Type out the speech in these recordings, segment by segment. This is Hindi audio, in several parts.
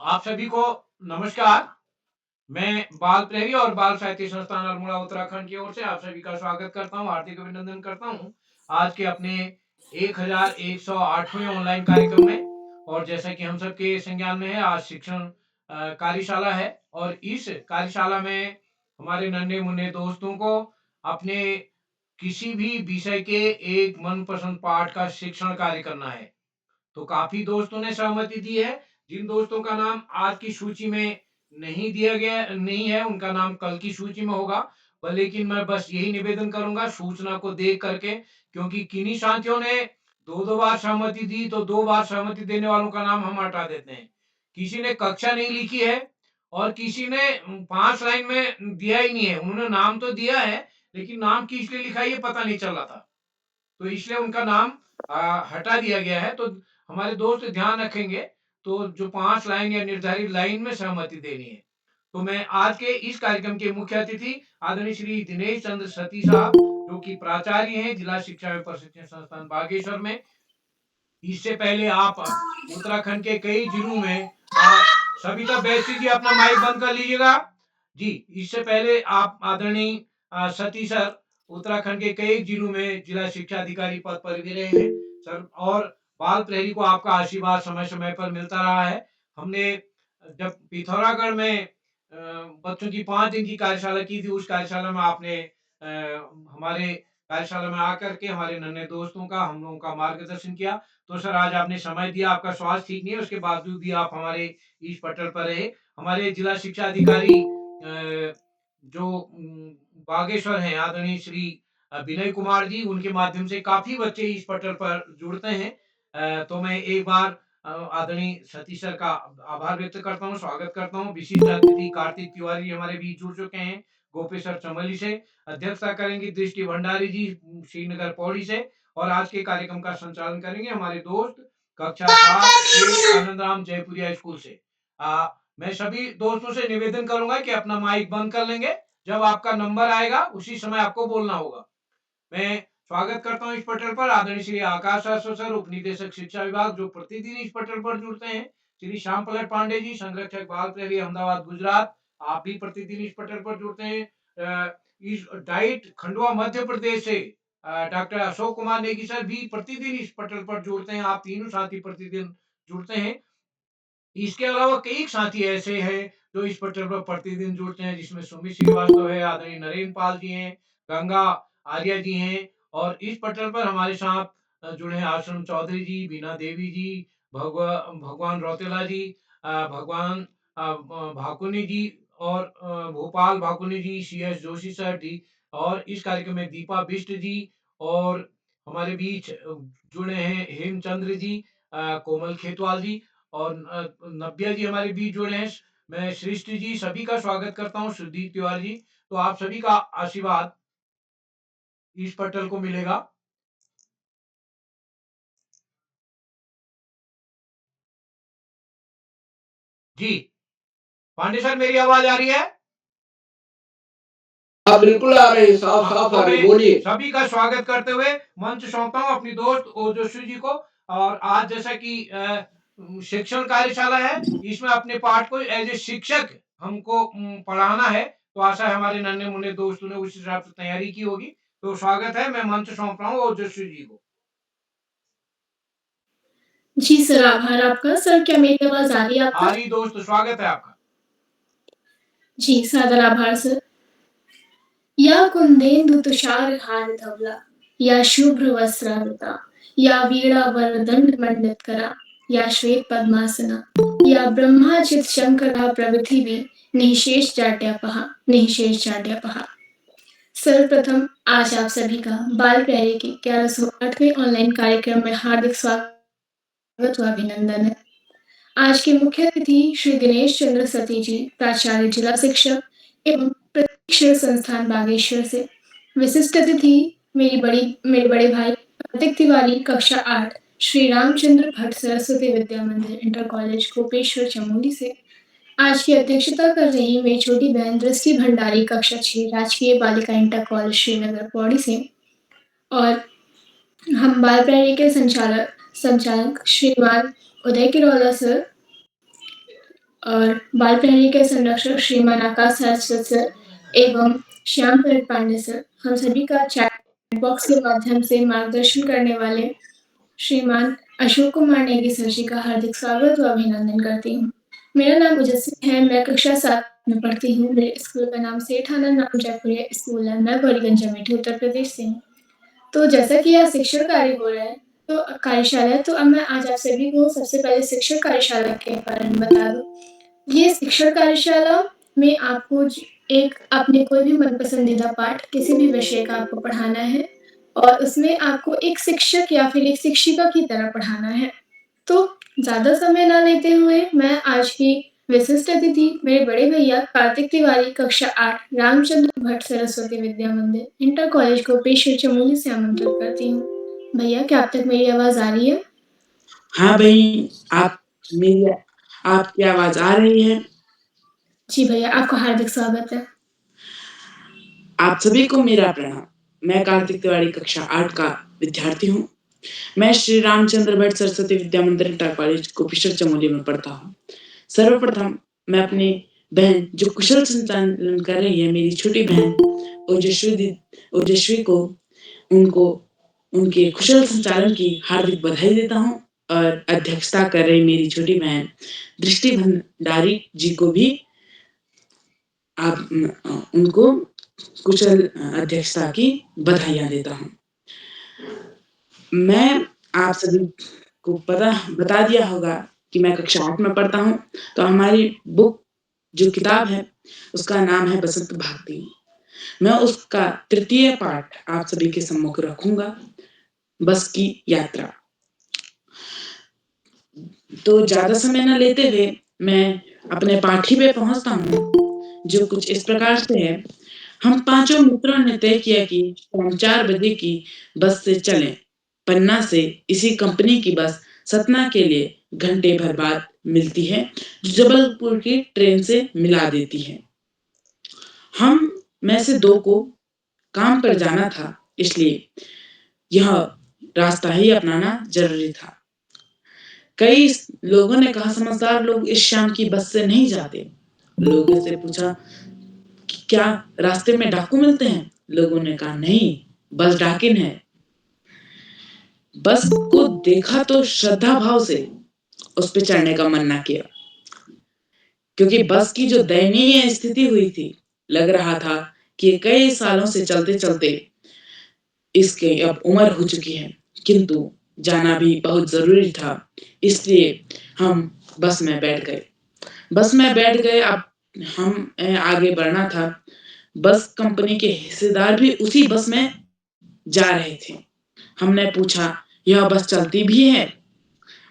आप सभी को नमस्कार। मैं बाल प्रेमी और बाल साहित्य संस्थान अल्मोड़ा उत्तराखंड की ओर से आप सभी का स्वागत करता हूँ, हार्दिक अभिनंदन करता हूँ आज के अपने 1108वें ऑनलाइन कार्यक्रम में। और जैसा कि हम सबके संज्ञान में है, आज शिक्षण कार्यशाला है और इस कार्यशाला में हमारे नन्हे मुन्ने दोस्तों को अपने किसी भी विषय के एक मनपसंद पाठ का शिक्षण कार्य करना है। तो काफी दोस्तों ने सहमति दी है। जिन दोस्तों का नाम आज की सूची में नहीं दिया गया नहीं है, उनका नाम कल की सूची में होगा। पर लेकिन मैं बस यही निवेदन करूंगा सूचना को देख करके, क्योंकि किन्हीं साथियों ने दो दो बार सहमति दी, तो दो बार सहमति देने वालों का नाम हम हटा देते हैं। किसी ने कक्षा नहीं लिखी है और किसी ने 5 लाइन में दिया ही नहीं है। उन्होंने नाम तो दिया है, लेकिन नाम किस लिए लिखा है ये पता नहीं चल रहा था, तो इसलिए उनका नाम हटा दिया गया है। तो हमारे दोस्त ध्यान रखेंगे, तो जो 5 लाइन या निर्धारित लाइन में सहमति देनी है। तो मैं आज के इस कार्यक्रम के मुख्य अतिथि आदरणीय श्री दिनेश चंद्र सती साहब, जो कि प्राचार्य हैं जिला शिक्षा एवं प्रशिक्षण संस्थान बागेश्वर में। इससे पहले आप उत्तराखंड के कई जिलों में सविता बैसी जी अपना माइक बंद कर लीजिएगा जी। इससे पहले आप आदरणीय सती सर उत्तराखंड के कई जिलों में जिला शिक्षा अधिकारी पद पर भी रहे हैं सर, और बाल प्रहरी को आपका आशीर्वाद समय समय पर मिलता रहा है। हमने जब पिथौरागढ़ में बच्चों की 5 दिन की कार्यशाला की थी, उस कार्यशाला में आपने हमारे कार्यशाला में आकर के हमारे नन्हे दोस्तों का, हम लोगों का मार्गदर्शन किया। तो सर आज आपने समय दिया, आपका स्वास्थ्य ठीक नहीं है, उसके बावजूद भी आप हमारे इस पटल पर रहे। हमारे जिला शिक्षा अधिकारी जो बागेश्वर हैं आदरणीय श्री विनय कुमार जी, उनके माध्यम से काफी बच्चे इस पटल पर जुड़ते हैं। तो मैं एक बार आदरणीय सतीश सर का आभार व्यक्त करता हूँ, स्वागत करता हूँ। विशिष्ट अतिथि कार्तिक तिवारी हमारे बीच जुड़ चुके हैं गोपेश्वर चमोली से। अध्यक्षता करेंगे दृष्टि भंडारी जी श्रीनगर पौड़ी से। और आज के कार्यक्रम का संचालन करेंगे हमारे दोस्त कक्षा 7 के आनंद राम जयपुरिया स्कूल से। मैं सभी दोस्तों से निवेदन करूंगा कि अपना माइक बंद कर लेंगे, जब आपका नंबर आएगा उसी समय आपको बोलना होगा। मैं स्वागत करता हूं इस पटल पर आदरणीय श्री आकाश शाश्वत सर, उप निदेशक शिक्षा विभाग, जो प्रतिदिन इस पटल पर जुड़ते हैं। श्री श्याम पलट पांडे जी, संरक्षक बाल प्रहरी अहमदाबाद गुजरात, आप भी प्रतिदिन इस पटल पर जुड़ते हैं। इस डाइट खंडवा मध्य प्रदेश से डॉक्टर अशोक कुमार नेगी सर भी प्रतिदिन इस पटल पर जुड़ते हैं। आप तीनों साथी प्रतिदिन जुड़ते हैं। इसके अलावा कई साथी ऐसे हैं जो इस पटल पर प्रतिदिन जुड़ते हैं, जिसमें सुमित श्रीवास्तव है, आदरणीय नरेंद्र पाल जी हैं, गंगा आर्य जी हैं। और इस पटल पर हमारे साथ जुड़े हैं आश्रम चौधरी जी, बीना देवी जी, भगवान रौतेला जी, भगवान भाकुनी जी, और Bhopal Bhakuni ji, C S Joshi sir डी। और इस कार्यक्रम में दीपा बिष्ट जी, और हमारे बीच जुड़े हैं हेमचंद्र जी, कोमल खेतवाल जी, और नव्या जी हमारे बीच जुड़े हैं। मैं सृष्टि जी, सभी का स्वागत करता हूँ, सुदीप तिवारी जी। तो आप सभी का आशीर्वाद इस पटल को मिलेगा जी। पांडे सर, मेरी आवाज आ रही है? हाँ बिल्कुल आ रहे हैं, साफ हाँ, साफ तो आ रही, मैं बोलिए। सभी का स्वागत करते हुए मंच सौंपता हूँ अपनी दोस्त ओजस्वी जी को। और आज जैसा कि शिक्षण कार्यशाला है, इसमें अपने पाठ को एज ए शिक्षक हमको पढ़ाना है। तो आशा है हमारे नन्हे मुन्ने दोस्तों ने उस हिसाब से तैयारी की होगी। तो स्वागत है, मैं मंच सौंप रहा हूँ ओजस्वी जी को। जी सर, आभार आपका। सर, क्या मेरी आवाज़ आ रही है आपको? आ रही दोस्त, स्वागत है आपका। जी, सादर आभार सर। या कुंदेन्दु तुषार हार धवला, या शुभ्र वस्त्रावृता, या वीणा वरदंड मंडितकरा, या श्वेत पद्मासना, या ब्रह्माचित शंकरा प्रभृति भी निःशेष जाड्यापहा। सर्वप्रथम आज आप सभी का बाल प्रहरी के 1108वें ऑनलाइन कार्यक्रम में हार्दिक स्वागत व अभिनंदन है। आज के मुख्य अतिथि श्री दिनेश चंद्र सती जी, प्राचार्य जिला शिक्षा एवं प्रशिक्षण संस्थान बागेश्वर से। विशिष्ट अतिथि मेरे बड़े भाई कार्तिक तिवारी, कक्षा 8, श्री रामचंद्र भट्ट सरस्वती विद्या मंदिर इंटर कॉलेज गोपेश्वर चमोली से। आज की अध्यक्षता कर रही मेरी छोटी बहन दृष्टि भंडारी, कक्षा 6, राजकीय बालिका इंटर कॉलेज श्रीनगर पौड़ी से। और हम बाल प्रहरी के संचालक श्रीमान उदय किरोला सर और बाल प्रहरी के संरक्षक श्रीमान आकाश सारस्वत सर एवं श्याम प्रसाद पांडे सर, हम सभी का चैट बॉक्स के माध्यम से मार्गदर्शन करने वाले श्रीमान अशोक कुमार नेगी सर जी का हार्दिक स्वागत व अभिनंदन करती हूँ। मेरा नाम मुजस्सिम है, मैं कक्षा 7 में पढ़ती हूँ। मेरे स्कूल का नाम सेठ आनंद राम जयपुरिया स्कूल है। मैं बड़ीगंज अमेठी उत्तर प्रदेश से हूँ। तो जैसा कि आज शिक्षण कार्य हो रहा है, तो कार्यशाला है, तो अब मैं आज आप सभी को सबसे पहले शिक्षण कार्यशाला के बारे में बता दूँ। ये शिक्षण कार्यशाला में आपको एक अपने कोई भी मन पसंदीदा पाठ किसी भी विषय का आपको पढ़ाना है और उसमें आपको एक शिक्षक या फिर एक शिक्षिका की तरह पढ़ाना है। तो ज़्यादा समय ना लेते हुए मैं आज की विशिष्ट अतिथि मेरे बड़े भैया कार्तिक तिवारी कक्षा 8 रामचंद्र भट्ट सरस्वती विद्या मंदिर इंटर कॉलेज गोपेश्वर चमोली से आमंत्रित करती हूँ। भैया क्या अब तक मेरी आवाज़ आ रही है? हाँ बहन, आपकी आवाज़ आ रही है। जी भैया, आपका हार्दिक स्वागत है। आप सभी को मेरा प्रणाम। मैं कार्तिक तिवारी कक्षा 8 का विद्यार्थी हूँ। मैं श्री रामचंद्र भट्ट सरस्वती विद्या मंदिर इंटर कॉलेज गोपेश्वर चमोली में पढ़ता हूँ। सर्वप्रथम मैं अपनी बहन जो कुशल संचालन कर रही है, मेरी छोटी बहन ओजस्वी को उनको उनके कुशल संचालन की हार्दिक बधाई देता हूँ और अध्यक्षता कर रही मेरी छोटी बहन दृष्टि भंडारी जी को भी उनको कुशल अध्यक्षता की बधाइयाँ देता हूँ। मैं आप सभी को बता दिया होगा कि मैं कक्षा 8 में पढ़ता हूँ, तो हमारी बुक जो किताब है उसका नाम है बसंत भारती। मैं उसका तृतीय पाठ आप सभी के सम्मुख रखूँगा, बस की यात्रा। तो ज़्यादा समय न लेते हुए मैं अपने पाठ ही पे पहुँचता हूँ, जो कुछ इस प्रकार से है। हम पाँचों मित्रों ने तय किया कि शाम 4 बजे की बस से चलें। पन्ना से इसी कंपनी की बस सतना के लिए घंटे भर बाद मिलती है, जो जबलपुर की ट्रेन से मिला देती है। हम में से 2 को काम पर जाना था, इसलिए यह रास्ता ही अपनाना ज़रूरी था। कई लोगों ने कहा समझदार लोग इस शाम की बस से नहीं जाते। लोगों से पूछा कि क्या रास्ते में डाकू मिलते हैं? लोगों ने कहा नहीं, बस डाकिन है। बस को देखा तो श्रद्धा भाव से उस पे चढ़ने का मन ना किया, क्योंकि बस की जो दयनीय स्थिति हुई थी, लग रहा था कि कई सालों से चलते-चलते इसकी अब उम्र हो चुकी है, किंतु जाना भी बहुत ज़रूरी था, इसलिए हम बस में बैठ गए। अब हमें आगे बढ़ना था। बस कंपनी के हिस्सेदार भी उसी बस में जा रहे थे। हमने पूछा, "यह बस चलती भी है?"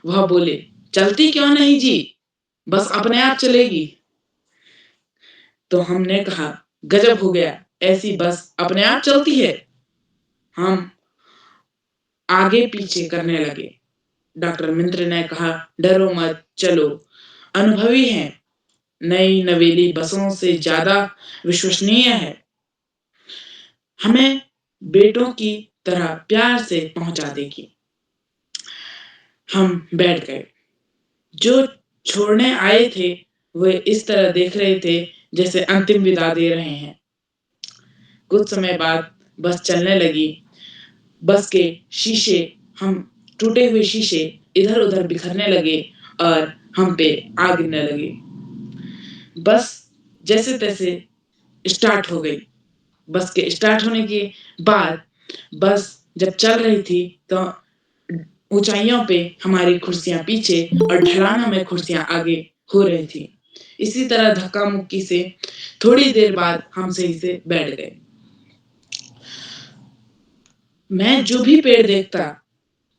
वह बोले, "चलती क्यों नहीं जी, बस अपने आप चलेगी।" तो हमने कहा, "गज़ब हो गया, ऐसी बस अपने आप चलती है?" हम आगे-पीछे करने लगे। डॉक्टर मित्र ने कहा, "डरो मत, चलो, अनुभवी है, नई नवेली बसों से ज़्यादा विश्वसनीय है। हमें बेटों की तरह प्यार से पहुँचा देगी।" हम बैठ गए। जो छोड़ने आए थे, वे इस तरह देख रहे थे जैसे अंतिम विदा दे रहे हैं। कुछ समय बाद बस चलने लगी। बस के शीशे हम टूटे हुए शीशे इधर-उधर बिखरने लगे और हम पे आ गिरने लगे। बस जैसे-तैसे स्टार्ट हो गई। बस के स्टार्ट होने के बाद बस जब चल रही थी, तो ऊँचाइयों पे हमारी कुर्सियाँ पीछे और ढलानों में खुर्सियाँ आगे हो रही थी। इसी तरह धक्का-मुक्की से थोड़ी देर बाद हम सही से बैठ गए। मैं जो भी पेड़ देखता,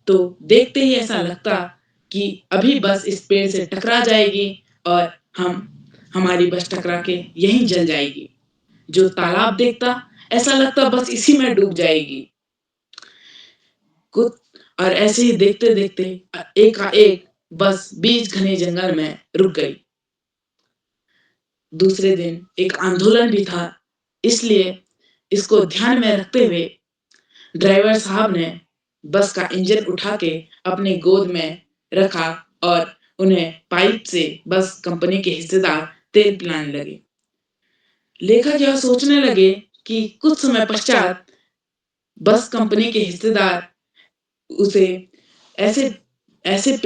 तो देखते ही ऐसा लगता कि अभी बस इस पेड़ से टकरा जाएगी और हमारी बस टकरा के यहीं जल जाएगी। जो तालाब देखता, ऐसा लगता बस इसी में डूब जाएगी। कुछ और ऐसे ही देखते-देखते एकाएक बस बीच घने जंगल में रुक गई। दूसरे दिन एक आंदोलन भी था, इसलिए इसको ध्यान में रखते हुए ड्राइवर साहब ने बस का इंजन उठा के अपनी गोद में रखा और उन्हें पाइप से बस कंपनी के हिस्सेदार तेल पिलाने लगे। लेखक यह सोचने लगे कि कुछ समय पश्चात बस कंपनी के हिस्सेदार उसे ऐसे ऐसे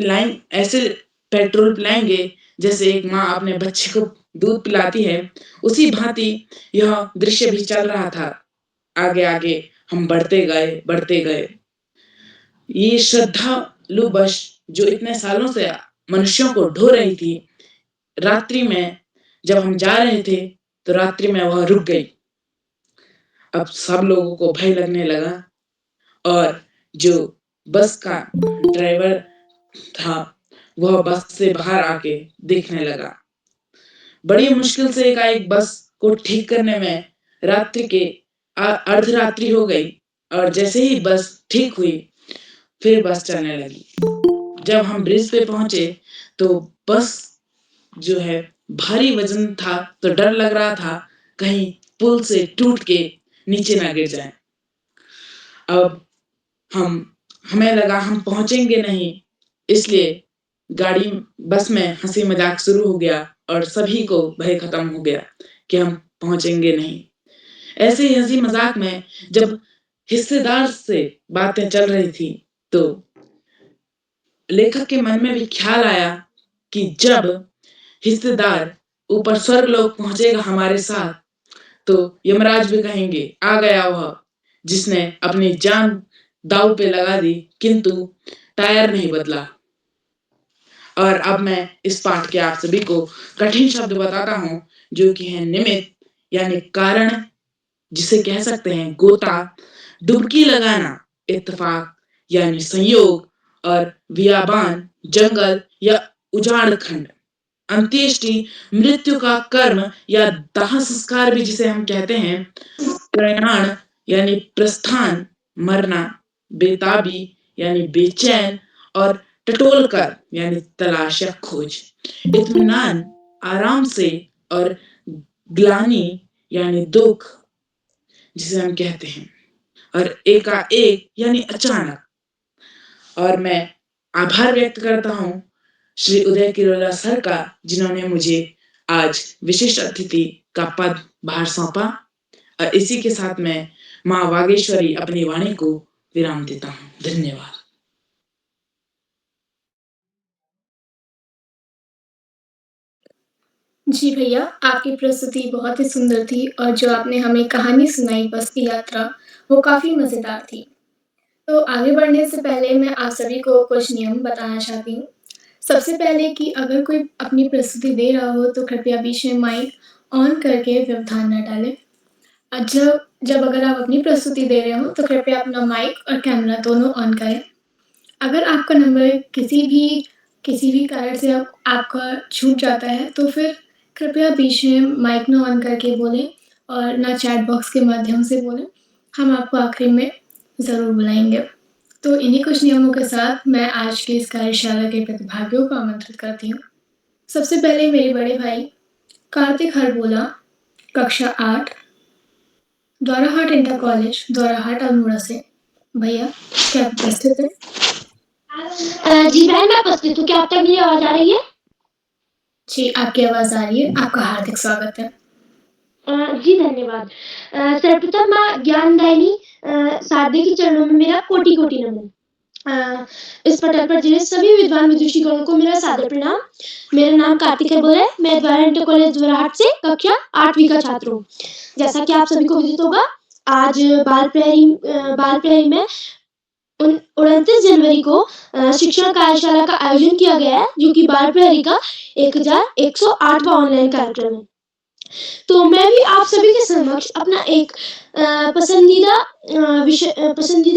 पेट्रोल पिलाएंगे जैसे एक माँ अपने बच्चे को दूध पिलाती है। उसी भांति यह दृश्य भी चल रहा था। आगे आगे हम बढ़ते गए। ये श्रद्धालु बस जो इतने सालों से मनुष्यों को ढो रही थी, रात्रि में जब हम जा रहे थे तो रात्रि में वह रुक गई। अब सब लोगों को भय लगने लगा और जो बस का ड्राइवर था वह बस से बाहर आके देखने लगा। बड़ी मुश्किल से एकाएक बस को ठीक करने में रात्रि के अर्धरात्रि हो गई और जैसे ही बस ठीक हुई फिर बस चलने लगी। जब हम ब्रिज पे पहुंचे तो बस जो है भारी वजन था तो डर लग रहा था कहीं पुल से टूट के नीचे ना गिर जाए। अब हमें लगा हम पहुंचेंगे नहीं, इसलिए बस में हंसी मजाक शुरू हो गया और सभी को भय खत्म हो गया कि हम पहुंचेंगे नहीं। ऐसे ही हंसी मजाक में जब हिस्सेदार से बातें चल रही थी तो लेखक के मन में भी ख्याल आया कि जब हिस्सेदार ऊपर स्वर्गलोक पहुंचेगा हमारे साथ तो यमराज भी कहेंगे आ गया वह जिसने अपनी जान दांव पे लगा दी किंतु टायर नहीं बदला। और अब मैं इस पाठ के आप सभी को कठिन शब्द बताता हूं जो कि है निमित्त यानी कारण, जिसे कह सकते हैं गोता, डुबकी लगाना इत्तेफाक यानी संयोग, और बियाबान जंगल या उजाड़ खंड, अंत्येष्टि मृत्यु का कर्म या दाह संस्कार भी जिसे हम कहते हैं, प्रयाण यानी प्रस्थान, मरना, बेताबी यानी बेचैन, और टटोलकर यानी तलाश या खोज, इत्मीनान आराम से, और ग्लानि यानी दुख जिसे हम कहते हैं, और एकाएक यानी अचानक। और मैं आभार व्यक्त करता हूँ श्री उदय किरोला सर का जिन्होंने मुझे आज विशिष्ट अतिथि का भार सौंपा। और इसी के साथ मैं माँ वागेश्वरी अपनी वाणी को विराम देता हूँ। धन्यवाद। जी भैया, आपकी प्रस्तुति बहुत ही सुंदर थी और जो आपने हमें कहानी सुनाई बस की यात्रा, वो काफ़ी मज़ेदार थी। तो आगे बढ़ने से पहले मैं आप सभी को कुछ नियम बताना चाहती हूँ। सबसे पहले कि अगर कोई अपनी प्रस्तुति दे रहा हो तो कृपया बीच में माइक ऑन करके व्यवधान न डालें। जब जब अगर आप अपनी प्रस्तुति दे रहे हो तो कृपया अपना माइक और कैमरा दोनों ऑन करें। अगर आपका नंबर किसी भी कारण से आपका छूट जाता है तो फिर कृपया बीच में माइक न ऑन करके बोलें और ना चैट बॉक्स के माध्यम से बोलें। हम आपको आखिरी में ज़रूर बुलाएँगे। तो इन्हीं कुछ नियमों के साथ मैं आज की इस कार्यशाला के प्रतिभागियों को आमंत्रित करती हूँ। सबसे पहले मेरे बड़े भाई कार्तिक हरबोला, कक्षा 8, द्वाराहाट इंटर कॉलेज, द्वाराहाट अल्मोड़ा से। भैया, क्या आप उपस्थित हैं? जी बहन, मैं उपस्थित हूँ। क्या अब तक मेरी आवाज़ आ रही है? जी, आपकी आवाज़ आ रही है। आपका हार्दिक स्वागत है। जी धन्यवाद। सर्वप्रथम माँ ज्ञानदायिनी शारदे के चरणों में मेरा कोटि-कोटि नमन। इस पटल पर जिन्हें सभी विद्वान विदुषीगणों को मेरा सादर प्रणाम। मेरा नाम कार्तिक हरबोला है। मैं द्वारा इंटर कॉलेज द्वाराहाट से कक्षा 8वीं का छात्र हूँ। जैसा कि आप सभी को विदित होगा, आज बाल प्रहरी में 29 जनवरी को शिक्षण कार्यशाला का आयोजन किया गया है, जो कि बाल प्रहरी का 1108वां ऑनलाइन कार्यक्रम है। तो मैं भी आप सभी के समक्ष अपना एक पसंदीदा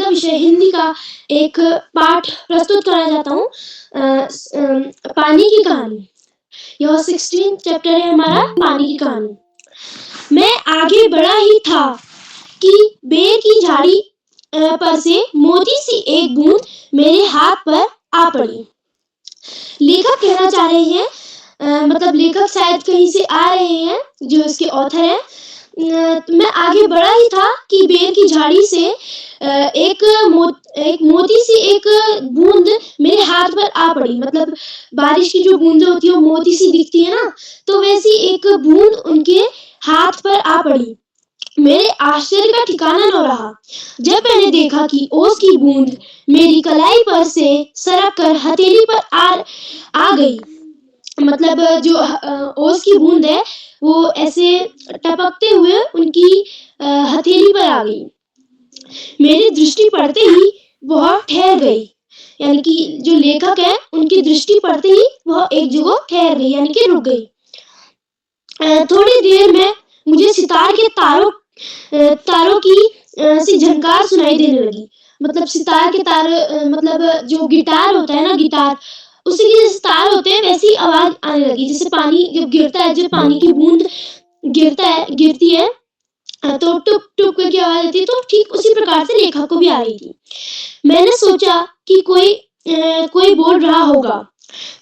विषय हिंदी का एक पाठ प्रस्तुत करना चाहता हूँ। पानी की कहानी। यह 16 चैप्टर है हमारा पानी की कहानी। मैं आगे बढ़ा ही था कि बेर की झाड़ी पर से मोटी सी एक बूंद मेरे हाथ पर आ पड़ी। लेखक कहना चाह रहे हैं, मतलब लेखक शायद कहीं से आ रहे हैं जो इसके ऑथर हैं। मैं आगे बढ़ा ही था कि बेर की झाड़ी से एक मोटी सी एक बूंद मेरे हाथ पर आ पड़ी। मतलब बारिश की जो बूंदें होती है वो मोटी सी दिखती है ना, तो वैसी एक बूंद उनके हाथ पर आ पड़ी। मेरे आश्चर्य का ठिकाना न रहा जब मैंने देखा कि ओस की बूंद मेरी कलाई पर से सरक कर हथेली पर आ गई। मतलब जो ओस की बूंद है वो ऐसे टपकते हुए उनकी हथेली पर आ गई। मेरी दृष्टि पड़ते ही वह ठहर गई। यानी कि जो लेखक है उनकी दृष्टि पड़ते ही वह एक जगह ठहर गई, यानी कि रुक गई। थोड़ी देर में मुझे सितार के तारों की सी झनकार सुनाई देने लगी। मतलब सितार के तार मतलब जो गिटार होता है ना, गिटार उसी के जैसे तार होते हैं वैसी आवाज आने लगी। जैसे पानी जब गिरता है, जब पानी की बूंद गिरती है तो टुप टुप करके आवाज आती है, तो ठीक उसी प्रकार से लेखक को भी आ रही थी। मैंने सोचा कि कोई बोल रहा होगा।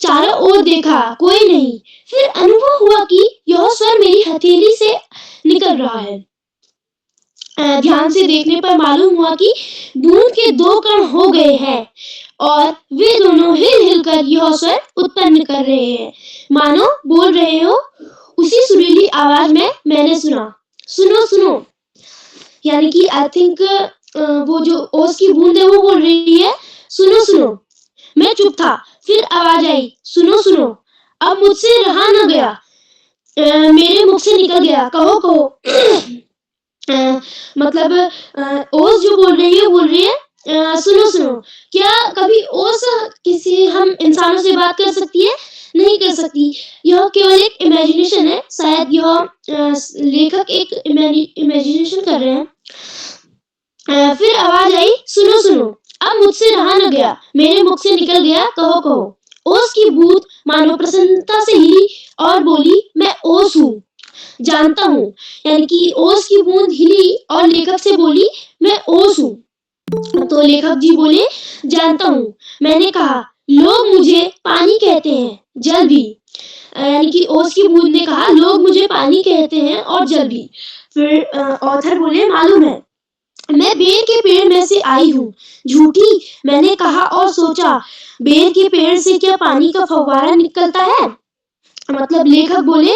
चारों ओर देखा, कोई नहीं। फिर अनुभव हुआ कि यह स्वर मेरी हथेली से निकल रहा है। ध्यान से देखने पर मालूम हुआ कि बूंद के 2 कण हो गए हैं और वे दोनों हिल-हिल कर यह स्वर उत्पन्न कर रहे हैं, मानो बोल रहे हो। उसी सुरीली आवाज में मैंने सुना, सुनो सुनो। यानी कि आई थिंक वो जो ओस की बूंद है वो बोल रही है, सुनो सुनो। मैं चुप था। फिर आवाज आई, सुनो सुनो। अब मुझसे रहा न गया। मेरे मुख से निकल गया, कहो कहो। मतलब ओस जो बोल रही है, बोल रही है सुनो सुनो। क्या कभी ओस किसी हम इंसानों से बात कर सकती है? नहीं कर सकती। यह केवल एक इमेजिनेशन है। शायद यह लेखक एक इमेजिनेशन कर रहे हैं। फिर आवाज आई, सुनो सुनो। अब मुझसे रहा न गया, मेरे मुख से निकल गया, कहो कहो। ओस की बूंद मानो प्रसन्नता से हिली और बोली, मैं ओस हूँ, जानता हूँ। यानी कि ओस की बूंद हिली और लेखक से बोली, मैं ओस हूँ। तो लेखक जी बोले, जानता हूँ। मैंने कहा, लोग मुझे पानी कहते हैं, जल भी। यानी कि ओस की बूंद ने कहा, लोग मुझे पानी कहते हैं और जल भी। फिर ऑथर बोले, मालूम है, मैं बेर के पेड़ में से आई हूँ। झूठी, मैंने कहा और सोचा, बेर के पेड़ से क्या पानी का फव्वारा निकलता है? मतलब लेखक बोले,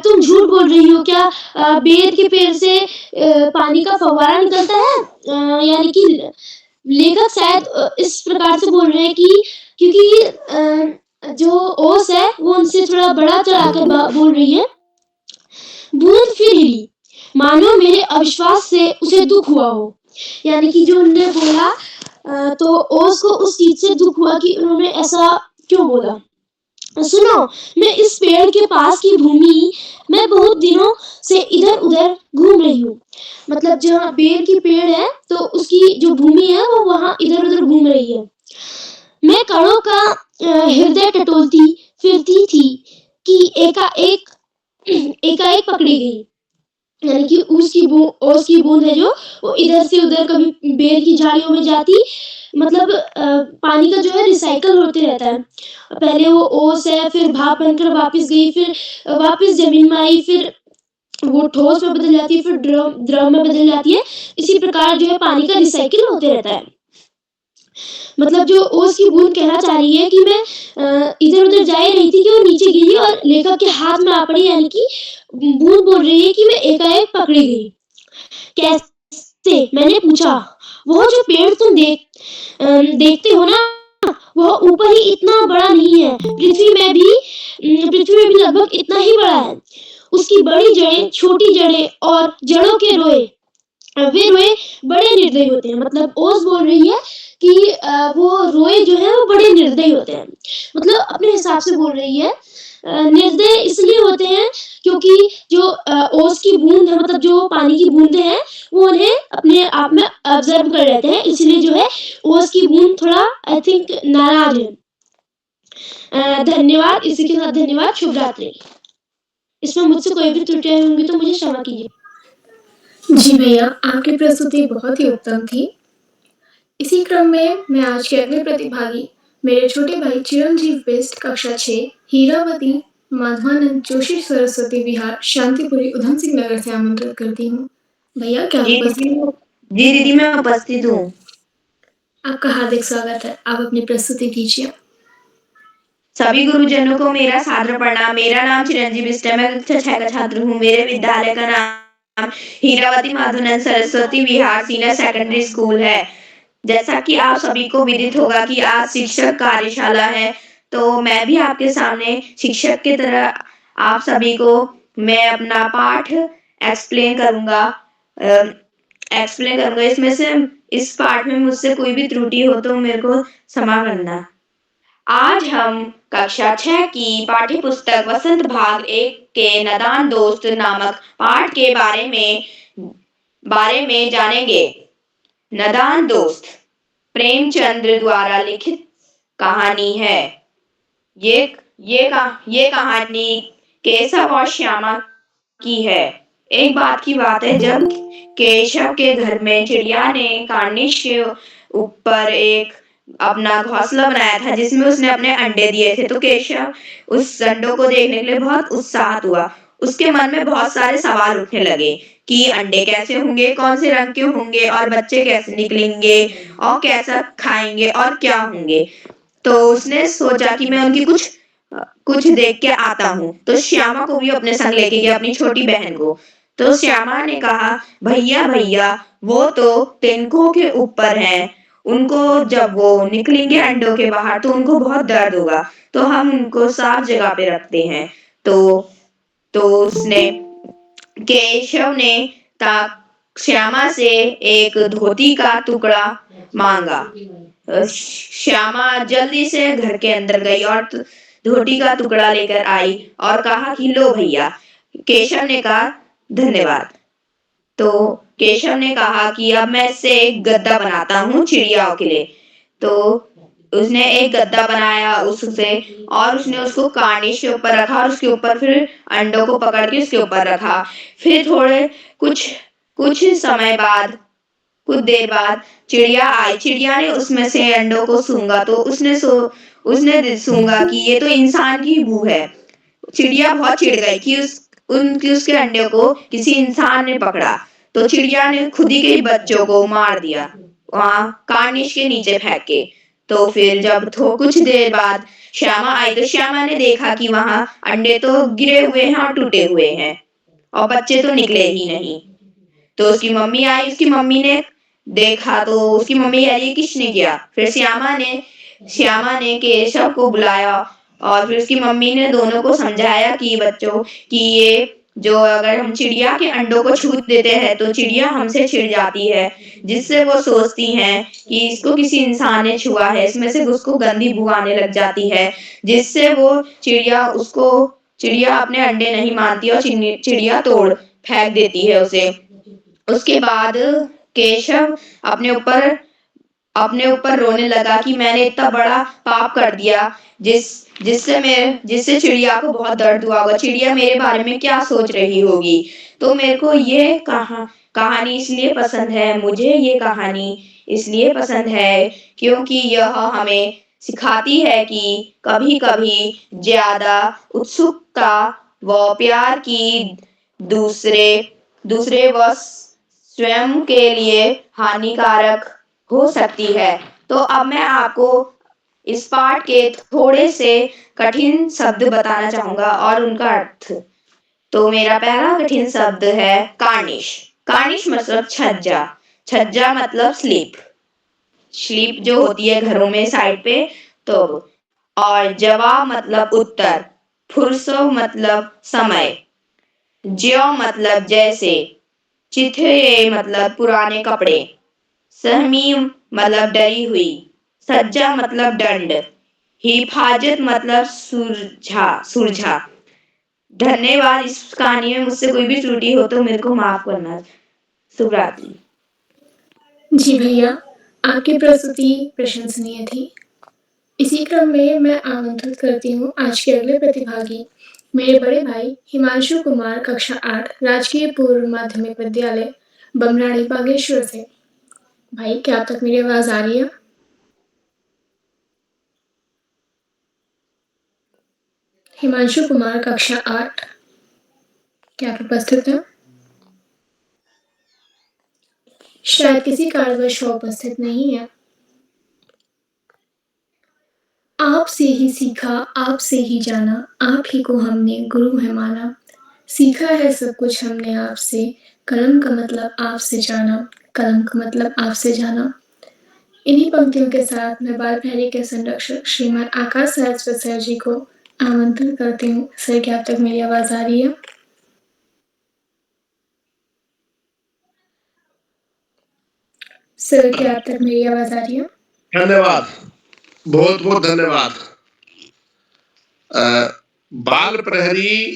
तुम झूठ बोल रही हो। क्या बेर के पेड़ से पानी का फव्वारा निकलता है? यानी कि लेखक शायद इस प्रकार से बोल रहे हैं कि क्योंकि जो ओस है वो उनसे थोड़ा बड़ा चढ़ाकर बोल रही है। बूंद फिर हिली, मानो मेरे अविश्वास से उसे दुख हुआ हो। यानी कि जो उन्होंने बोला तो ओस को उस चीज से दुख हुआ कि उन्होंने ऐसा क्यों बोला। सुनो, मैं इस पेड़ के पास की भूमि मैं बहुत दिनों से इधर-उधर घूम रही हूँ। मतलब जहाँ बेर की पेड़ है तो उसकी जो भूमि है वो वहाँ इधर-उधर घूम रही है। मैं कणों का हृदय टटोलती फिरती थी कि एकाएक पकड़ी गई। यानी कि ओस की बूंद है जो वो इधर से उधर कभी बेर की झाड़ियों में जाती। मतलब पानी का जो है रिसाइकल होते रहता है। पहले वो ओस है, फिर भाप बनकर वापस गई, फिर वापस जमीन में आई, फिर वो ठोस में बदल जाती है, फिर द्रव में बदल जाती है। इसी प्रकार जो है पानी का रिसाइकिल होते रहता है। मतलब जो ओस की बूंद कहना चाह रही है कि मैं इधर-उधर जा ही रही थी कि वो नीचे गिरी और लेखक के हाथ में आ पड़ी। यानी कि बूंद बोल रही है कि मैं एकाएक पकड़ी गई। कैसे? मैंने पूछा। वह जो पेड़ तुम देखते हो ना, वह ऊपर ही इतना बड़ा नहीं है। पृथ्वी में भी लगभग इतना ही बड़ा है। उसकी बड़ी जड़ें, छोटी जड़ें और जड़ों के रोए, वे रोए बड़े निर्दयी होते हैं। मतलब ओस बोल रही है कि वो रोए जो है वो बड़े निर्दयी होते हैं। मतलब अपने हिसाब से बोल रही है। निर्दय इसलिए होते हैं क्योंकि जो ओस की बूंद है, मतलब जो पानी की बूंदें हैं, वो उन्हें अपने आप में ऑब्जर्व कर लेते हैं। इसलिए जो है ओस की बूंद थोड़ा आई थिंक नाराज है। धन्यवाद। इसी के साथ धन्यवाद। शुभ रात्रि। इसमें मुझसे कोई भी त्रुटियाँ होंगी तो मुझे क्षमा कीजिए। जी भैया, आपकी प्रस्तुति बहुत ही उत्तम थी। इसी क्रम में मैं आज के अगले प्रतिभागी मेरे छोटे भाई चिरंजीव बेस्ट कक्षा 6 हीरावती माधवानंद जोशी सरस्वती विहार शांतिपुरी उधम सिंह नगर से आमंत्रित करती हूँ। भैया क्या आप जी उपस्थित दीदी, हो? जी दीदी मैं उपस्थित हूँ। आपका हार्दिक स्वागत है। आप अपनी प्रस्तुति कीजिए। सभी गुरुजनों को मेरा सादर प्रणाम। मेरा नाम चिरंजीव बिष्ट है। मैं कक्षा 6 का छात्र हूँ। मेरे विद्यालय का नाम Hirawati Madhavanand Saraswati Vihar senior secondary school है। जैसा कि आप सभी को विदित होगा कि आज शिक्षक कार्यशाला है, तो मैं भी आपके सामने शिक्षक की तरह आप सभी को मैं अपना पाठ एक्सप्लेन करूंगा। इसमें से इस पाठ में मुझसे कोई भी त्रुटि हो तो मेरे को क्षमा करना। आज हम कक्षा 6 की पाठ्य पुस्तक वसंत भाग 1 के नादान दोस्त नामक पाठ के बारे में जानेंगे। नादान दोस्त प्रेमचंद्र द्वारा लिखित कहानी है। ये कहानी केशव और श्यामा की है। एक बात की बात है, जब केशव के घर में चिड़िया ने कार्निश के ऊपर एक अपना घोंसला बनाया था जिसमें उसने अपने अंडे दिए थे, तो केशव उस अंडों को देखने के लिए बहुत उत्साहित हुआ। उसके मन में बहुत सारे सवाल उठने लगे कि अंडे कैसे होंगे, कौन से रंग के होंगे और बच्चे कैसे निकलेंगे और कैसा खाएंगे और क्या होंगे। तो उसने सोचा कि मैं उनकी कुछ देख के आता हूँ। तो श्यामा को भी अपने संग लेके गया, अपनी छोटी बहन को। तो श्यामा ने कहा, भैया भैया वो तो तिनकों के ऊपर हैं, उनको जब वो निकलेंगे अंडों के बाहर तो उनको बहुत दर्द होगा, तो हम उनको साफ जगह पे रखते हैं। तो उसने केशव ने ता श्यामा से एक धोती का टुकड़ा मांगा। श्यामा जल्दी से घर के अंदर गई और धोती का टुकड़ा लेकर आई और कहा कि लो भैया। केशव ने कहा धन्यवाद। तो केशव ने कहा कि अब मैं इससे एक गद्दा बनाता हूँ चिड़ियाओं के लिए। तो उसने एक गद्दा बनाया उससे और उसने उसको कार्निश के ऊपर रखा और उसके ऊपर फिर अंडों को पकड़ के उसके ऊपर रखा। फिर कुछ समय बाद कुछ देर बाद चिड़िया आई। चिड़िया ने उसमें से अंडों को सूंघा तो उसने सूंघा कि ये तो इंसान की बू है। चिड़िया बहुत चिढ़ गई कि उसके अंडे को किसी इंसान ने पकड़ा। तो चिड़िया ने खुद ही के बच्चों को मार दिया वहां कार्निश के नीचे फेंक के। तो फिर जब कुछ देर बाद श्यामा आई तो श्यामा ने देखा कि वहां अंडे तो गिरे हुए हैं और टूटे हुए हैं और बच्चे तो निकले ही नहीं। तो उसकी मम्मी आई। उसकी मम्मी ने देखा तो उसकी मम्मी कह रही है किसने किया। फिर श्यामा ने केशव को बुलाया और फिर उसकी मम्मी ने दोनों को समझाया कि बच्चों कि ये जो अगर हम चिड़िया के अंडों को छू देते हैं तो चिड़िया हमसे चिढ़ जाती है, जिससे वो सोचती हैं कि इसको किसी इंसान ने छुआ है, इसमें से उसको गंदी बू आने लग जाती है, जिससे वो चिड़िया अपने अंडे नहीं मानती और चिड़िया तोड़ फेंक देती है उसे। उसके बाद केशव अपने ऊपर रोने लगा कि मैंने इतना बड़ा पाप कर दिया जिससे चिड़िया को बहुत दर्द हुआ होगा। चिड़िया मेरे बारे में क्या सोच रही होगी। तो मेरे को ये कहानी इसलिए पसंद है, मुझे ये कहानी इसलिए पसंद है क्योंकि यह हमें सिखाती है कि कभी-कभी ज्यादा उत्सुकता व प्यार की दूसरे व स्वयं के लिए हानिकारक हो सकती है। तो अब मैं आपको इस पाठ के थोड़े से कठिन शब्द बताना चाहूंगा और उनका अर्थ। तो मेरा पहला कठिन शब्द है कार्निश। कार्निश मतलब छज्जा। छज्जा मतलब स्लीप जो होती है घरों में साइड पे। तो और जवाब मतलब उत्तर। फुरसो मतलब समय। ज्यो मतलब जैसे। चिथड़े मतलब पुराने कपड़े। सहमी मतलब डरी हुई। सज्जा मतलब दंड। हिफाजत मतलब सुरझा। धन्यवाद। इस कहानी में मुझसे कोई भी त्रुटि हो तो मेरे को माफ करना। शुभ रात्रि। जी भैया, आपकी प्रस्तुति प्रशंसनीय थी। इसी क्रम में मैं आमंत्रित करती हूँ आज के अगले प्रतिभागी मेरे बड़े भाई हिमांशु कुमार कक्षा 8 राजकीय पूर्व माध्यमिक विद्यालय बमराड़ी बागेश्वर से। भाई क्या आप तक मेरी आवाज आ रही है? हिमांशु कुमार, कक्षा 8। क्या आप उपस्थित हैं? शायद किसी कारणवश वह उपस्थित नहीं है। आपसे ही सीखा, आपसे ही जाना, आप ही को हमने गुरु है माना। सीखा है सब कुछ हमने आपसे, कलम का मतलब आपसे जाना, कलम का मतलब आपसे जाना। इन्हीं पंक्तियों के साथ मैं बाल प्रहरी के संरक्षक श्रीमान आकाश सहस्त्र सर जी को आमंत्रित करती हूँ। सर, क्या आप तक मेरी आवाज आ रही है? सर, क्या आप तक मेरी आवाज आ रही है? धन्यवाद, बहुत बहुत धन्यवाद। बाल प्रहरी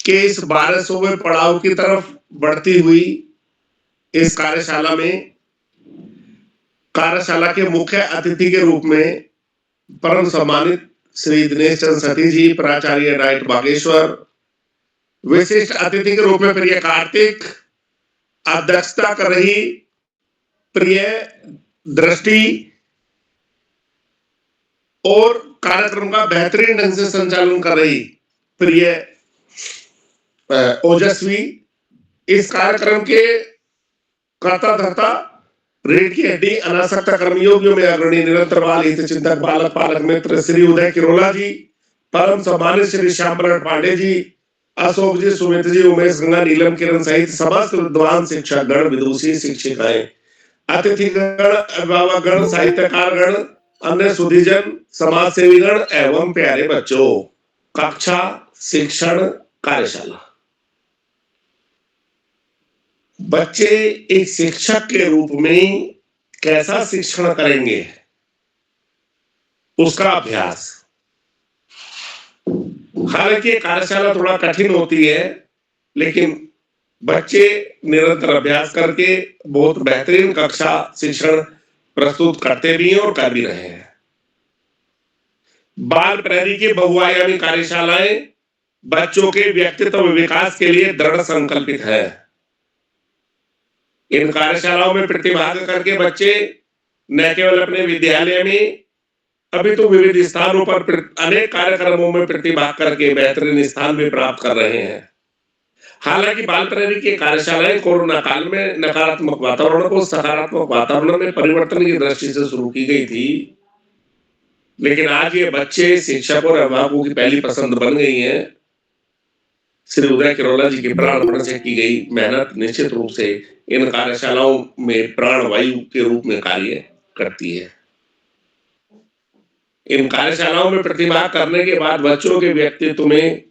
के इस 1200वें पड़ाव की तरफ बढ़ती हुई इस कार्यशाला में कार्यशाला के मुख्य अतिथि के रूप में परम सम्मानित श्री दिनेश चंद्र सती जी, प्राचार्य राइट बागेश्वर, विशिष्ट अतिथि के रूप में प्रिय कार्तिक, अध्यक्षता कर रही प्रिय दृष्टि और कार्यक्रम का बेहतरीन ढंग से संचालन कर रही प्रिय ओजस्वी, इस कार्यक्रम के कर्ता धर्ता, रीढ़ की हड्डी, अनासक्ता कर्मयोगियों में अग्रणी, निरंतर बाल हित चिंतक, बालक पालक मित्र श्री उदय किरोला जी, परम सम्मानित श्री श्यामरण पांडे जी, अशोक जी, सुमित जी, उमेश गंगा, नीलम किरण सहित समस्त विद्वान शिक्षक गण, विदुषी शिक्षिकाएं, अतिथिगण, अभिभावकगण, साहित्यकारगण, अन्य सुधीजन, समाज सेवीगण एवं प्यारे बच्चों, कक्षा शिक्षण कार्यशाला। बच्चे एक शिक्षक के रूप में कैसा शिक्षण करेंगे, उसका अभ्यास। हालांकि कार्यशाला थोड़ा कठिन होती है, लेकिन बच्चे निरंतर अभ्यास करके बहुत बेहतरीन कक्षा शिक्षण प्रस्तुत करते भी हैं और कर भी रहे हैं। बाल प्रहरी की बहुआयामी कार्यशालाएं बच्चों के व्यक्तित्व विकास के लिए दृढ़ संकल्पित है। इन कार्यशालाओं में प्रतिभाग करके बच्चे न केवल अपने विद्यालय में, अभी तो विविध स्थानों पर अनेक कार्यक्रमों में प्रतिभाग करके बेहतरीन स्थान भी प्राप्त कर रहे हैं। हालांकि बाल प्रहरी की कार्यशालाएं कोरोना काल में नकारात्मक वातावरण को सकारात्मक वातावरण में परिवर्तन की दृष्टि से शुरू की गई थी, लेकिन आज ये बच्चे शिक्षक और अभिभावकों की पहली पसंद बन गई हैं। श्री उदय किरोला जी की प्राणपण से की गई मेहनत निश्चित रूप से इन कार्यशालाओं में प्राणवायु के रूप में कार्य करती है। इन कार्यशालाओं में प्रतिभाग करने के बाद बच्चों के व्यक्तित्व में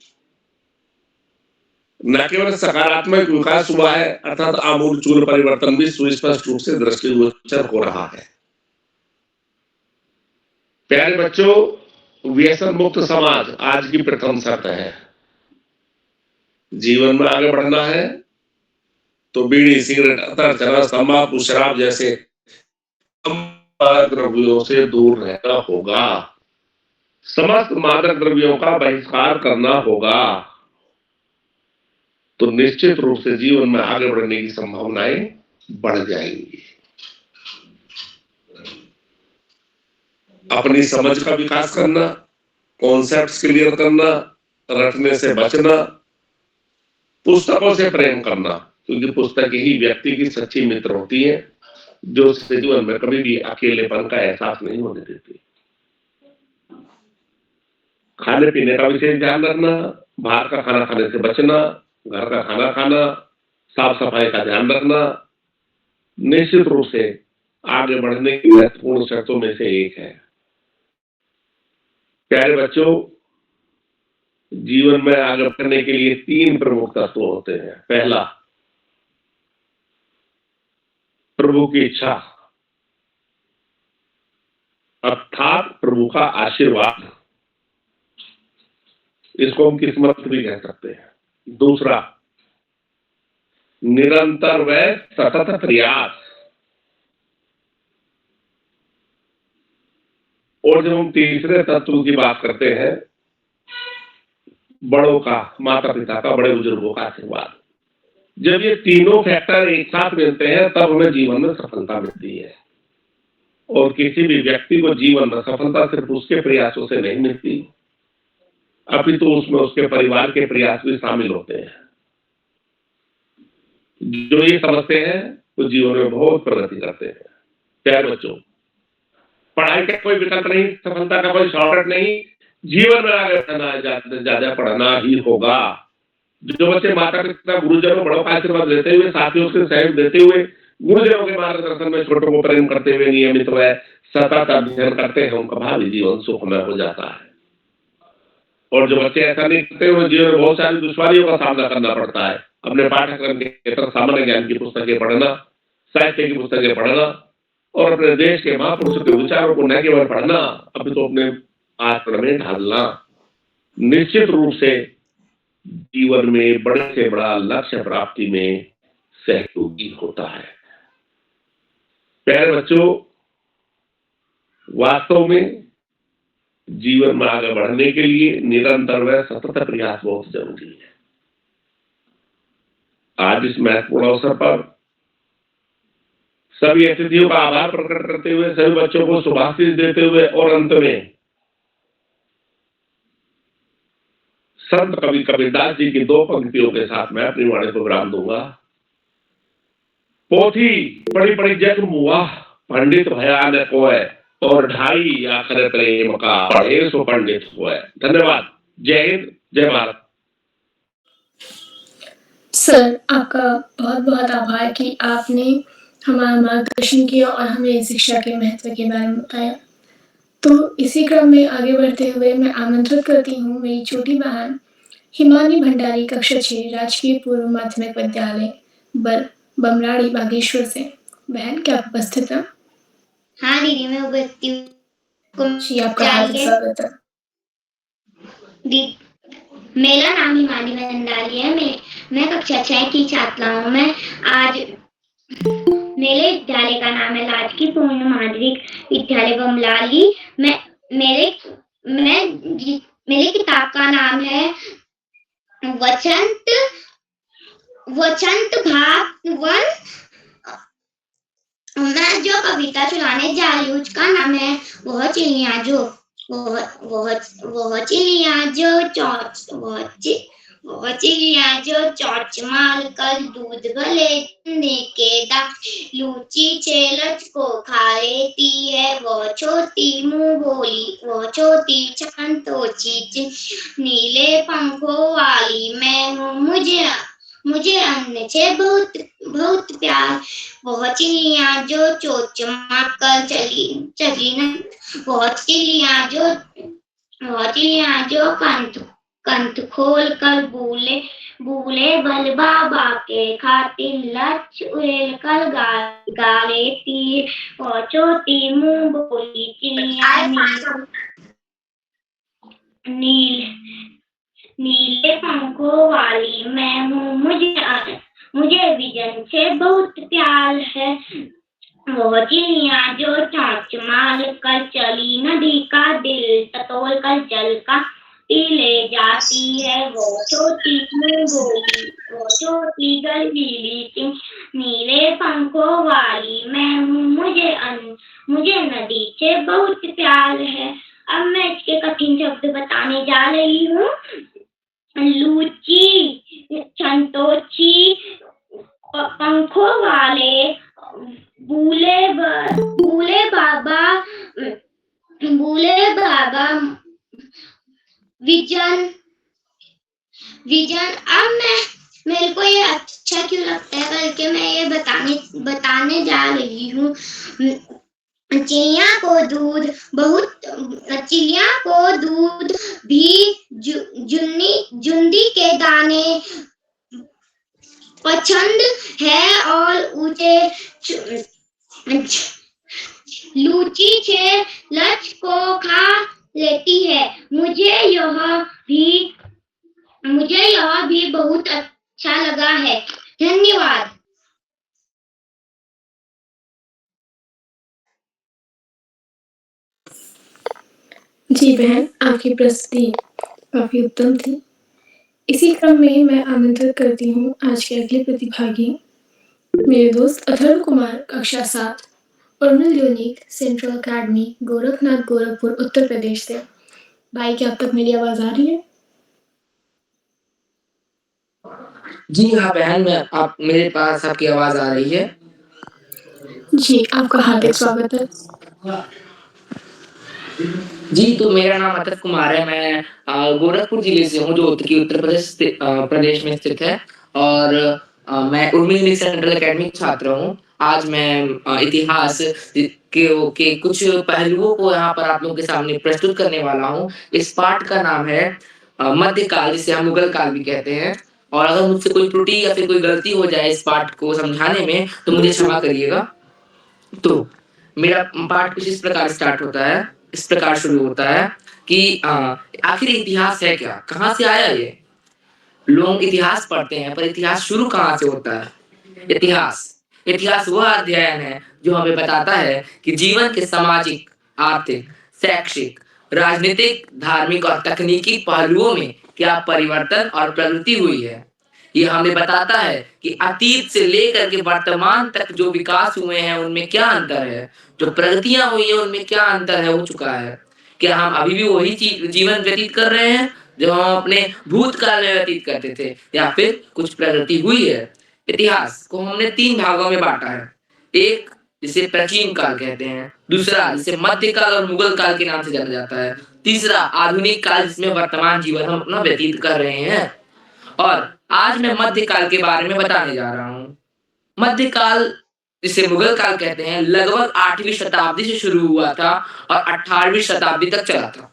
न केवल सकारात्मक विकास हुआ है, अर्थात आमूलचूल परिवर्तन भी सुस्पष्ट रूप से दृष्टिगोचर हो रहा है। प्यारे बच्चों, व्यसन मुक्त समाज आज की प्रथम शर्त है। जीवन में आगे बढ़ना है तो बीड़ी, सिगरेट, अतर, चरस, तंबाकू, शराब जैसे मादक द्रव्यों से दूर रहना होगा। समस्त मादक द्रव्यों का बहिष्कार करना होगा, तो निश्चित रूप से जीवन में आगे बढ़ने की संभावनाएं बढ़ जाएंगी। अपनी समझ का विकास करना, कॉन्सेप्ट्स क्लियर करना, रटने से बचना, पुस्तकों से प्रेम करना, क्योंकि पुस्तक ही व्यक्ति की सच्ची मित्र होती है, जो उसके जीवन में कभी भी अकेलेपन का एहसास नहीं होने देती। खाने पीने का विशेष ध्यान रखना, बाहर का खाना खाने से बचना, घर का खाना खाना, साफ सफाई का ध्यान रखना निश्चित रूप से आगे बढ़ने की महत्वपूर्ण शर्तों में से एक है। प्यारे बच्चों, जीवन में आगे बढ़ने के लिए 3 प्रमुख तत्व होते हैं। पहला, प्रभु की इच्छा, अर्थात प्रभु का आशीर्वाद, इसको हम किस्मत भी कह सकते हैं। दूसरा, निरंतर व सतत प्रयास, और जब हम तीसरे तत्व की बात करते हैं, बड़ों का, माता पिता का, बड़े बुजुर्गों का आशीर्वाद। जब ये तीनों फैक्टर एक साथ मिलते हैं तब हमें जीवन में सफलता मिलती है। और किसी भी व्यक्ति को जीवन में सफलता सिर्फ उसके प्रयासों से नहीं मिलती, अपितु उसमें उसके परिवार के प्रयास भी शामिल होते हैं। जो ये समझते हैं वो जीवन में बहुत प्रगति करते हैं। प्यारे बच्चों, पढ़ाई का कोई विकल्प नहीं, सफलता का कोई शॉर्टकट नहीं, जीवन में आगे बढ़ना ज्यादा पढ़ना ही होगा। जो बच्चे माता पिता गुरुजनों बड़ों का आशीर्वाद लेते हुए, साथियों से सहयोग देते हुए, गुरुजनों के मार्गदर्शन में छोटों को प्रेम करते हुए नियमित व सतत अध्ययन करते हैं, उनका भावी जीवन सुखमय हो जाता है। और जो बच्चे ऐसा नहीं करते, उन्हें जीवन में बहुत सारी दुश्वारियों का सामना करना पड़ता है। अपने पाठ्यक्रम के तरह सामान्य ज्ञान की पुस्तकें पढ़ना, साहित्य की पुस्तकें पढ़ना और अपने देश के महापुरुषों के विचारों को न केवल पढ़ना, अभी तो अपने आचरण में ढालना निश्चित रूप से जीवन में बड़े से बड़ा लक्ष्य प्राप्ति में सहयोगी होता है। प्यारे बच्चों, वास्तव में जीवन में आगे बढ़ने के लिए निरंतर व सतत प्रयास बहुत जरूरी है। आज इस महत्वपूर्ण अवसर पर सभी अतिथियों का आभार प्रकट करते हुए, सभी बच्चों को शुभाशीष देते हुए और अंत में संत कवि कबीरदास जी की 2 पंक्तियों के साथ मैं अपनी वाणी को विराम दूंगा। पोथी पढ़ी पढ़ी जग मुआ, पंडित भया न कोय, और ढाई आखिर प्रेम का पढ़े सो पंडित हुए। धन्यवाद। जय हिंद, जय भारत। सर, आपका बहुत बहुत आभार कि आपने हमारा मार्गदर्शन किया और हमें शिक्षा के महत्व के बारे में बताया। तो इसी क्रम में आगे बढ़ते हुए मैं आमंत्रित करती हूँ मेरी छोटी बहन हिमानी भंडारी, कक्षा 6, राजकीय पूर्व माध्यमिक विद्यालय बमराड़ी बागेश्वर से। बहन, क्या आप उपस्थित हैं? हाँ दीदी, मैं उपस्थित हूँ। जी, आपका हार्दिक स्वागत है। मेरा नाम हिमानी भंडारी है। मैं कक्षा 6 की छात्रा हूँ। मैं आज मेरे विद्यालय का नाम है राजकीय पूर्ण माध्यमिक विद्यालय बमराड़ी। मेरे किताब का नाम है वसंत भाग 1। मैं जो कविता सुनाने जा रही हूँ उसका नाम है वह चिड़िया जो चोंच मार कर दूध भले के दा, लूची छेलच को खा लेती है, वो छोटी मुंह बोली, वो छोटी चंतोची, नीले पंखों वाली मैं हूँ, मुझे अन्न से बहुत बहुत प्यार। वह चिड़िया जो चोंच मार कर चली न, वह चिड़िया जो कंठ खोल कर भूले बल बाबा के खातिर लच उड़ेल कर गा लेती, और छोटी मुंह बोली चिड़िया नीले पंखों वाली मैं हूँ, मुझे विजन से बहुत प्यार है। वो चिड़िया जो चोंच मार कर चली, नदी का दिल टटोल कर जल का ले जाती है, वो छोटी मुंह बोली, वो छोटी गलगली, नीले पंखों वाली मैं हूँ, मुझे नदी से बहुत प्यार है। अब मैं इसके कठिन शब्द बताने जा रही हूँ। लूची, छंतोची, पंखों वाले, भूले बाबा, विजन। अब मेरे को ये अच्छा क्यों लगता है करके मैं ये बताने जा रही हूँ। चिड़िया को दूध भी जुंदी के दाने पसंद है, और ऊंचे लूची से लच को खा लेती है। मुझे यह भी बहुत अच्छा लगा है। धन्यवाद। जी बहन, आपकी प्रस्तुति काफी उत्तम थी। इसी क्रम में मैं आमंत्रित करती हूँ आज के अगले प्रतिभागी मेरे दोस्त अथर्व कुमार, कक्षा 7, Urmil unique central academy, Gorakhnath, Gorakhpur, Uttar Pradesh से। भाई, क्या अब तक मेरी आवाज आ रही है? जी हाँ बहन, आप मेरे पास आपकी आवाज आ रही है? जी, आपका हार्दिक स्वागत है। जी, तो मेरा नाम अतुल कुमार है। मैं गोरखपुर जिले से हूँ, जो उत्तर प्रदेश में स्थित है। और मैं उर्मी इंग्लिश सेंट्रल अकेडमी का छात्र हूँ। आज मैं इतिहास के कुछ पहलुओं को यहाँ पर आप लोगों के सामने प्रस्तुत करने वाला हूँ। इस पाठ का नाम है मध्यकाल, जिसे हम मुगल काल भी कहते हैं। और अगर मुझसे कोई त्रुटि या फिर कोई गलती हो जाए इस पाठ को समझाने में, तो मुझे क्षमा करिएगा। तो मेरा पाठ कुछ इस प्रकार स्टार्ट होता है, इस प्रकार शुरू होता है कि आखिर इतिहास है क्या? कहाँ से आया ये? लोग इतिहास पढ़ते हैं, पर इतिहास शुरू कहाँ से होता है? इतिहास इतिहास वह अध्ययन है जो हमें बताता है कि जीवन के सामाजिक, आर्थिक, शैक्षिक, राजनीतिक, धार्मिक और तकनीकी पहलुओं में क्या परिवर्तन और प्रगति हुई है। ये हमें बताता है कि अतीत से लेकर के वर्तमान तक जो विकास हुए हैं उनमें क्या अंतर है, जो प्रगतियां हुई हैं उनमें क्या अंतर है हो चुका है। क्या हम अभी भी वही जीवन व्यतीत कर रहे हैं जो हम अपने भूतकाल में व्यतीत करते थे, या फिर कुछ प्रगति हुई है। इतिहास को हमने 3 भागों में बांटा है। एक जिसे प्राचीन काल कहते हैं, दूसरा जिसे मध्यकाल और मुगल काल के नाम से जाना जाता है, तीसरा आधुनिक काल जिसमें वर्तमान जीवन हम अपना व्यतीत कर रहे हैं। और आज मैं मध्यकाल के बारे में बताने जा रहा हूँ। मध्यकाल जिसे मुगल काल कहते हैं, लगभग 8वीं शताब्दी से शुरू हुआ था और 18वीं शताब्दी तक चला था।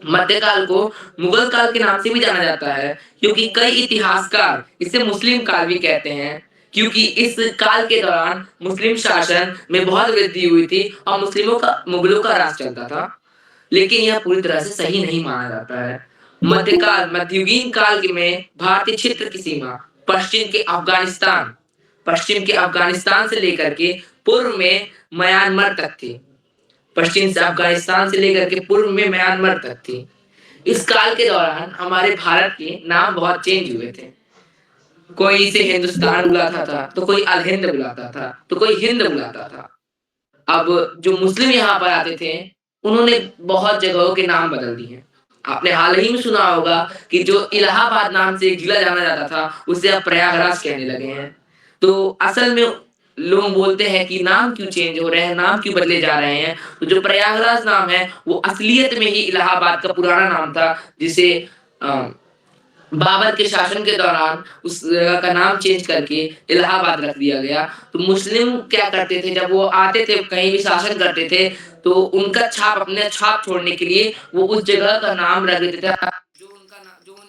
मध्यकाल को मुगल काल के नाम से भी जाना जाता है, क्योंकि कई इतिहासकार इसे मुस्लिम काल भी कहते हैं, क्योंकि इस काल के दौरान मुस्लिम शासन में बहुत वृद्धि हुई थी और मुगलों का राज चलता था। लेकिन यह पूरी तरह से सही नहीं माना जाता है। मध्ययुगीन काल में भारतीय क्षेत्र की सीमा पश्चिम के अफगानिस्तान से लेकर के पूर्व में म्यांमार तक थी। पश्चिम से अफगानिस्तान से लेकर के पूर्व में म्यांमार तक थी। इस काल के दौरान हमारे भारत के नाम बहुत चेंज हुए थे। कोई इसे हिंदुस्तान बुलाता था, तो कोई अल हिंद बुलाता था, तो कोई हिंद बुलाता था। अब जो मुस्लिम यहाँ पर आते थे, उन्होंने बहुत जगहों के नाम बदल दिए। आपने हाल ही में सुना होगा कि जो इलाहाबाद नाम से एक जिला जाना जाता था, उसे अब प्रयागराज कहने लगे हैं। तो असल में लोग बोलते हैं कि नाम क्यों चेंज हो रहे हैं, नाम क्यों बदले जा रहे हैं। तो जो प्रयागराज नाम है, वो असलियत में ही इलाहाबाद का पुराना नाम था, जिसे बाबर के शासन के दौरान उस जगह का नाम चेंज करके इलाहाबाद रख दिया गया। तो मुस्लिम क्या करते थे, जब वो आते थे कहीं भी शासन करते थे, तो उनका अपने छाप छोड़ने के लिए वो उस जगह का नाम रख देते थे। जो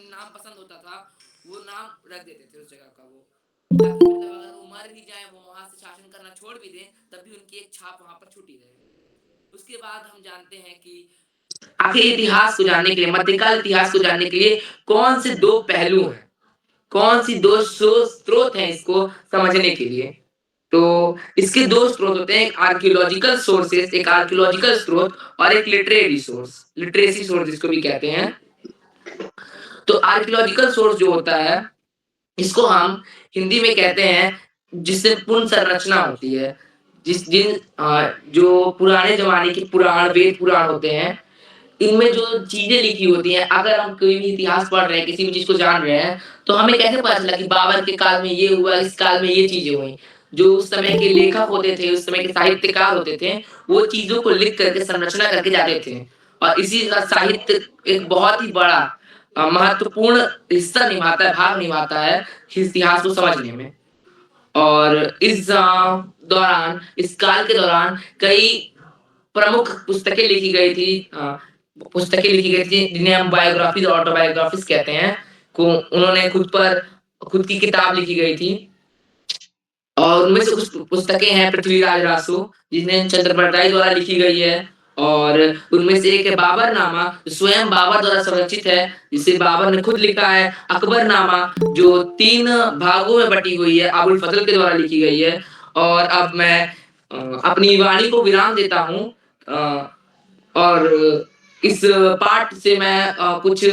नाम पसंद होता था वो नाम रख देते थे उस जगह का। वो ताकि मतलब अगर वो मर भी जाए, वो वहां से शासन करना छोड़ भी दे, तब भी उनकी एक छाप वहां पर छुटी रहे। उसके बाद हम जानते हैं कि आखिर इतिहास को जानने के लिए, मध्यकाल इतिहास को जानने के लिए कौन से 2 पहलू हैं, कौन सी 2 स्रोत हैं इसको समझने के लिए। तो इसके 2 स्रोत होते हैं, एक आर्कियोलॉजिकल सोर्सेस, एक आर्कियोलॉजिकल स्रोत, और एक लिटरेसी सोर्स जिसको भी कहते हैं। तो आर्कियोलॉजिकल सोर्स जो होता है, इसको हम हिंदी में कहते हैं जिससे पूर्ण संरचना होती है। जो पुराने जमाने के पुराण, वेद पुराण होते हैं, इनमें जो चीजें लिखी होती हैं, अगर हम कोई भी इतिहास पढ़ रहे हैं, किसी भी चीज को जान रहे हैं, तो हमें कैसे पता चला कि बाबर के काल में ये हुआ, इस काल में ये चीजें हुई। जो उस समय के लेखक होते थे, उस समय के साहित्यकार होते थे, वो चीजों को लिख करके संरचना करके जाते थे। और इसी का साहित्य एक बहुत ही बड़ा महत्वपूर्ण हिस्सा निभाता है, भाग निभाता है इतिहास को समझने में। और इस दौरान, इस काल के दौरान कई प्रमुख पुस्तकें लिखी गई थी, जिन्हें हम बायोग्राफीज, ऑटोबायोग्राफीज कहते हैं। उन्होंने खुद की किताब लिखी गई थी। और उनमें से कुछ पुस्तकें हैं पृथ्वीराज रासो, जिन्हें चंद्रबरदाई द्वारा लिखी गई है। और उनमें से एक है बाबरनामा, जो स्वयं बाबर द्वारा संरचित है, जिसे बाबर ने खुद लिखा है। अकबरनामा, जो 3 भागों में बटी हुई है, अबुल फजल के द्वारा लिखी गई है। और अब मैं अपनी वाणी को विराम देता हूँ, और इस पार्ट से मैं कुछ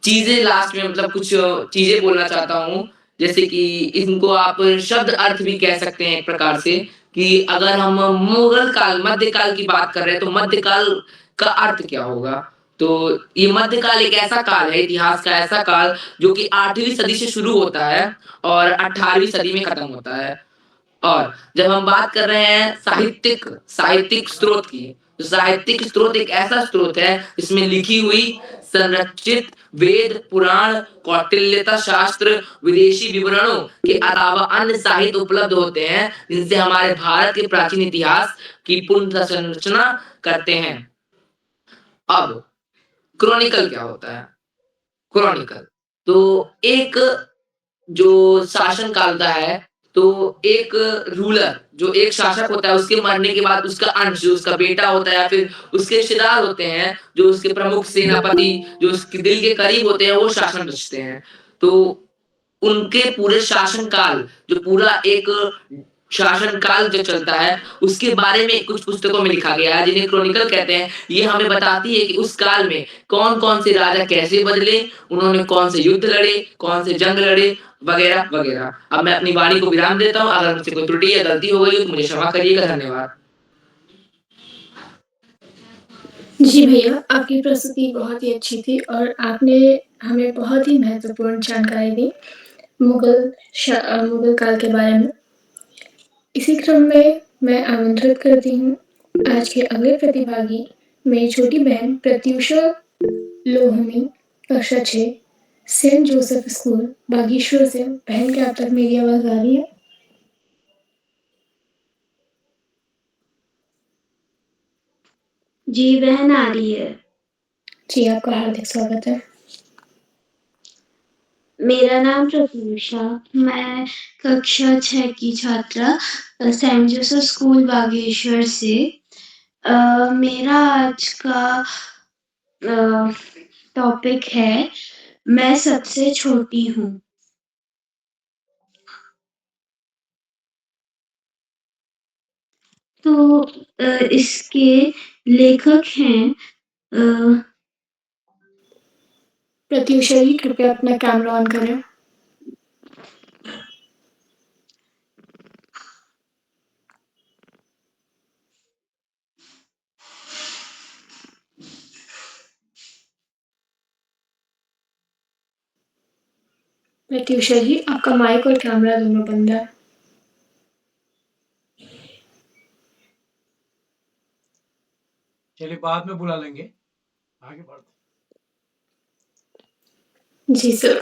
चीजें लास्ट में, मतलब कुछ चीजें बोलना चाहता हूँ। जैसे कि इनको आप शब्द अर्थ भी कह सकते हैं एक प्रकार से, कि अगर हम मुगल काल, मध्यकाल की बात कर रहे हैं, तो मध्यकाल का अर्थ क्या होगा। तो ये मध्यकाल एक ऐसा काल है, इतिहास का ऐसा काल जो कि 8वीं सदी से शुरू होता है और 18वीं सदी में खत्म होता है। और जब हम बात कर रहे हैं साहित्यिक स्रोत की, तो साहित्यिक स्रोत एक ऐसा स्रोत है जिसमें लिखी हुई संरचित वेद, पुराण, कौटिल्यता शास्त्र, विदेशी विवरणों के अलावा अन्य साहित्य उपलब्ध होते हैं, जिनसे हमारे भारत के प्राचीन इतिहास की पुनर्संरचना करते हैं। अब क्रॉनिकल क्या होता है? क्रॉनिकल तो एक जो शासन काल का है, तो एक रूलर जो एक शासक होता है, उसके मरने के बाद उसका अंश जो उसका बेटा होता है या फिर उसके रिश्तेदार होते हैं, जो उसके प्रमुख सेनापति जो उसके दिल के करीब होते हैं, वो शासन रचते हैं। तो उनके पूरे शासन काल जो पूरा एक शासन काल जो चलता है, उसके बारे में कुछ पुस्तकों में लिखा गया है, जिन्हें क्रॉनिकल कहते हैं। ये हमें बताती है कि उस काल में कौन-कौन से राजा कैसे बदले, उन्होंने कौन से युद्ध लड़े, कौन से जंग लड़े, वगैरह, वगैरह। अब मैं अपनी वाणी को विराम देता हूँ, अगर मुझसे कोई त्रुटि या गलती हो गई हो तो मुझे क्षमा करिएगा। धन्यवाद। जी भैया, आपकी प्रस्तुति बहुत ही अच्छी थी और आपने हमें बहुत ही महत्वपूर्ण जानकारी दी मुगल काल के बारे में। इसी क्रम में मैं आमंत्रित करती हूँ आज के अगले प्रतिभागी, मेरी छोटी बहन प्रत्युषा लोहनी, कक्षा 6, सेंट जोसेफ स्कूल, बागेश्वर से। बहन, क्या आप तक मेरी आवाज़ आ रही है? जी बहन, आ रही है। जी, आपका हार्दिक स्वागत है। मेरा नाम प्रत्युषा, मैं कक्षा 6 की छात्रा सेंट जोसेफ स्कूल बागेश्वर से। मेरा आज का टॉपिक है, मैं सबसे छोटी हूँ। तो इसके लेखक हैं प्रत्युषा जी, कृपया अपना कैमरा ऑन करें। प्रत्युषा जी, आपका माइक और कैमरा दोनों बंद है। चलिए बाद में बुला लेंगे, आगे बढ़ते। जी सर।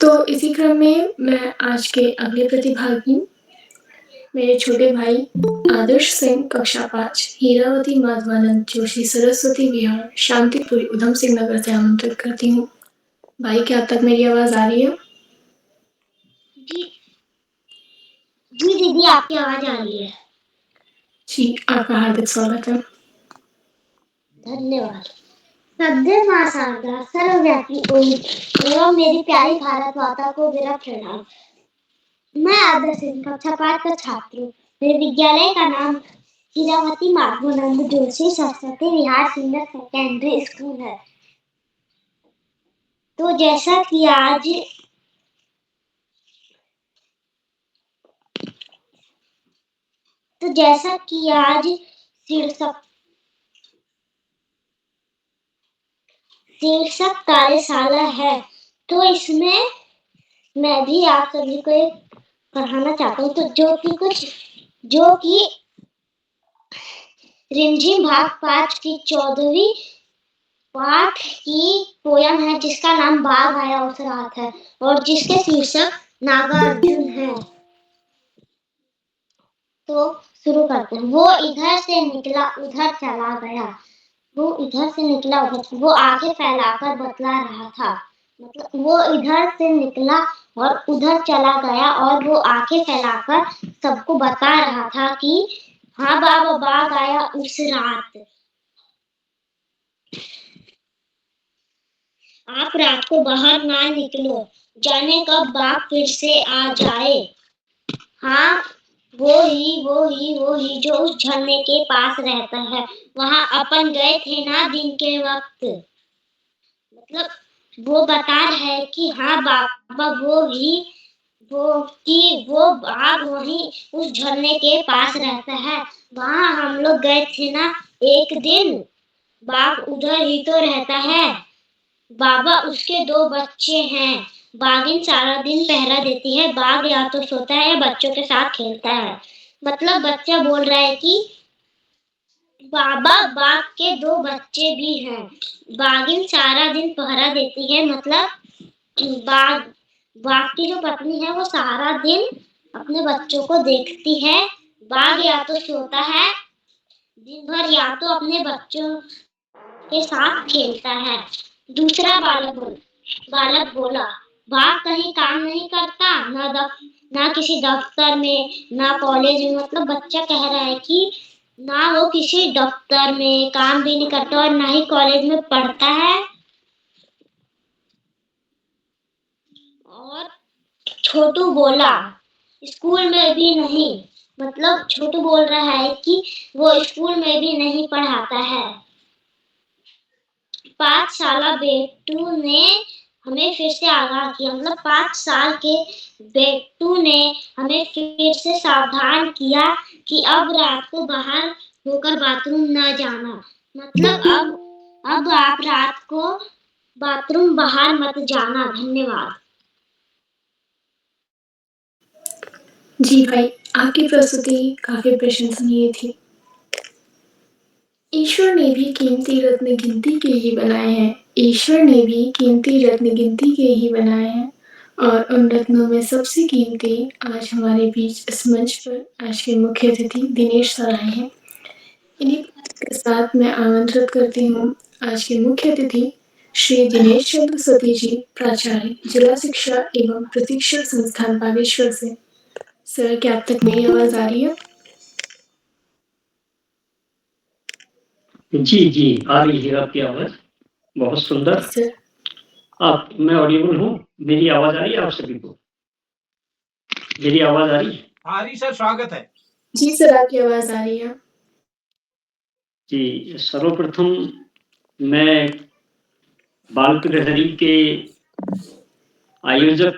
तो इसी क्रम में मैं आज के अगले प्रतिभागी, मेरे छोटे भाई आदर्श सिंह, कक्षा 5, हीरावती माधवानंद जोशी सरस्वती विहार, शांतिपुरी, उधम सिंह नगर से आमंत्रित करती हूँ। भाई, क्या अब तक मेरी आवाज़ आ रही है? जी जी दीदी, आपकी आवाज आ रही है। जी, आपका हार्दिक स्वागत है। धन्यवाद। सद्य मां शारदा, सर्वव्यापी ओम एवं मेरी प्यारी भारत माता को मेरा प्रणाम। मैं आदर्श सिंह, कक्षा 5 का छात्र हूँ। मेरे विद्यालय का नाम Hirawati Madhavanand Joshi Saraswati Vihar senior secondary school है। तो जैसा कि आज शीर्षक कार्यशाला है, तो इसमें मैं भी आप सभी को एक पढ़ाना चाहता हूँ, तो जो कि रिमझिम भाग 5 की 14वीं पाठ की पोयम है, जिसका नाम बाघ आया उस रात है और जिसके शीर्षक नागार्जुन है। तो शुरू करते हैं। वो इधर से निकला उधर चला गया, वो इधर से निकला उधर, वो आगे फैलाकर बतला रहा था। मतलब वो इधर से निकला और उधर चला गया और वो आंखें फैलाकर सबको बता रहा था कि हाँ बाबा, बाघ आया उस रात। आप रात को बाहर ना निकलो, जाने कब बाघ फिर से आ जाए। हाँ, वो ही जो उस झरने के पास रहता है। वहां अपन गए थे ना दिन के वक्त। मतलब वो बता रहा है कि हाँ बाबा, वो बाघ वहीं उस झरने के पास रहता है। वहां हम लोग गए थे ना एक दिन। बाघ उधर ही तो रहता है। बाबा, उसके 2 बच्चे हैं। बाघिन सारा दिन पहरा देती है। बाघ या तो सोता है या बच्चों के साथ खेलता है। मतलब बच्चा बोल रहा है कि बाबा, बाघ के 2 बच्चे भी हैं। बाघिन सारा दिन पहरा देती है। मतलब बाघ बाघ की जो पत्नी है वो सारा दिन अपने बच्चों को देखती है। बाघ या तो सोता है दिन भर या तो अपने बच्चों के साथ खेलता है। दूसरा बालक बोला, बाघ कहीं काम नहीं करता, ना किसी दफ्तर में, ना कॉलेज में। मतलब बच्चा कह रहा है कि ना वो किसी दफ्तर में काम भी नहीं करता और ना ही कॉलेज में पढ़ता है। और छोटू बोला, स्कूल में भी नहीं। मतलब छोटू बोल रहा है कि वो स्कूल में भी नहीं पढ़ाता है। 5 साला बेटू ने हमें फिर से आगाह किया। मतलब 5 साल के बेटू ने हमें फिर से सावधान किया कि अब रात को बाहर होकर बाथरूम न जाना। मतलब अब आप रात को बाथरूम बाहर मत जाना। धन्यवाद। जी भाई, आपकी प्रस्तुति काफी प्रशंसनीय थी। ईश्वर ने भी कीमती रत्न गिनती के ही बनाए हैं। ईश्वर ने भी कीमती रत्न गिनती के ही बनाए हैं और उन रत्नों में सबसे कीमती आज हमारे बीच इस मंच पर आज के मुख्य अतिथि दिनेश सर आए हैं। इन्हीं के साथ मैं आमंत्रित करती हूँ आज के मुख्य अतिथि श्री दिनेश चंद्र सती जी, प्राचार्य, जिला शिक्षा एवं प्रशिक्षण संस्थान बागेश्वर से। सर, क्या आप तक मेरी आवाज आ रही है? जी आ रही है आपकी आवाज, बहुत सुंदर। सर, मैं ऑडिबल हूँ? मेरी आवाज आ रही है आप सभी को? मेरी आवाज आ रही है? आ रही सर, स्वागत है। जी सर, आपकी आवाज आ रही है। जी, सर्वप्रथम मैं बाल प्रहरी के आयोजक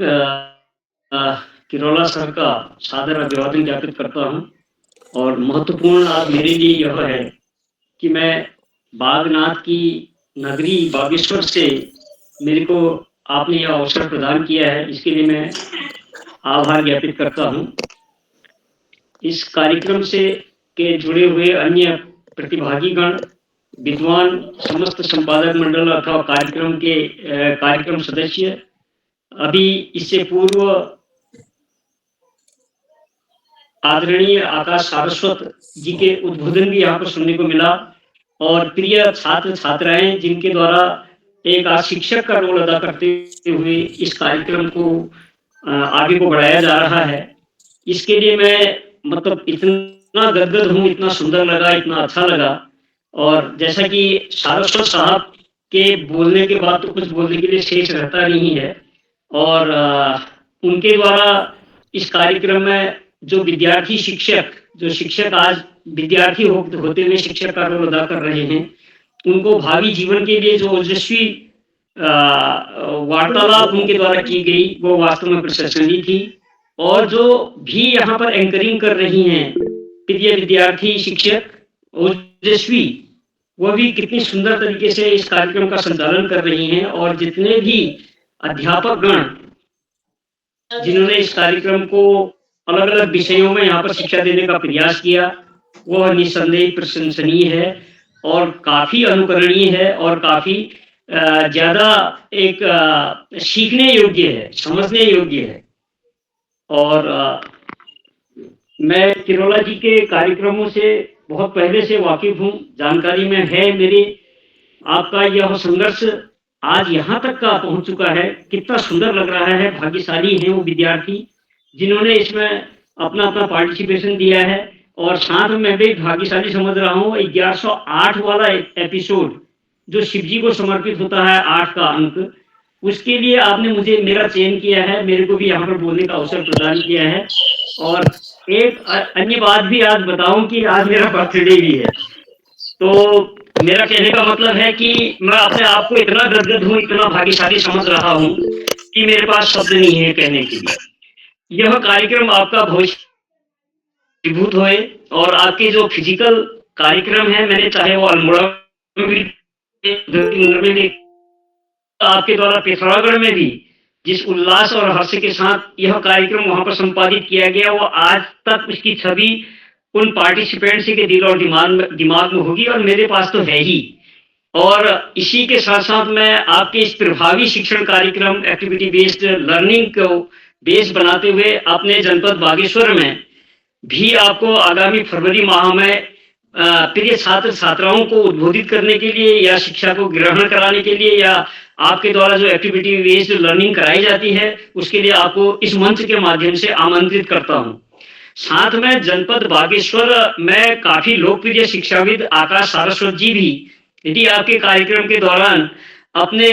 किरोला सर का सादर अभिवादन ज्ञापित करता हूँ और महत्वपूर्ण आज मेरे लिए यह है कि मैं बागनाथ की नगरी बागेश्वर से मेरे को आपने यह अवसर प्रदान किया है, इसके लिए मैं आभार ज्ञापित करता हूँ। इस कार्यक्रम से के जुड़े हुए अन्य प्रतिभागीगण, विद्वान, समस्त संपादक मंडल अथवा कार्यक्रम सदस्य, अभी इससे पूर्व आदरणीय आकाश सारस्वत जी के उद्बोधन भी यहाँ पर सुनने को मिला और प्रिय छात्र छात्राएं जिनके द्वारा एक आज शिक्षक का रोल अदा करते हुए इस कार्यक्रम को आगे को बढ़ाया जा रहा है, इसके लिए मैं मतलब इतना गदगद हूँ, इतना सुंदर लगा, इतना अच्छा लगा। और जैसा कि सारस्वत साहब के बोलने के बाद तो कुछ बोलने के लिए शेष रहता नहीं है और उनके द्वारा इस कार्यक्रम में जो विद्यार्थी शिक्षक आज विद्यार्थी होते हुए शिक्षक का रोल अदा कर रहे हैं, उनको भावी जीवन के लिए जो ओजस्वी वार्तालाप उनके द्वारा की गई वो वास्तव में प्रशंसनीय थी। और जो भी यहाँ पर एंकरिंग कर रही हैं प्रिय विद्यार्थी शिक्षक ओजस्वी, वो भी कितनी सुंदर तरीके से इस कार्यक्रम का संचालन कर रही हैं और जितने भी अध्यापक गण जिन्होंने इस कार्यक्रम को अलग अलग विषयों में यहाँ पर शिक्षा देने का प्रयास किया, वह निस्संदेह प्रशंसनीय है और काफी अनुकरणीय है और काफी ज्यादा एक सीखने योग्य है, समझने योग्य है। और मैं किरोला जी के कार्यक्रमों से बहुत पहले से वाकिफ हूँ, जानकारी में है मेरी। आपका यह संघर्ष आज यहाँ तक का पहुँच चुका है, कितना सुंदर लग रहा है। भाग्यशाली हैं वो विद्यार्थी जिन्होंने इसमें अपना अपना पार्टिसिपेशन दिया है और साथ में भी भाग्यशाली समझ रहा हूँ 1108 वाला एपिसोड जो शिव जी को समर्पित होता है, 8 का अंक, उसके लिए आपने मुझे मेरा चयन किया है, मेरे को भी यहाँ पर बोलने का अवसर प्रदान किया है। और एक अन्य बात भी आज बताऊं कि आज मेरा बर्थडे भी है, तो मेरा कहने का मतलब है कि मैं अपने आप को इतना गदगद हूँ, इतना भाग्यशाली समझ रहा हूँ कि मेरे पास शब्द नहीं है कहने के लिए। यह कार्यक्रम आपका भविष्य होए और आपके जो फिजिकल कार्यक्रम है, मैंने चाहे वो अल्मोड़ा आपके द्वारा पिथौरागढ़ में भी जिस उल्लास और हर्ष के साथ यह कार्यक्रम वहाँ पर संपादित किया गया, वो आज तक उसकी छवि उन पार्टिसिपेंट्स के दिल और दिमाग में होगी और मेरे पास तो है ही। और इसी के साथ-साथ मैं आपके इस प्रभावी शिक्षण कार्यक्रम एक्टिविटी बेस्ड लर्निंग को बेस बनाते हुए अपने जनपद बागेश्वर में भी आपको आगामी फरवरी माह में प्रिय छात्र-छात्राओं को उद्बोधित करने के लिए या शिक्षा को ग्रहण कराने के लिए या आपके द्वारा जो एक्टिविटी बेस्ड लर्निंग कराई जाती है, उसके लिए आपको इस मंच के माध्यम से आमंत्रित करता हूँ। साथ में जनपद बागेश्वर में काफ़ी लोकप्रिय शिक्षाविद आकाश सारस्वत जी भी यदि आपके कार्यक्रम के दौरान अपने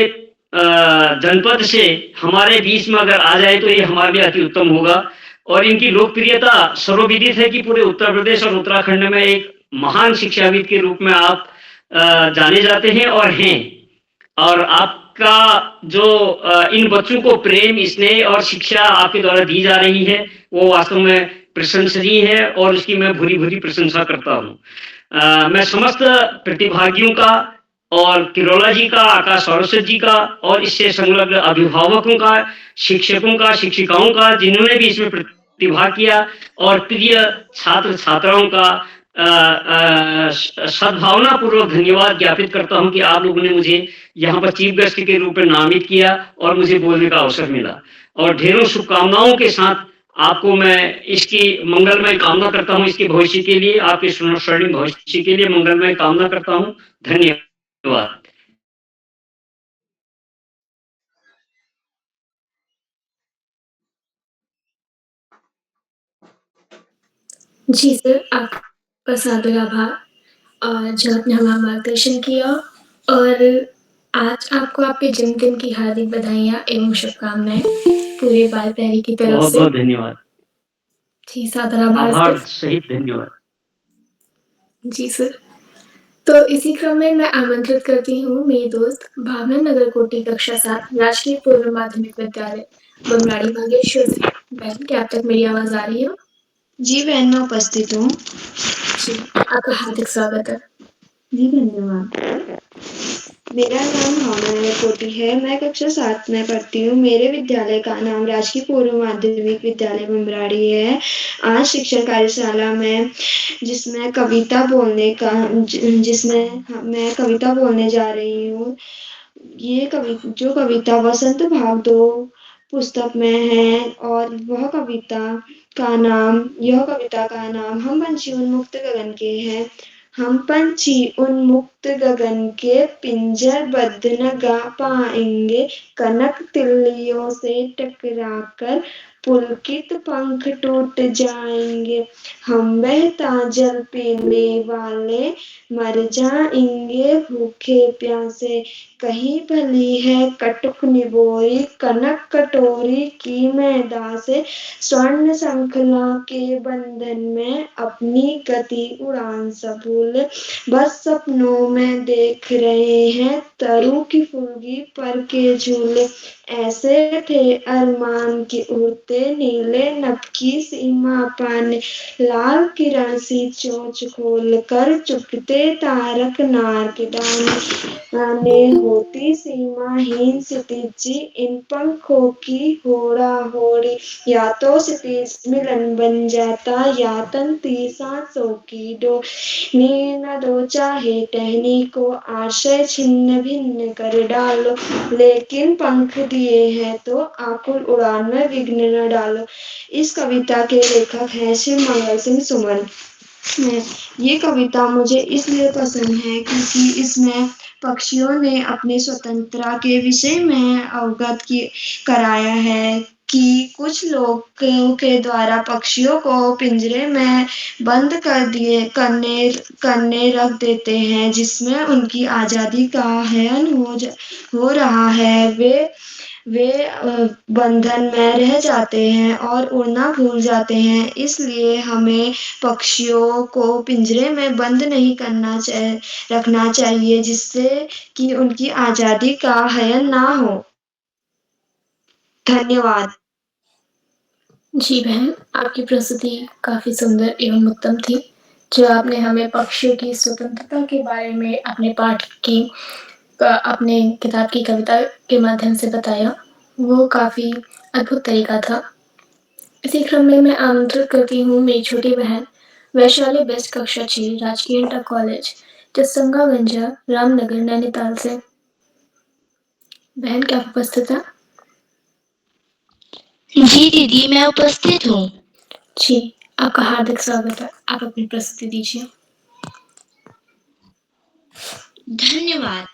जनपद से हमारे बीच में अगर आ जाए तो ये हमारे लिए अति उत्तम होगा। और इनकी लोकप्रियता सर्वविदित है कि पूरे उत्तर प्रदेश और उत्तराखंड में एक महान शिक्षाविद के रूप में आप जाने जाते हैं और हैं। और आपका जो इन बच्चों को प्रेम, स्नेह और शिक्षा आपके द्वारा दी जा रही है, वो वास्तव में प्रशंसनीय है और उसकी मैं भूरी-भूरी प्रशंसा करता हूँ। मैं समस्त प्रतिभागियों का और किरोला जी का, आकाश सारस्वत जी का और इससे संलग्न अभिभावकों का, शिक्षकों का, शिक्षिकाओं का, जिन्होंने भी इसमें प्रतिभा किया और प्रिय छात्र-छात्राओं का सद्भावनापूर्वक धन्यवाद ज्ञापित करता हूं कि आप लोगों ने मुझे यहाँ पर चीफ गेस्ट के रूप में नामित किया और मुझे बोलने का अवसर मिला। और ढेरों शुभकामनाओं के साथ आपको मैं इसकी मंगलमय कामना करता हूं, इसके भविष्य के लिए, आपके स्वर्णिम भविष्य के लिए मंगलमय कामना करता हूं। धन्यवाद। जी सर, आपका सादर आभार जो आपने हमारा मार्गदर्शन किया और आज आपको आपके जन्मदिन की हार्दिक बधाइयाँ एवं शुभकामनाएँ पूरे बाल प्रहरी की तरफ से। बहुत-बहुत धन्यवाद। जी, सादर आभार आभार सर। सहित धन्यवाद। जी सर। तो इसी क्रम में मैं आमंत्रित करती हूँ मेरी दोस्त भावना नगरकोटी कक्षा 7 राजकीय पूर्व माध्यमिक विद्यालय बमराड़ी बागेश्वर से। बहन, क्या आप तक मेरी आवाज़ आ रही है? जी बहन, मैं उपस्थित हूँ। जी, आपका हार्दिक स्वागत है। जी धन्यवाद। मेरा नाम भावना नगरकोटी है। मैं कक्षा 7 में पढ़ती हूँ। मेरे विद्यालय का नाम राजकीय पूर्व माध्यमिक विद्यालय बमराड़ी है। आज शिक्षण कार्यशाला में जिसमें मैं कविता बोलने जा रही हूँ। ये कविता वसंत भाग 2 पुस्तक में है और यह कविता का नाम हम पंछी उन्मुक्त गगन के है। हम पंछी उन्मुक्त गगन के पिंजरबद्ध न गा पाएंगे, कनक तिल्लियों से टकराकर पुलकित पंख टूट जाएंगे। हम बहता जल पीने वाले मर जाएंगे भूखे प्यासे। कहीं भली है कटुक निबोई कनक कटोरी की मैदा से। स्वर्ण श्रृंखला के बंधन में अपनी गति उड़ान सब भूले। बस सपनों में देख रहे हैं तरु की फुलगी पर के झूले। ऐसे थे अरमान के उड़ते नीले नभ की सीमा पाने। लाल किरण सी चोंच खोल कर चुभते तारक नार के दाने। होती सीमाहीन क्षितिज इन पंखों की होड़ा होड़ी। या तो क्षितिज मिलन बन जाता या तंती सांसों की डोर। नीना दो चाहे टहनी को आश्रय छिन्न भिन्न कर डालो। लेकिन पंख दिए हैं तो आकुल उड़ान में विघ्न न डालो। इस कविता के लेखक हैं शिव मंगल सिंह सुमन। ये कविता मुझे इसलिए पसंद है क्योंकि इसमें पक्षियों ने अपनी स्वतंत्रता के विषय में अवगत कराया है कि कुछ लोगों के द्वारा पक्षियों को पिंजरे में बंद करने रख देते हैं, जिसमें उनकी आजादी का हनन हो रहा है। वे बंधन में रह जाते हैं और उड़ना भूल जाते हैं। इसलिए हमें पक्षियों को पिंजरे में बंद नहीं रखना चाहिए, जिससे कि उनकी आजादी का हनन ना हो। धन्यवाद। जी बहन, आपकी प्रस्तुति काफ़ी सुंदर एवं उत्तम थी। जो आपने हमें पक्षियों की स्वतंत्रता के बारे में अपने किताब की कविता के माध्यम से बताया, वो काफ़ी अद्भुत तरीका था। इसी क्रम में मैं आमंत्रित करती हूँ मेरी छोटी बहन वैशाली बेस्ट कक्षा 6 राजकीय इंटर कॉलेज जसगंजा रामनगर नैनीताल से। बहन क्या आप उपस्थित हैं? जी दीदी, मैं उपस्थित हूँ। जी, आपका हार्दिक स्वागत है। आप अपनी प्रस्तुति दीजिए। धन्यवाद।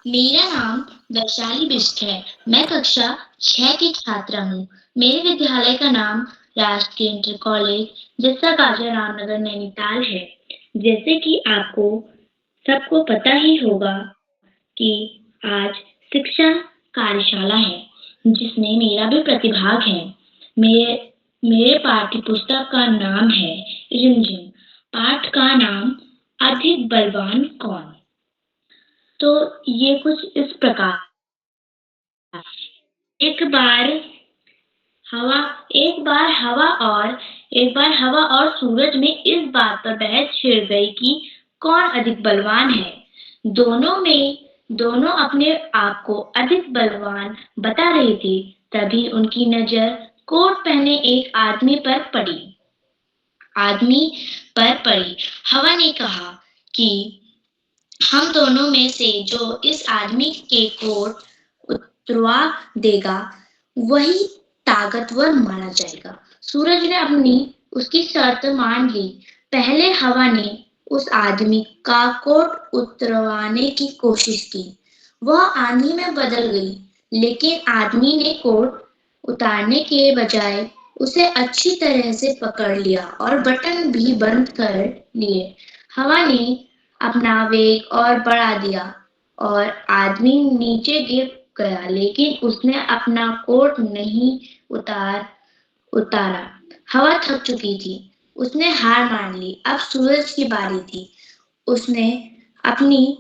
मेरा नाम वैशाली बिष्ट है। मैं कक्षा 6 की छात्रा हूँ। मेरे विद्यालय का नाम राजकीय इंटर कॉलेज जस्सागाजा रामनगर नैनीताल है। जैसे कि आपको सबको पता ही होगा कि आज शिक्षा कार्यशाला है, जिसमें मेरा भी प्रतिभाग है। मेरे पाठ्य पुस्तक का नाम है रिमझिम। पाठ का नाम अधिक बलवान कौन। तो ये कुछ इस प्रकार, एक बार हवा और सूरज में इस बात पर बहस छिड़ गई कि कौन अधिक बलवान है। दोनों अपने आप को अधिक बलवान बता रहे थे। तभी उनकी नजर कोट पहने एक आदमी पर पड़ी। हवा ने कहा कि हम दोनों में से जो इस आदमी के कोट उतरवा देगा वही ताकतवर माना जाएगा। सूरज ने उसकी शर्त मान ली। पहले हवा ने उस आदमी का कोट उतरवाने की कोशिश की। वह आंधी में बदल गई, लेकिन आदमी ने कोट उतारने के बजाय उसे अच्छी तरह से पकड़ लिया और बटन भी बंद कर लिए। हवा ने अपना वेग और बढ़ा दिया और आदमी नीचे गिर गया, लेकिन उसने अपना कोट नहीं उतारा। हवा थक चुकी थी। उसने हार मान ली। अब सूरज की बारी थी। उसने अपनी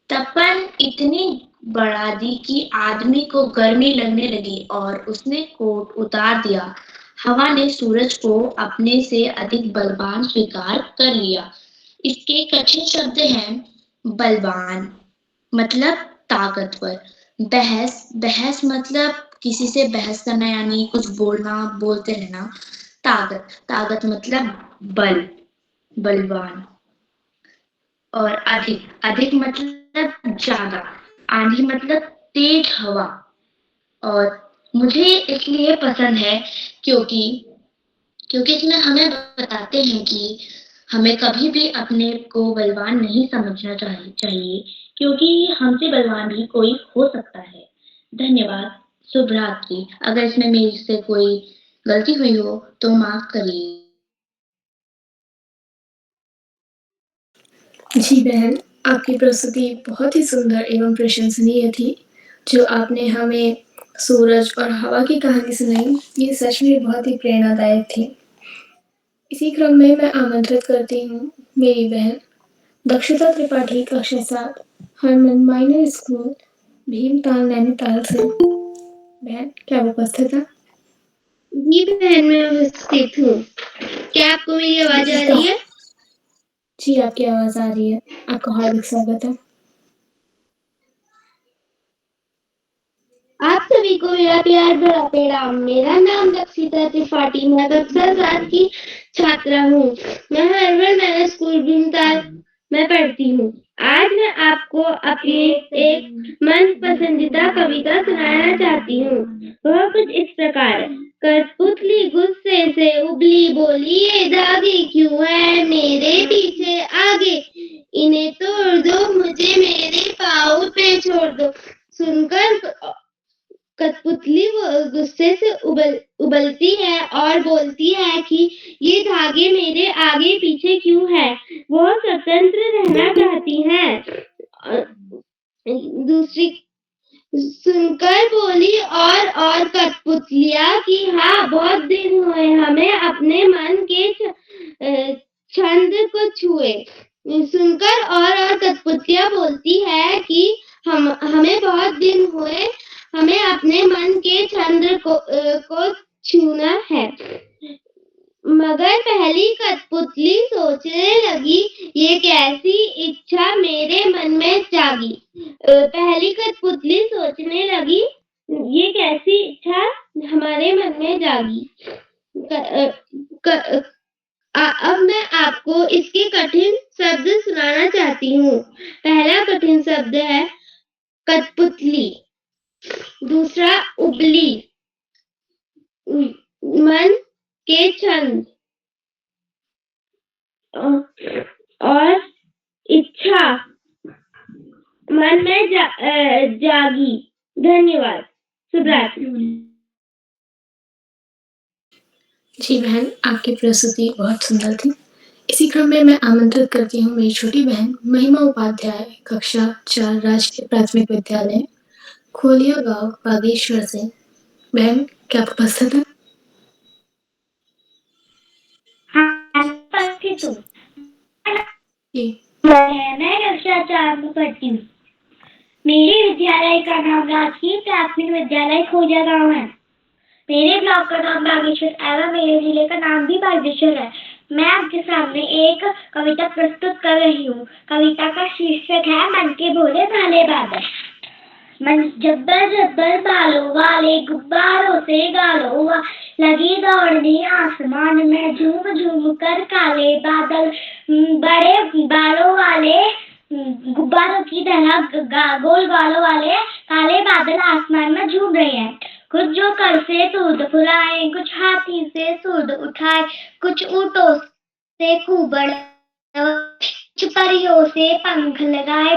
तपन इतनी बढ़ा दी कि आदमी को गर्मी लगने लगी और उसने कोट उतार दिया। हवा ने सूरज को अपने से अधिक बलवान स्वीकार कर लिया। इसके कठिन शब्द हैं बलवान मतलब ताकतवर, बहस मतलब किसी से बहस करना यानी कुछ बोलते रहना। ताकत मतलब बलवान। और अधिक मतलब ज्यादा। आंधी मतलब तेज हवा। और मुझे इसलिए पसंद है क्योंकि इसमें हमें बताते हैं कि हमें कभी भी अपने को बलवान नहीं समझना चाहिए, क्योंकि हमसे बलवान भी कोई हो सकता है। धन्यवाद। शुभ रात्रि। अगर इसमें मेरे से कोई गलती हुई हो तो माफ करिए। जी बहन, आपकी प्रस्तुति बहुत ही सुंदर एवं प्रशंसनीय थी। जो आपने हमें सूरज और हवा की कहानी सुनाई, ये सच में बहुत ही प्रेरणादायक थी। इसी क्रम में मैं आमंत्रित करती हूँ मेरी बहन दक्षता त्रिपाठी कक्षा 7 हरमन माइनर स्कूल भीमताल नैनीताल से। बहन क्या आप उपस्थित हैं? जी बहन, मैं उपस्थित हूँ। क्या आपको मेरी आवाज आ रही है? जी, आपकी आवाज आ रही है। आपका हार्दिक स्वागत है। आप सभी को मेरा प्यार भरा प्रणाम। मेरा नाम दक्षिता त्रिपाठी, मैं कक्षा 7 की छात्रा हूँ। मैं हरमन मैनर स्कूल भीमताल में पढ़ती हूँ। आज मैं आपको अपनी एक मन पसंदीदा कविता सुनाना चाहती हूँ। वह कुछ इस प्रकार है। कठपुतली गुस्से से उबली, बोली ये धागे क्यों है मेरे पीछे आगे, इन्हें तोड़ दो मुझे मेरे पाँव पे छोड़ दो। सुनकर कठपुतली गुस्से से उबलती है और बोलती है कि ये धागे मेरे आगे पीछे क्यों है। वह स्वतंत्र रहना चाहती है। दूसरी सुनकर बोली और कठपुतलियां कि हाँ, बहुत दिन हुए हमें अपने मन के छंद को छुए। सुनकर और कठपुतलियां बोलती है कि हमें बहुत दिन हुए हमें अपने मन के छंद को छूना है। मगर पहली कठपुतली सोचने लगी, ये कैसी इच्छा मेरे मन में जागी। पहली कठपुतली सोचने लगी, ये कैसी इच्छा हमारे मन में जागी। अब मैं आपको इसके कठिन शब्द सुनाना चाहती हूँ। पहला कठिन शब्द है कठपुतली, दूसरा उबली, मन के छंद और इच्छा मन में जागी। धन्यवाद। शुभ रात्रि। जी बहन, आपकी प्रस्तुति बहुत सुंदर थी। इसी क्रम में मैं आमंत्रित करती हूँ मेरी छोटी बहन महिमा उपाध्याय, कक्षा 4, राजकीय प्राथमिक विद्यालय खोलिया गांव, बागेश्वर से। बहन, क्या आप उपस्थित हैं? हाँ, उपस्थित हूँ। जी। मैं कक्षा 4 में पढ़ती हूँ। मेरे विद्यालय का नाम राजकीय प्राथमिक विद्यालय खोलिया गांव है। मेरे ब्लॉक का नाम बागेश्वर एवं मेरे जिले का नाम भी बागेश्वर है। मैं आपके सामने एक कविता प्रस्तुत कर रही हूँ। कविता का शीर्षक है मन के भोले भाले बादल। मन जब्बर जब्बर बालों वाले गुब्बारों से गालों लगी दौड़ने आसमान में झूम झूम कर काले बादल, बड़े बालों वाले गुब्बारों की तरह गोल बालों वाले काले बादल आसमान में झूम रहे हैं। कुछ जो कर से सूद फुलाए, कुछ हाथी से सूद उठाए, कुछ ऊँटों से खूबड़, कुछ परियों से पंख लगाए,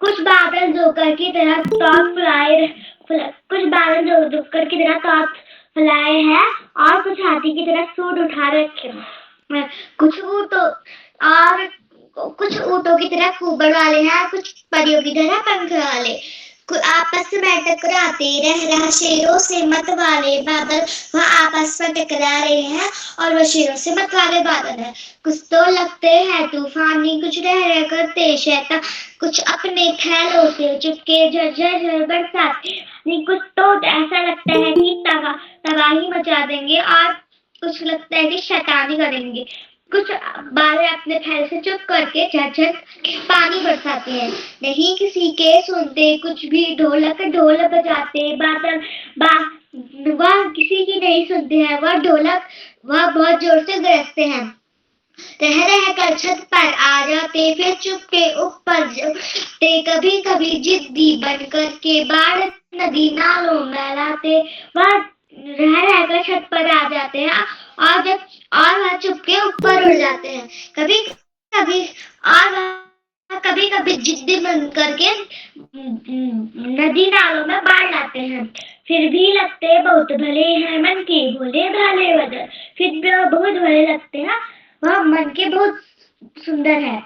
कुछ बादल जोकर की तरह टॉप फुलाए, कुछ बादल जोकर की तरह टॉप फुलाए हैं और कुछ हाथी की तरह सूंड उठा रखे हैं। कुछ ऊँटों की तरह खूबड़ वाले हैं, कुछ परियों की तरह पंख वाले। आपस में टकराते रह शेरों से मत वाले बादल, वह आपस में टकरा रहे हैं और वह शेरों से मत वाले बादल है। कुछ तो लगते हैं तूफानी, कुछ रह करते शैतान, कुछ अपने ख्यालों से चुपके झरझर बरसाते। कुछ तो ऐसा लगता है कि तबाही मचा देंगे और कुछ लगता है कि शैतानी करेंगे। कुछ बादल अपने ख्याल से चुप करके झरझर पानी बरसाते हैं। नहीं किसी के सुनते कुछ भी, ढोलक ढोल बजाते बादल वह किसी की नहीं सुनते हैं। वह बहुत जोर से गरजते हैं। रह कर छत पर आ जाते, फिर चुपके ऊपर जाते, कभी कभी जिद्दी बन कर के बाढ़ नदी नालों में लाते। वह रह कर छत पर आ जाते हैं और वह चुपके ऊपर उड़ जाते हैं। कभी कभी जिद्दी बन करके नदी नालों में बाढ़ लाते हैं। फिर भी लगते बहुत भले हैं मन के भोले भाले बदल, फिर भी बहुत भले लगते हैं, वह मन के बहुत सुंदर है।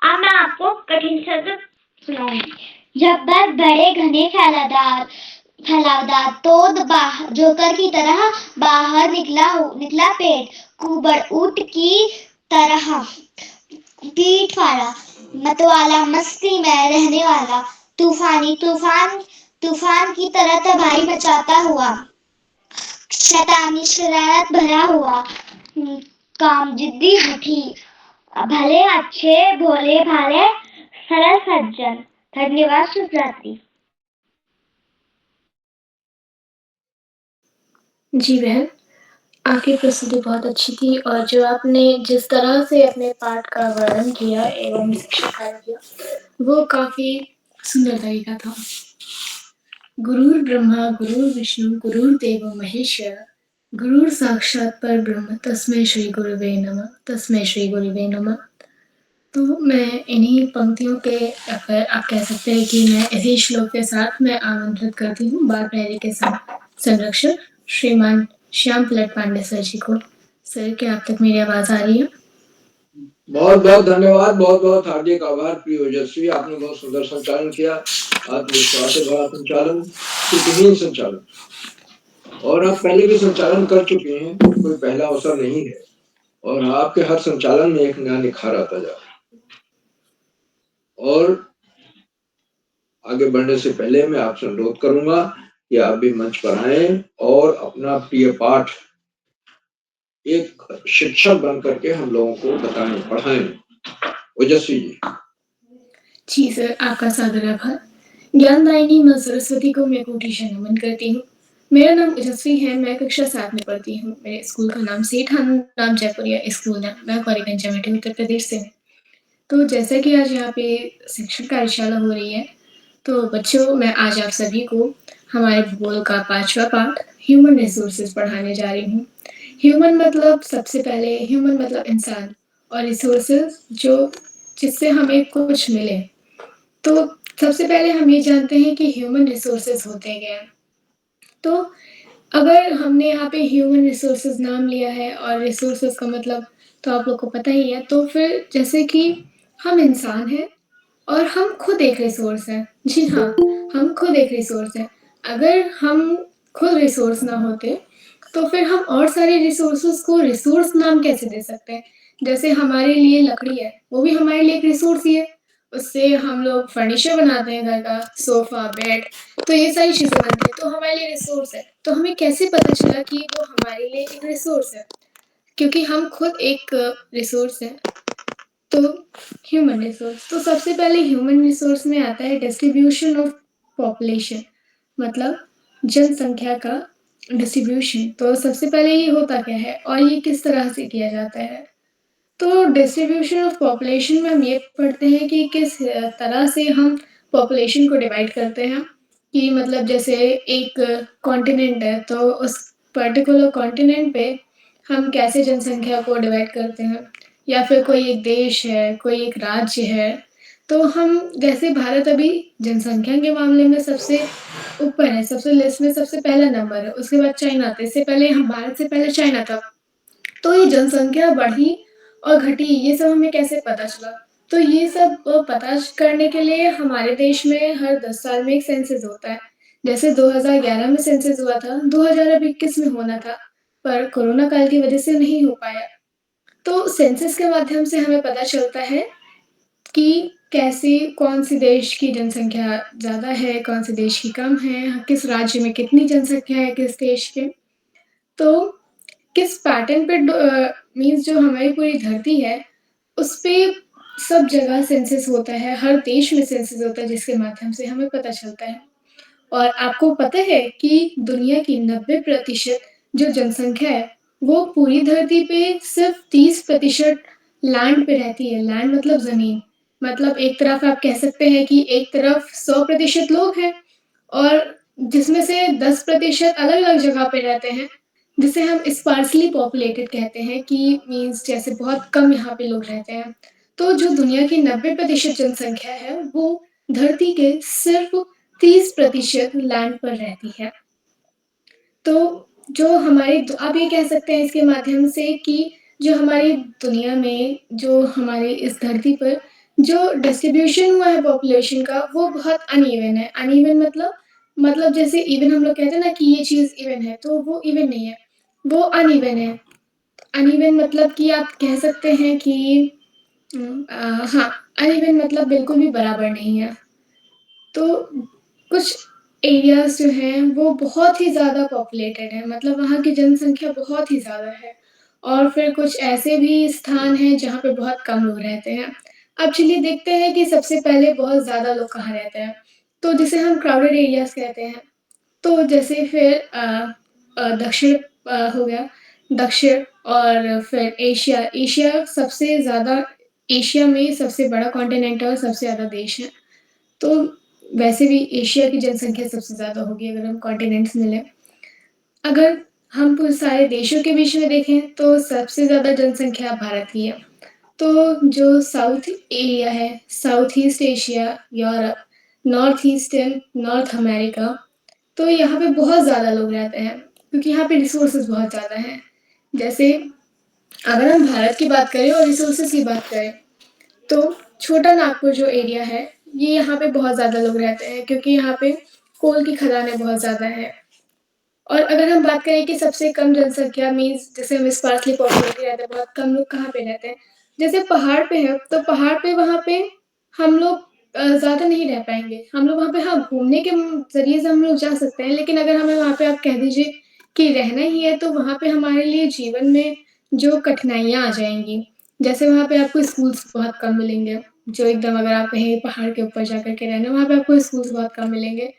अब मैं आपको कठिन शब्द सुनाऊंगी। जब्बर बड़े घने फैलावदार तोद जोकर की तरह बाहर निकला पेट, कुबड़ ऊंट की तरह पीठ वाला, मतवाला मस्ती में रहने वाला, तूफान की तरह तबाही मचाता हुआ, शैतानी शरारत भरा हुआ, काम जिद्दी हठी, भले अच्छे भोले भाले सरल सज्जन। धन्यवाद। शुभ रात्रि। जी बहन, आपकी प्रस्तुति बहुत अच्छी थी और जो आपने जिस तरह से अपने पाठ का वर्णन किया एवं शिक्षा किया वो काफी सुंदर तरीका था। गुरुर् ब्रह्मा गुरुर् विष्णु गुरुर्देवो महेश्वर, गुरुर साक्षात पर ब्रह्म, तस्मै श्री गुरुवे नमः, तस्मै श्री गुरुवे नमः। तो मैं इन्हीं पंक्तियों के आप कह सकते हैं कि मैं इसी श्लोक के साथ मैं आमंत्रित करती हूँ बाल प्रहरी के संरक्षक श्रीमान श्याम पलट पांडे सर जी को। सर, क्या आप तक मेरी आवाज आ रही है? बहुत बहुत धन्यवाद, बहुत बहुत हार्दिक आभार प्रिय ओजस्वी, आपने बहुत सुंदर संचालन किया। आत्मविश्वास से भरा संचालन, सुखहीन संचालन, और आप पहले भी संचालन कर चुके हैं, कोई पहला अवसर नहीं है और आपके हर संचालन में एक नया निखार आता जा रहा है। और आगे बढ़ने से पहले मैं आपसे अनुरोध करूंगा कि आप भी मंच पर आएं और अपना प्रिय पाठ एक शिक्षक बन करके हम लोगों को बताएँ, पढ़ाएँ। ओजस्वी जी। जी सर, आपका सादर आभार। ज्ञानदायिनी माँ सरस्वती को मैं कोटि नमन करती हूँ। मेरा नाम ओजस्वी है, मैं कक्षा 7 में पढ़ती हूँ। मेरे स्कूल का नाम सेठ नाम जयपुरिया स्कूल है। मैं कौरीगंज अमेठी उत्तर प्रदेश से हूँ। तो जैसा कि आज यहाँ पे शिक्षण कार्यशाला हो रही है, तो बच्चों मैं आज आप सभी को हमारे भूगोल का 5वां पाठ ह्यूमन रिसोर्सेज़ पढ़ाने जा रही हूँ। ह्यूमन मतलब सबसे पहले ह्यूमन मतलब इंसान और रिसोर्सेज़ जो जिससे हमें कुछ मिले। तो सबसे पहले हम ये जानते हैं कि ह्यूमन रिसोर्सेज़ होते क्या हैं? तो अगर हमने यहाँ पे ह्यूमन रिसोर्सेज़ नाम लिया है और रिसोर्सेज़ का मतलब तो आप लोग को पता ही है, तो फिर जैसे कि हम इंसान हैं और हम खुद एक रिसोर्स हैं। जी हाँ, हम खुद एक रिसोर्स हैं। अगर हम खुद रिसोर्स ना होते, तो फिर हम और सारे रिसोर्सेज़ को रिसोर्स नाम कैसे दे सकते हैं? जैसे हमारे लिए लकड़ी है, वो भी हमारे लिए एक रिसोर्स ही है। उससे हम लोग फर्नीचर बनाते हैं घर का, सोफ़ा, बेड, तो ये सारी चीज़ें बनती हैं, तो हमारे लिए रिसोर्स है। तो हमें कैसे पता चला कि वो हमारे लिए एक रिसोर्स है? क्योंकि हम खुद एक रिसोर्स हैं। तो ह्यूमन रिसोर्स, तो सबसे पहले ह्यूमन रिसोर्स में आता है डिस्ट्रीब्यूशन ऑफ पॉपुलेशन, मतलब जनसंख्या का डिस्ट्रीब्यूशन। तो सबसे पहले ये होता क्या है और ये किस तरह से किया जाता है? तो डिस्ट्रीब्यूशन ऑफ पॉपुलेशन में हम ये पढ़ते हैं कि किस तरह से हम पॉपुलेशन को डिवाइड करते हैं, कि मतलब जैसे एक कॉन्टिनेंट है, तो उस पर्टिकुलर कॉन्टिनेंट पे हम कैसे जनसंख्या को डिवाइड करते हैं, या फिर कोई एक देश है, कोई एक राज्य है, तो हम जैसे भारत अभी जनसंख्या के मामले में सबसे ऊपर है, सबसे लिस्ट में सबसे पहला नंबर है, उसके बाद चाइना आता है, इससे पहले हम भारत से पहले चाइना था। तो ये जनसंख्या बढ़ी और घटी, ये सब हमें कैसे पता चला? तो ये सब पता करने के लिए हमारे देश में हर 10 साल में एक सेंसस होता है। जैसे 2011 में सेंसस हुआ था, 2021 में होना था, पर कोरोना काल की वजह से नहीं हो पाया। तो सेंसस के माध्यम से हमें पता चलता है कि कैसे कौन-से देश की जनसंख्या ज़्यादा है, कौन-से देश की कम है, किस राज्य में कितनी जनसंख्या है किस देश के। तो किस पैटर्न पे मीन्स जो हमारी पूरी धरती है, उसपे सब जगह सेंसस होता है, हर देश में सेंसस होता है, जिसके माध्यम से हमें पता चलता है। और आपको पता है कि दुनिया की 90% जो जनसंख्या है, वो पूरी धरती पे सिर्फ़ 30% लैंड पे रहती है। लैंड मतलब ज़मीन। मतलब एक तरफ आप कह सकते हैं कि एक तरफ 100% लोग हैं और जिसमें से 10% अलग-अलग जगह पे रहते हैं, जिसे हम स्पार्सली पॉपुलेटेड कहते हैं, कि मीन्स जैसे बहुत कम यहाँ पे लोग रहते हैं। तो जो दुनिया की 90% जनसंख्या है, वो धरती के सिर्फ़ 30% लैंड पर रहती है। तो जो हमारी द आप ये कह सकते हैं इसके माध्यम से कि जो हमारी दुनिया में, जो हमारे इस धरती पर जो डिस्ट्रीब्यूशन हुआ है पॉपुलेशन का, वो बहुत अनइवन है। अनइवन मतलब जैसे इवन हम लोग कहते हैं ना कि ये चीज़ इवन है, तो वो इवन नहीं है, वो अनइवन है। अनइवन मतलब कि आप कह सकते हैं कि हाँ, अनइवन मतलब बिल्कुल भी बराबर नहीं है। तो कुछ एरियाज़ जो हैं वो बहुत ही ज़्यादा पॉपुलेटेड हैं, मतलब वहाँ की जनसंख्या बहुत ही ज़्यादा है, और फिर कुछ ऐसे भी स्थान हैं जहाँ पे बहुत कम लोग रहते हैं। अब चलिए देखते हैं कि सबसे पहले बहुत ज़्यादा लोग कहाँ रहते हैं, तो जिसे हम क्राउडेड एरियाज़ कहते हैं। तो जैसे फिर दक्षिण हो गया, दक्षिण, और फिर एशिया। एशिया सबसे ज़्यादा, एशिया में सबसे बड़ा कॉन्टिनेंट है और सबसे ज़्यादा देश हैं। तो वैसे भी एशिया की जनसंख्या सबसे ज़्यादा होगी अगर हम कॉन्टिनेंट्स में लें। अगर हम पूरे सारे देशों के बीच में देखें तो सबसे ज़्यादा जनसंख्या भारत की है। तो जो साउथ एरिया है, south east Asia, Europe, north eastern, north America, तो यहाँ पे बहुत ज़्यादा लोग रहते हैं क्योंकि यहाँ पे रिसोर्सेज़ बहुत ज़्यादा हैं। जैसे अगर हम भारत की बात करें और रिसोर्सेज़ की बात करें, तो छोटा नागपुर जो एरिया है, ये यहाँ पे बहुत ज़्यादा लोग रहते हैं क्योंकि यहाँ पे कोल की खदानें बहुत ज़्यादा हैं। और अगर हम बात करें कि सबसे कम जनसंख्या मीन्स जिसे हम स्पार्सली पॉपुलेटेड रहते हैं, बहुत कम लोग कहाँ पे रहते हैं? जैसे पहाड़ पे हैं, तो पहाड़ पे वहाँ पे हम लोग ज़्यादा नहीं रह पाएँगे। हम लोग वहाँ पे हाँ, घूमने के ज़रिए से हम लोग जा सकते हैं, लेकिन अगर हमें वहाँ पे आप कह दीजिए कि रहना ही है, तो वहाँ पे हमारे लिए जीवन में जो कठिनाइयाँ आ जाएँगी। जैसे वहाँ पे आपको स्कूल्स बहुत कम मिलेंगे, जो एकदम अगर आप कहीं पहाड़ के ऊपर जाकर के रहना, वहाँ पे आपको स्कूल्स बहुत कम मिलेंगे।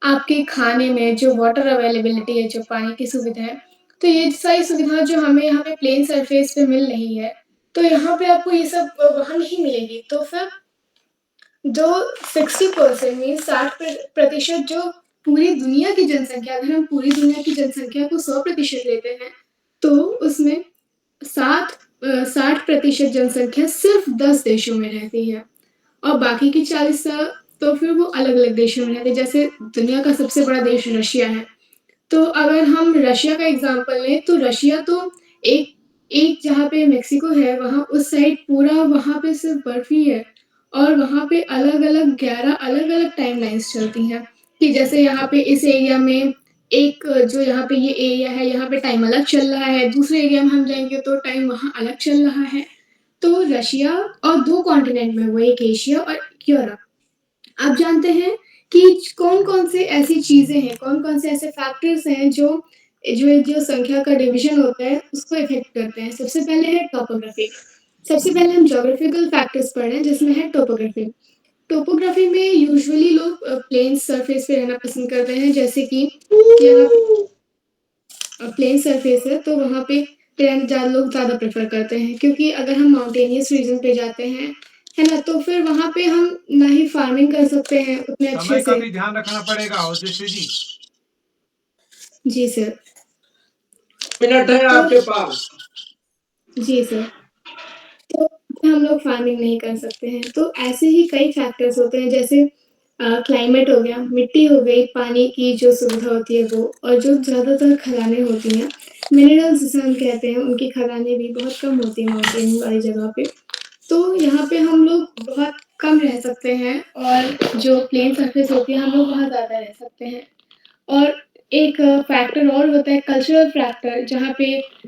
आपके खाने में जो वाटर अवेलेबिलिटी है, जो पानी की सुविधा है, तो ये सारी सुविधा जो हमें यहाँ पे प्लेन सरफेस पे मिल रही है, तो यहाँ पे आपको ये सब वहाँ नहीं मिलेगी। तो फिर जो 60% मीन्स 60% जो पूरी दुनिया की जनसंख्या, अगर हम पूरी दुनिया की जनसंख्या को 100% लेते हैं, तो उसमें 60% जनसंख्या सिर्फ 10 देशों में रहती है और बाकी की 40 तो फिर वो अलग-अलग देशों में रहते हैं। जैसे दुनिया का सबसे बड़ा देश रशिया है। तो अगर हम रशिया का एग्ज़ाम्पल लें, तो रशिया तो एक एक जहाँ पे मेक्सिको है, वहाँ उस साइड पूरा वहाँ पे सिर्फ़ बर्फ़ ही है और वहाँ पे अलग-अलग 11 अलग-अलग टाइमलाइन्स चलती हैं कि जैसे यहाँ पे इस एरिया में एक जो यहाँ पे ये एरिया है, यहाँ पे टाइम अलग चल रहा है, दूसरे एरिया में हम जाएँगे तो टाइम वहाँ अलग चल रहा है। तो रशिया और 2 कॉन्टिनेंट में, वो एक एशिया और यूरोप। आप जानते हैं कि कौन-कौन से ऐसी चीज़ें हैं, कौन-कौन से ऐसे फैक्टर्स हैं जो जो संख्या का डिवीज़न होता है, उसको इफ़ेक्ट करते हैं। सबसे पहले है टोपोग्राफ़ी। सबसे पहले हम ज्योग्राफिकल फैक्टर्स पढ़ रहे हैं जिसमें है टोपोग्राफ़ी। टोपोग्राफ़ी में यूजुअली लोग प्लेन सरफेस पे रहना पसंद करते हैं जैसे कि यहाँ प्लेन सरफेस है तो वहाँ पे रहना लोग ज़्यादा प्रेफ़र करते हैं क्योंकि अगर हम माउंटेनियस रीजन पे जाते हैं, है ना? तो फिर वहाँ पे हम ना ही फार्मिंग कर सकते हैं उतने अच्छे समय का से। भी ध्यान रखना पड़ेगा ओजस्वी जी। जी सर। मिनट है आपके पास। जी सर। तो हम लोग फार्मिंग नहीं कर सकते हैं। तो ऐसे ही कई फैक्टर्स होते हैं जैसे क्लाइमेट हो गया, मिट्टी हो गई, पानी की जो सुविधा होती है वो और जो ज़्यादातर खदानें होती हैं, मिनरल्स जिसे हम कहते हैं, उनकी खदानें भी बहुत कम होती हैं माउंटेन वाली जगह पे। तो यहाँ पे हम लोग बहुत कम रह सकते हैं और जो प्लेन सरफेस होती है, हम लोग वहाँ ज़्यादा रह सकते हैं। और एक फैक्टर और होता है कल्चरल फैक्टर जहाँ पे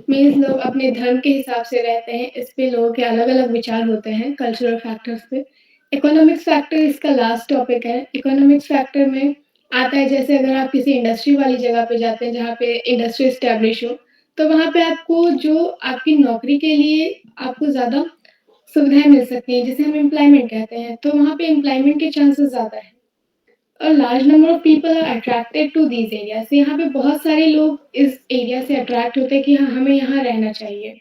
मीन्स लोग अपने धर्म के हिसाब से रहते हैं, इस पे लोगों के अलग-अलग विचार होते हैं कल्चरल फैक्टर्स पे। इकोनॉमिक्स फैक्टर इसका लास्ट टॉपिक है। इकोनॉमिक्स फैक्टर में आता है जैसे अगर आप किसी इंडस्ट्री वाली जगह पे जाते हैं जहाँ पे इंडस्ट्री एस्टेब्लिश हो, तो वहाँ पे आपको जो आपकी नौकरी के लिए आपको ज़्यादा सुविधाएँ मिल सकती हैं, जिसे हम एम्प्लॉयमेंट कहते हैं, तो वहाँ पे एम्प्लॉयमेंट के चांसेस ज़्यादा हैं। A large number of people are attracted to these areas. तो यहाँ पे बहुत सारे लोग इस एरिया से अट्रैक्ट होते हैं कि हाँ, हमें यहाँ रहना चाहिए।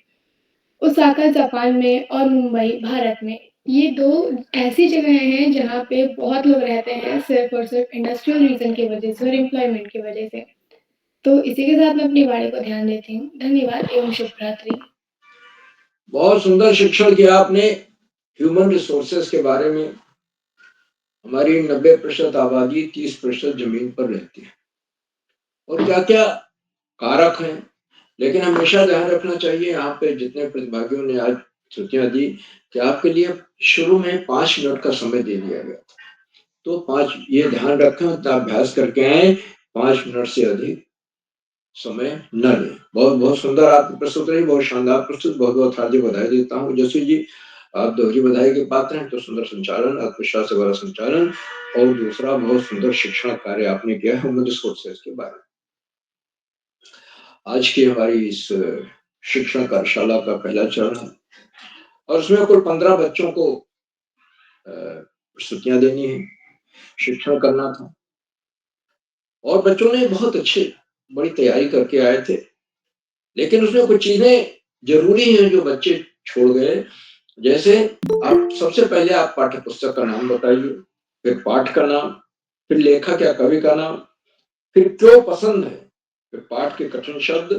ओसाका जापान में और मुंबई भारत में, ये 2 ऐसी जगहें हैं जहाँ पे बहुत लोग रहते हैं सिर्फ़ और सिर्फ़ इंडस्ट्रियल रीज़न की वजह से और एम्प्लॉयमेंट की वजह से। तो इसी के साथ मैं अपनी वाणी को ध्यान देती हूँ। धन्यवाद एवं शुभ रात्रि। बहुत सुंदर शिक्षण किया आपने ह्यूमन रिसोर्सेज के बारे में। हमारी 90% आबादी 30% जमीन पर रहती है और क्या-क्या कारक हैं, लेकिन हमेशा ध्यान रखना चाहिए यहाँ पे जितने प्रतिभागियों ने आज छुट्टियाँ दी कि आपके लिए शुरू में 5 मिनट का समय दे दिया गया था। तो 5 ये ध्यान रखें उतना अभ्यास करके आएँ, 5 मिनट से अधिक समय न लें। बहुत-बहुत सुंदर आपकी प्रस्तुति रही, बहुत शानदार प्रस्तुति, बहुत-बहुत हार्दिक बधाई देता हूँ यशस्वी जी। आप दोहरी बधाई के पात्र हैं, तो सुंदर संचालन, आत्मविश्वास से भरा संचालन और दूसरा बहुत सुंदर शिक्षण कार्य आपने किया है ह्यूमन रिसोर्सेज के बारे में। आज की हमारी इस शिक्षण कार्यशाला का पहला चरण है और उसमें कुल 15 बच्चों को प्रस्तुतियाँ देनी है, शिक्षण करना था और बच्चों ने बहुत अच्छे बड़ी तैयारी करके आए थे। लेकिन उसमें कुछ चीज़ें ज़रूरी हैं जो बच्चे छोड़ गए। जैसे आप सबसे पहले आप पाठ्य पुस्तक का नाम बताइए, फिर पाठ का नाम, फिर लेखक या कवि का नाम, फिर क्यों पसंद है, फिर पाठ के कठिन शब्द,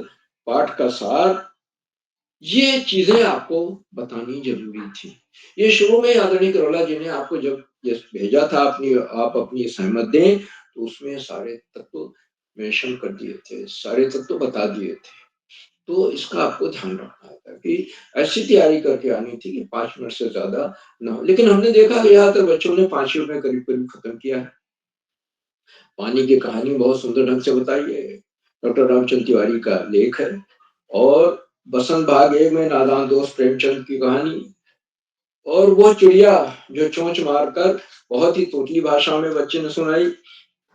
पाठ का सार, ये चीज़ें आपको बतानी ज़रूरी थी। ये शुरू में आदरणीय करोला जी ने आपको जब ये भेजा था आप अपनी सहमत दें, तो उसमें सारे तत्व मेंशन कर दिए थे, सारे तत्व बता दिए थे। तो इसका आपको ध्यान रखना था कि ऐसी तैयारी करके आनी थी कि 5 मिनट से ज़्यादा ना हो। लेकिन हमने देखा कि ज़्यादातर बच्चों ने 5 मिनट में करीब-करीब खत्म किया है। पानी की कहानी बहुत सुंदर ढंग से बताई है। डॉक्टर रामचंद्र तिवारी का लेख है और बसंत भाग 1 में नादान दोस्त प्रेमचंद की कहानी और वो चिड़िया जो चोंच मारकर बहुत ही तोतली भाषा में बच्चे ने सुनाई,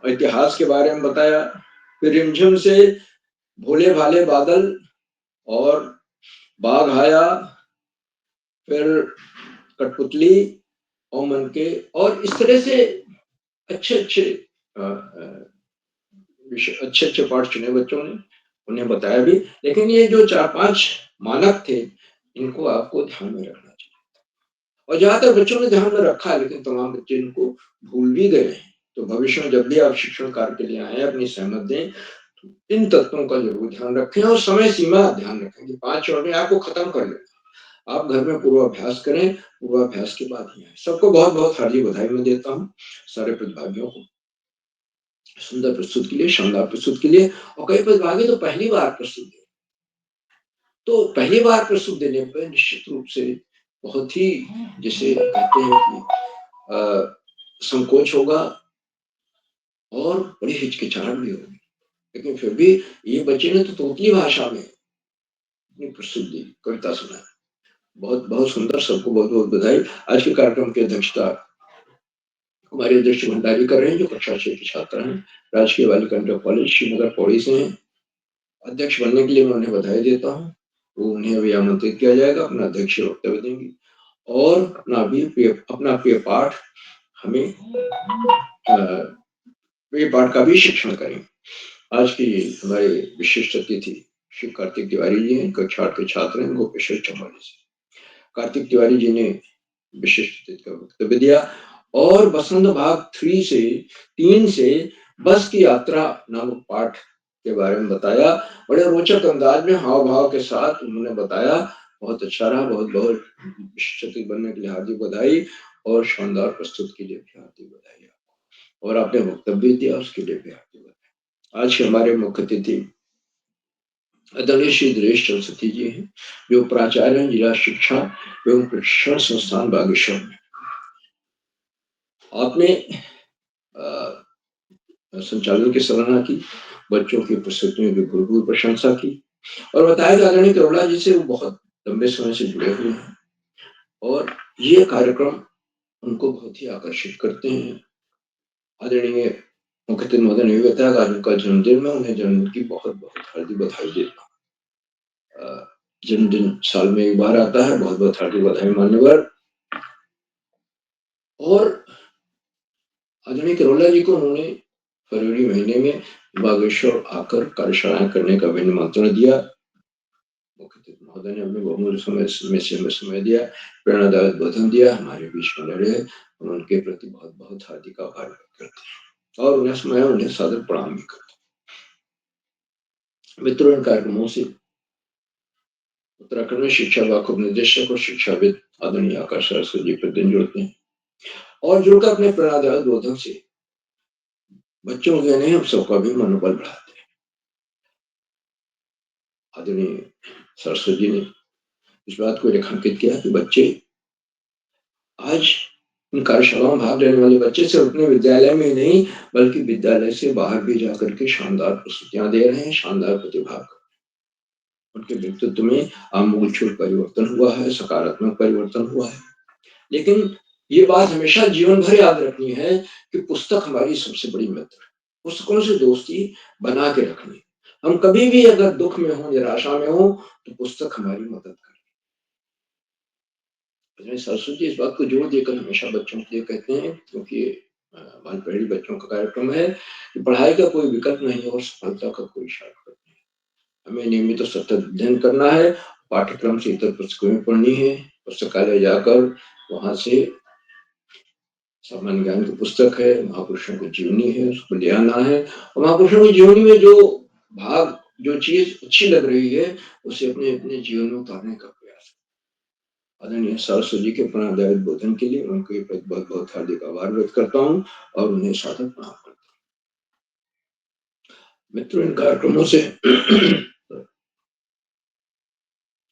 इतिहास के बारे में बताया। फिर रिमझिम से भोले-भाले बादल और बाघ आया, फिर कठपुतली, ओमन के, और इस तरह से अच्छे-अच्छे अच्छे पाठ चुने बच्चों ने, उन्हें बताया भी। लेकिन ये जो 4-5 मानक थे, इनको आपको ध्यान में रखना चाहिए। और जहाँ तक बच्चों ने ध्यान में रखा है, लेकिन तमाम बच्चे इनको भूल भी गए हैं। तो भविष्य में जब भी आप शिक्षण कार्य के लिए आएँ, अपनी सहमत दें, तो इन तत्वों का ज़रूर ध्यान रखें और समय सीमा ध्यान रखें कि 5 चरण में आपको खत्म कर लेना। आप घर में पूर्वाभ्यास करें, पूर्वाभ्यास के बाद ही आएँ। सबको बहुत-बहुत हार्दिक बधाई मैं देता हूँ, सारे प्रतिभागियों को। सुंदर प्रस्तुत के लिए, शानदार प्रस्तुत के लिए। और कई प्रतिभागी तो पहली बार प्रस्तुत दिए। तो पहली बार प्रस्तुत देने पे निश्चित रूप से बहुत ही, जिसे कहते हैं कि संकोच होगा और बड़ी हिचकिचाहट भी होगी। लेकिन फिर भी ये बच्चे ने तो तोतली भाषा में अपनी प्रस्तुति दी, कविता सुनाई। बहुत-बहुत सुंदर, सबको बहुत-बहुत बधाई। आज के कार्यक्रम की अध्यक्षता हमारे अध्यक्ष भंडारी कर रहे हैं, जो कक्षा 6 के छात्र हैं, राजकीय बालिका इंटर कॉलेज श्रीनगर पौड़ी से हैं। अध्यक्ष बनने के लिए मैं उन्हें बधाई देता हूँ। वो उन्हें अभी आमंत्रित किया जाएगा, अपना अध्यक्षीय वक्तव्य देंगी और अपना प्रिय पाठ हमें प्रिय पाठ का भी शिक्षण करेंगे। आज की हमारे विशिष्ट अतिथि श्री कार्तिक तिवारी जी हैं, कक्षा 8 के छात्र हैं, गोपेश्वर चमोली से। कार्तिक तिवारी जी ने विशिष्ट अतिथि का वक्तव्य दिया और बसंत भाग 3 से बस की यात्रा नामक पाठ के बारे में बताया। बड़े रोचक अंदाज में, हाव-भाव के साथ उन्होंने बताया। बहुत अच्छा रहा। बहुत-बहुत विशिष्ट अतिथि बनने के लिए हार्दिक बधाई और शानदार प्रस्तुति के लिए भी हार्दिक बधाई आपको। और आपने वक्तव्य दिया, उसके लिए भी हार्दिक बधाई। आज के हमारे मुख्य अतिथि आदरणीय श्री दिनेश सरस्वती जी हैं, जो प्राचार्य हैं जिला शिक्षा एवं प्रशिक्षण संस्थान बागेश्वर में। आपने संचालन की सराहना की, बच्चों की प्रस्तुतियों की भरपूर प्रशंसा की और बताया कि आदरणीय करुणा जी से वो बहुत लंबे समय से जुड़े हुए हैं और ये कार्यक्रम उनको बहुत ही आकर्षित करते हैं। आदरणीय मुख्य अतिथि महोदय ने भी बताया कि आज उनका जन्मदिन, मैं उन्हें जन्मदिन की बहुत-बहुत हार्दिक बधाई देता हूँ। जन्मदिन साल में एक बार आता है, बहुत-बहुत हार्दिक बधाई मान्यवर। और आदरणीय करुणा जी को उन्होंने फरवरी महीने में बागेश्वर आकर कार्यशालाएं करने का भी निमंत्रण दिया। मुख्य अतिथि महोदय ने अपने बहुमूल्य समय दिया, प्रेरणादायक बोधन दिया, हमारे बीच में रहे। हम उनके प्रति बहुत-बहुत हार्दिक आभार व्यक्त करते हैं और उन्हें सादर प्रणाम भी करता हूँ। मित्रों, इन कार्यक्रमों से उत्तराखंड में शिक्षा विभाग उपनिदेशक और शिक्षाविद आदरणीय आकाश सरस्वती जी प्रतिदिन जुड़ते हैं और जुड़कर अपने प्रेरणादायक बोधन से बच्चों के नहीं, हम सबका भी मनोबल बढ़ाते हैं। आदरणीय सरस्वती जी ने इस बात को रेखांकित किया कि बच्चे आज इन कार्यशालाओं में भाग लेने वाले बच्चे सिर्फ अपने विद्यालय में ही नहीं, बल्कि विद्यालय से बाहर भी जाकर के शानदार प्रस्तुतियां दे रहे हैं, शानदार प्रतिभा कर रहे हैं। उनके व्यक्तित्व में आमूलचूल परिवर्तन हुआ है, सकारात्मक परिवर्तन हुआ है। लेकिन ये बात हमेशा जीवन भर याद रखनी है कि पुस्तक हमारी सबसे बड़ी मित्र है। पुस्तकों से दोस्ती बना के रखनी। हम कभी भी अगर दुख में हो, निराशा में हो, तो पुस्तक हमारी मदद करे। सरस्वती जी इस बात को जोर देकर हमेशा बच्चों के लिए कहते हैं, क्योंकि बालपीढ़ी बच्चों का कार्यक्रम है कि पढ़ाई का कोई विकल्प नहीं और सफलता का कोई शॉर्टकट नहीं। हमें नियमित और सतत अध्ययन करना है, पाठ्यक्रम से इतर पुस्तकें पढ़नी है, पुस्तकालय जाकर वहां से सामान्य ज्ञान की पुस्तक है, महापुरुषों की जीवनी है, उसको ले आना है। और महापुरुषों की जीवनी में जो चीज अच्छी लग रही है, उसे अपने अपने जीवन में उतारने का प्रयास। आदरणीय सरस्वती जी के प्रेरणादायक बोधन के लिए उनके बहुत-बहुत हार्दिक आभार व्यक्त करता हूँ और उन्हें सादर प्रणाम करता हूँ। मित्रों, इन कार्यक्रमों से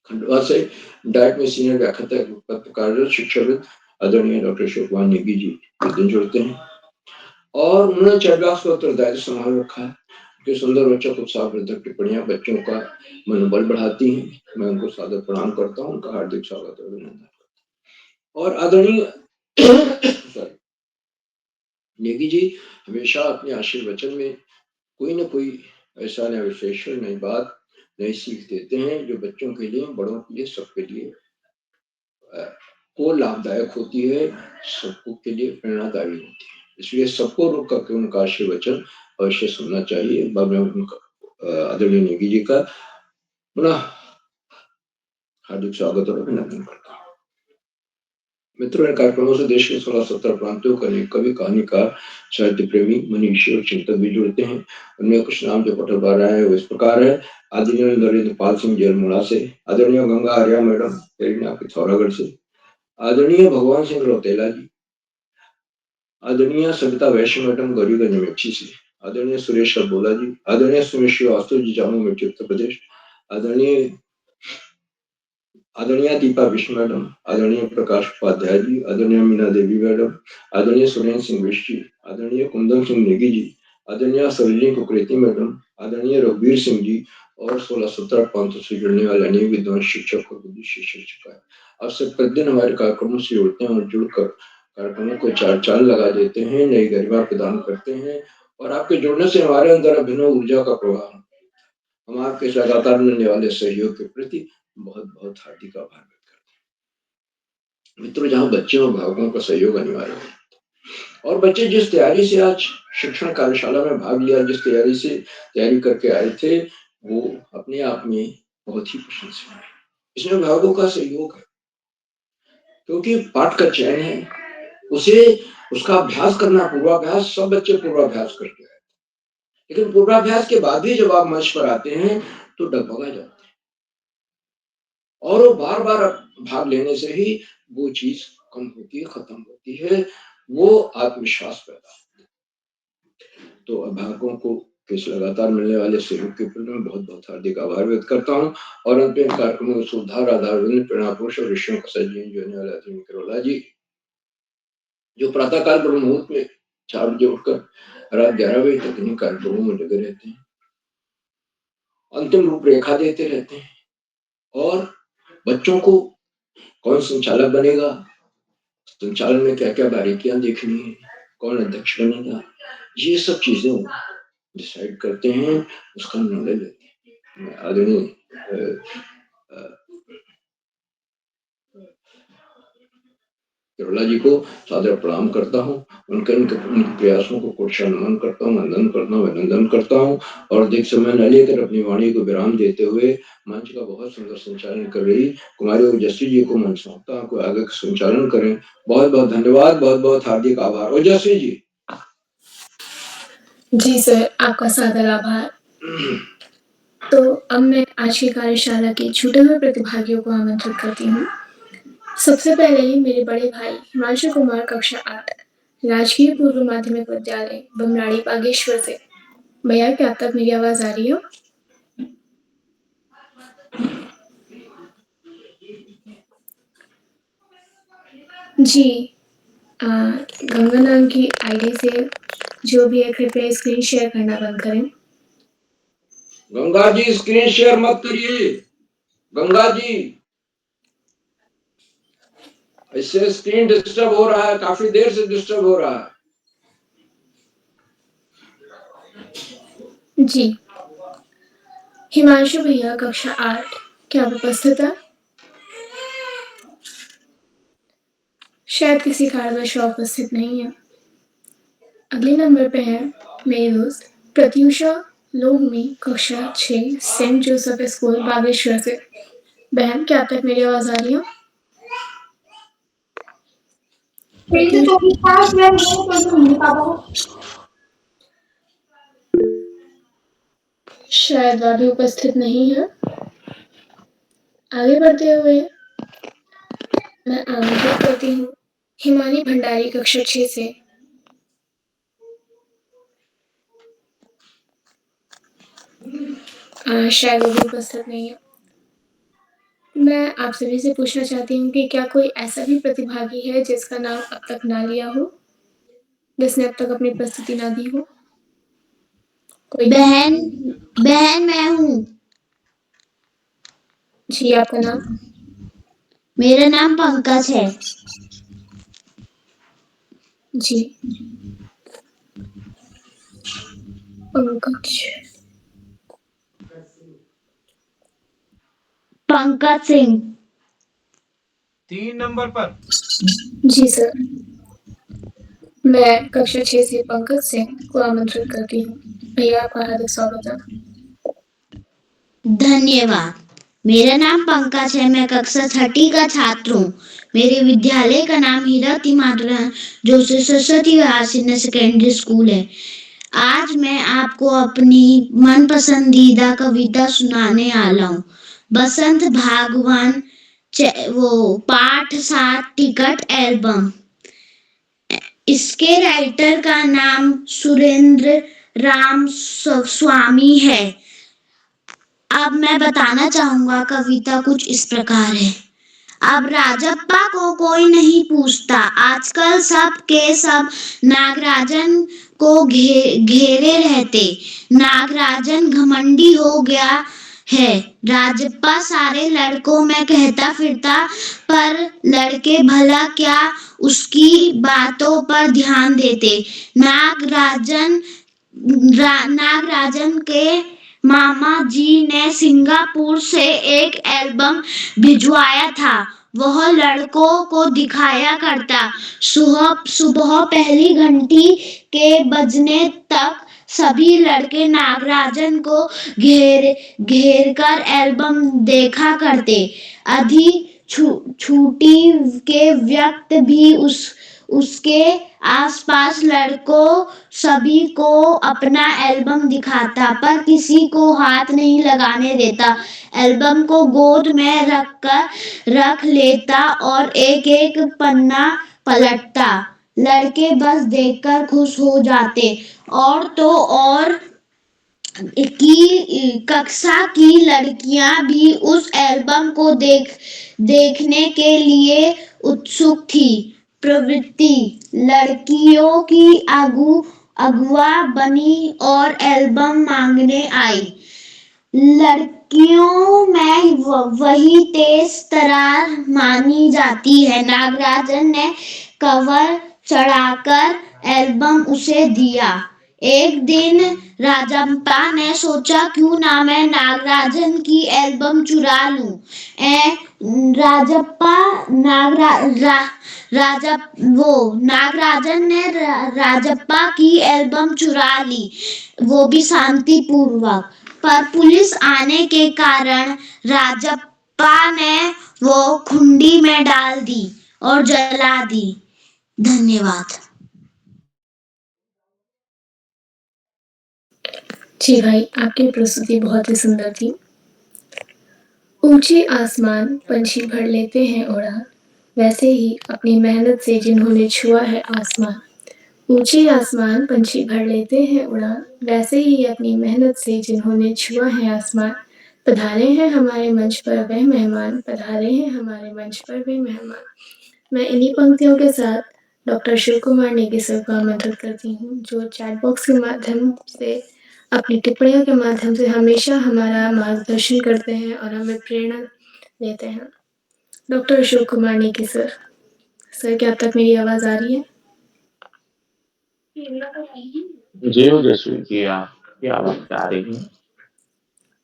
खंडवा से डाइट में सीनियर व्याख्याता पत्रकार शिक्षाविद आदरणीय डॉक्टर अशोक कुमार नेगी जी प्रतिदिन जुड़ते हैं और उन्होंने चैटबॉक्स का उत्तरदायित्व संभाल रखा है। उनकी सुंदर रोचक उत्साहवर्धक टिप्पणियां बच्चों का मनोबल बढ़ाती हैं। मैं उनको सादर प्रणाम करता हूँ, उनका हार्दिक स्वागत और अभिनंदन करता हूँ। और आदरणीय नेगी जी हमेशा अपने आशीर्वचन में कोई न कोई ऐसा नया विशेष नई बात नई सीख देते हैं जो बच्चों के लिए, बड़ों के लिए, सबके लिए को लाभदायक होती है, सबको के लिए प्रेरणादायी होती है। इसलिए सबको रोक करके उनका आशीर्वचन अवश्य सुनना चाहिए। मैं उनका आदरणीय नेगी जी का पुनः हार्दिक स्वागत और अभिनंदन करता हूँ। मित्रों, इन कार्यक्रमों से देश के 16-17 प्रांतों का कवि, कहानीकार, साहित्य प्रेमी, मनीषी और चिंतक भी जुड़ते हैं। उनमें कुछ नाम जो पटल पा रहे हैं वो इस प्रकार है। आदरणीय नरेंद्र पाल सिंह जयमुड़ा से, आदरणीय गंगा आर्या मैडम पिथौरागढ़ से, आदरणीय भगवान सिंह रौतेला जी, आदरणीय सविता वैश्य मैडम गौरीगंज मेची से, आदरणीय सुरेश अबोला जी, आदरणीय सुमित श्रीवास्तव जी जामू मेची उत्तर प्रदेश, आदरणीय दीपा विश्व मैडम, आदरणीय प्रकाश उपाध्याय जी, आदरणीय मीना देवी मैडम, आदरणीय सुरेंद्र सिंह विश्व जी, आदरणीय कुंदन सिंह नेगी जी, आदरणीय सरोजिनी कुकरेती मैडम, आदरणीय रघुवीर सिंह जी और 16-17 प्रांतों से जुड़ने वाले अनेक विद्वान शिक्षक और बुद्धिशील शिक्षक आपसे प्रतिदिन हमारे कार्यक्रमों से जुड़ते हैं और जुड़कर कार्यक्रमों को चार चांद लगा देते हैं, नई गरिमा प्रदान करते हैं और आपके जुड़ने से हमारे अंदर अभिनव ऊर्जा का प्रवाह, हम आपके लगातार मिलने वाले सहयोग के प्रति बहुत बहुत हार्दिक आभार व्यक्त करते हैं। मित्रों, जहाँ बच्चे और अभिभावकों का सहयोग अनिवार्य है और बच्चे जिस तैयारी से आज शिक्षण कार्यशाला में भाग लिया, जिस तैयारी करके आए थे, वो अपने आप में बहुत ही प्रशंसनीय है। इसमें अभिभावकों का सहयोग है, क्योंकि पाठ का चयन है, उसका अभ्यास करना, पूर्वाभ्यास, सब बच्चे पूर्वाभ्यास करते हैं, लेकिन पूर्वाभ्यास के बाद भी जब आप मंच पर आते हैं तो डगमगा जाते हैं और वो बार बार भाग लेने से ही वो चीज कम होती है, खत्म होती है, वो आत्मविश्वास पैदा होता है। तो अभिभावकों को इस लगातार मिलने वाले सहयोग के प्रति मैं बहुत बहुत हार्दिक आभार व्यक्त करता हूँ और अंत में कार्यक्रमों में सुधार आधार प्रेरणा पुरुष और ऋषियों का सजीवन जो होने वाले आदरणीय करोला जी, जो प्रातःकाल ब्रह्म मुहूर्त में 4 बजे उठकर रात 11 बजे तक इन कार्यक्रमों में लगे रहते हैं, अंतिम रूपरेखा देते रहते हैं और बच्चों को कौन संचालक बनेगा, संचालन में क्या क्या बारीकियां देखनी है, कौन अध्यक्ष बनेगा, ये सब चीजें डिसाइड करते हैं, उसका निर्णय लेते हैं। मैं आदरणीय करोला जी को सादर प्रणाम करता हूँ, उनके प्रयासों को कोटि नमन करता हूँ, अभिनंदन करता हूँ और अधिक समय न लेकर अपनी वाणी को विराम देते हुए मंच का बहुत सुंदर संचालन कर रही कुमारी ओजस्वी जी को मंच सौंपता हूँ, आगे संचालन करें। बहुत बहुत धन्यवाद, बहुत बहुत हार्दिक आभार। ओजस्वी जी। जी सर, आपका सादर आभार। तो अब मैं आज की कार्यशाला के छूटे हुए प्रतिभागियों को आमंत्रित करती हूँ। सबसे पहले मेरे बड़े भाई हिमांशु कुमार, कक्षा 8, राजकीय पूर्व माध्यमिक विद्यालय बमराड़ी बागेश्वर से। भैया, क्या अब तक मेरी आवाज आ रही है? जी, गंगा नाम की आईडी से जो भी है कृपया स्क्रीन शेयर करना बंद करें। गंगा जी, स्क्रीन शेयर मत करिए। गंगा जी, इससे स्क्रीन डिस्टर्ब हो रहा है, काफी देर से डिस्टर्ब हो रहा है। जी, हिमांशु भैया, कक्षा 8, क्या आप उपस्थित है? शायद किसी कारणवश उपस्थित नहीं है। अगले नंबर पे है मेरी दोस्त प्रत्युषा लोगमी, कक्षा 6, सेंट जोसेफ स्कूल बागेश्वर से। बहन, क्या अब तक मेरी आवाज आ रही है? शायद वह भी उपस्थित नहीं है। आगे बढ़ते हुए मैं आमंत्रित करती हूँ हिमानी भंडारी, कक्षा 6 से। शायद वो भी उपस्थित नहीं है। मैं आप सभी से पूछना चाहती हूँ कि क्या कोई ऐसा भी प्रतिभागी है जिसका नाम अब तक ना लिया हो, जिसने अब तक अपनी प्रस्तुति ना दी हो? कोई? बहन मैं हूँ। जी, आपका नाम? मेरा नाम पंकज है। जी, पंकज। पंकज सिंह। 3 नंबर पर। जी सर। मैं कक्षा 6 से पंकज सिंह को आमंत्रित करती हूँ। भैया आपका हार्दिक स्वागत है। धन्यवाद। मेरा नाम पंकज है। मैं कक्षा 6 का छात्र हूँ। मेरे विद्यालय का नाम Hirawati Madhura Joseph Saraswati senior secondary school है। आज मैं आपको अपनी मन पसंदीदा कविता सुनाने आया हूँ। बसंत भागवान वो पाठ 7 टिकट एल्बम। इसके राइटर का नाम सुरेंद्र राम स्वामी है। अब मैं बताना चाहूंगा कविता कुछ इस प्रकार है। अब राजप्पा को कोई नहीं पूछता, आजकल सब के सब नागराजन को घेरे रहते। नागराजन घमंडी हो गया है। राजप्पा सारे लड़कों में कहता फिरता, पर लड़के भला क्या उसकी बातों पर ध्यान देते। नागराजन के मामा जी ने सिंगापुर से एक एल्बम भिजवाया था। वह लड़कों को दिखाया करता। सुबह पहली घंटी के बजने तक सभी लड़के नागराजन को घेर कर एल्बम देखा करते। आधी छुट्टी के वक्त भी उसके आसपास लड़कों सभी को अपना एल्बम दिखाता, पर किसी को हाथ नहीं लगाने देता। एल्बम को गोद में रख लेता और एक एक पन्ना पलटता। लड़के बस देखकर खुश हो जाते। और तो और की कक्षा की लड़कियां भी उस एल्बम को देखने के लिए उत्सुक थी। प्रवृत्ति लड़कियों की अगुआ बनी और एल्बम मांगने आई। लड़कियों में वही तेज तरार मानी जाती है। नागराजन ने कवर चढ़ाकर एल्बम उसे दिया। एक दिन राजप्पा ने सोचा, क्यों ना मैं नागराजन की एल्बम चुरा लूं। नागराजन ने राजप्पा की एल्बम चुरा ली, वो भी शांतिपूर्वक। पर पुलिस आने के कारण राजप्पा ने वो खुंडी में डाल दी और जला दी। धन्यवाद। जी भाई, आपकी प्रस्तुति बहुत ही सुंदर थी। ऊंचे आसमान पंछी भर लेते हैं उड़ान, वैसे ही अपनी मेहनत से जिन्होंने छुआ है आसमान। ऊंचे आसमान पंछी भर लेते हैं उड़ान, वैसे ही अपनी मेहनत से जिन्होंने छुआ है आसमान। पधारे हैं हमारे मंच पर वह मेहमान, पधारे हैं हमारे मंच पर वे मेहमान। मैं इन्हीं पंक्तियों के साथ डॉक्टर शिव कुमार नेगी सर को आमंत्रित करती हूँ, जो चैट बॉक्स के माध्यम से अपनी टिप्पणियों के माध्यम से हमेशा हमारा मार्गदर्शन करते हैं और हमें प्रेरणा देते हैं। डॉक्टर शिव कुमार नेगी सर, क्या अब तक मेरी आवाज आ रही है? जी हो जसवीर की आपकी आवाज आ रही है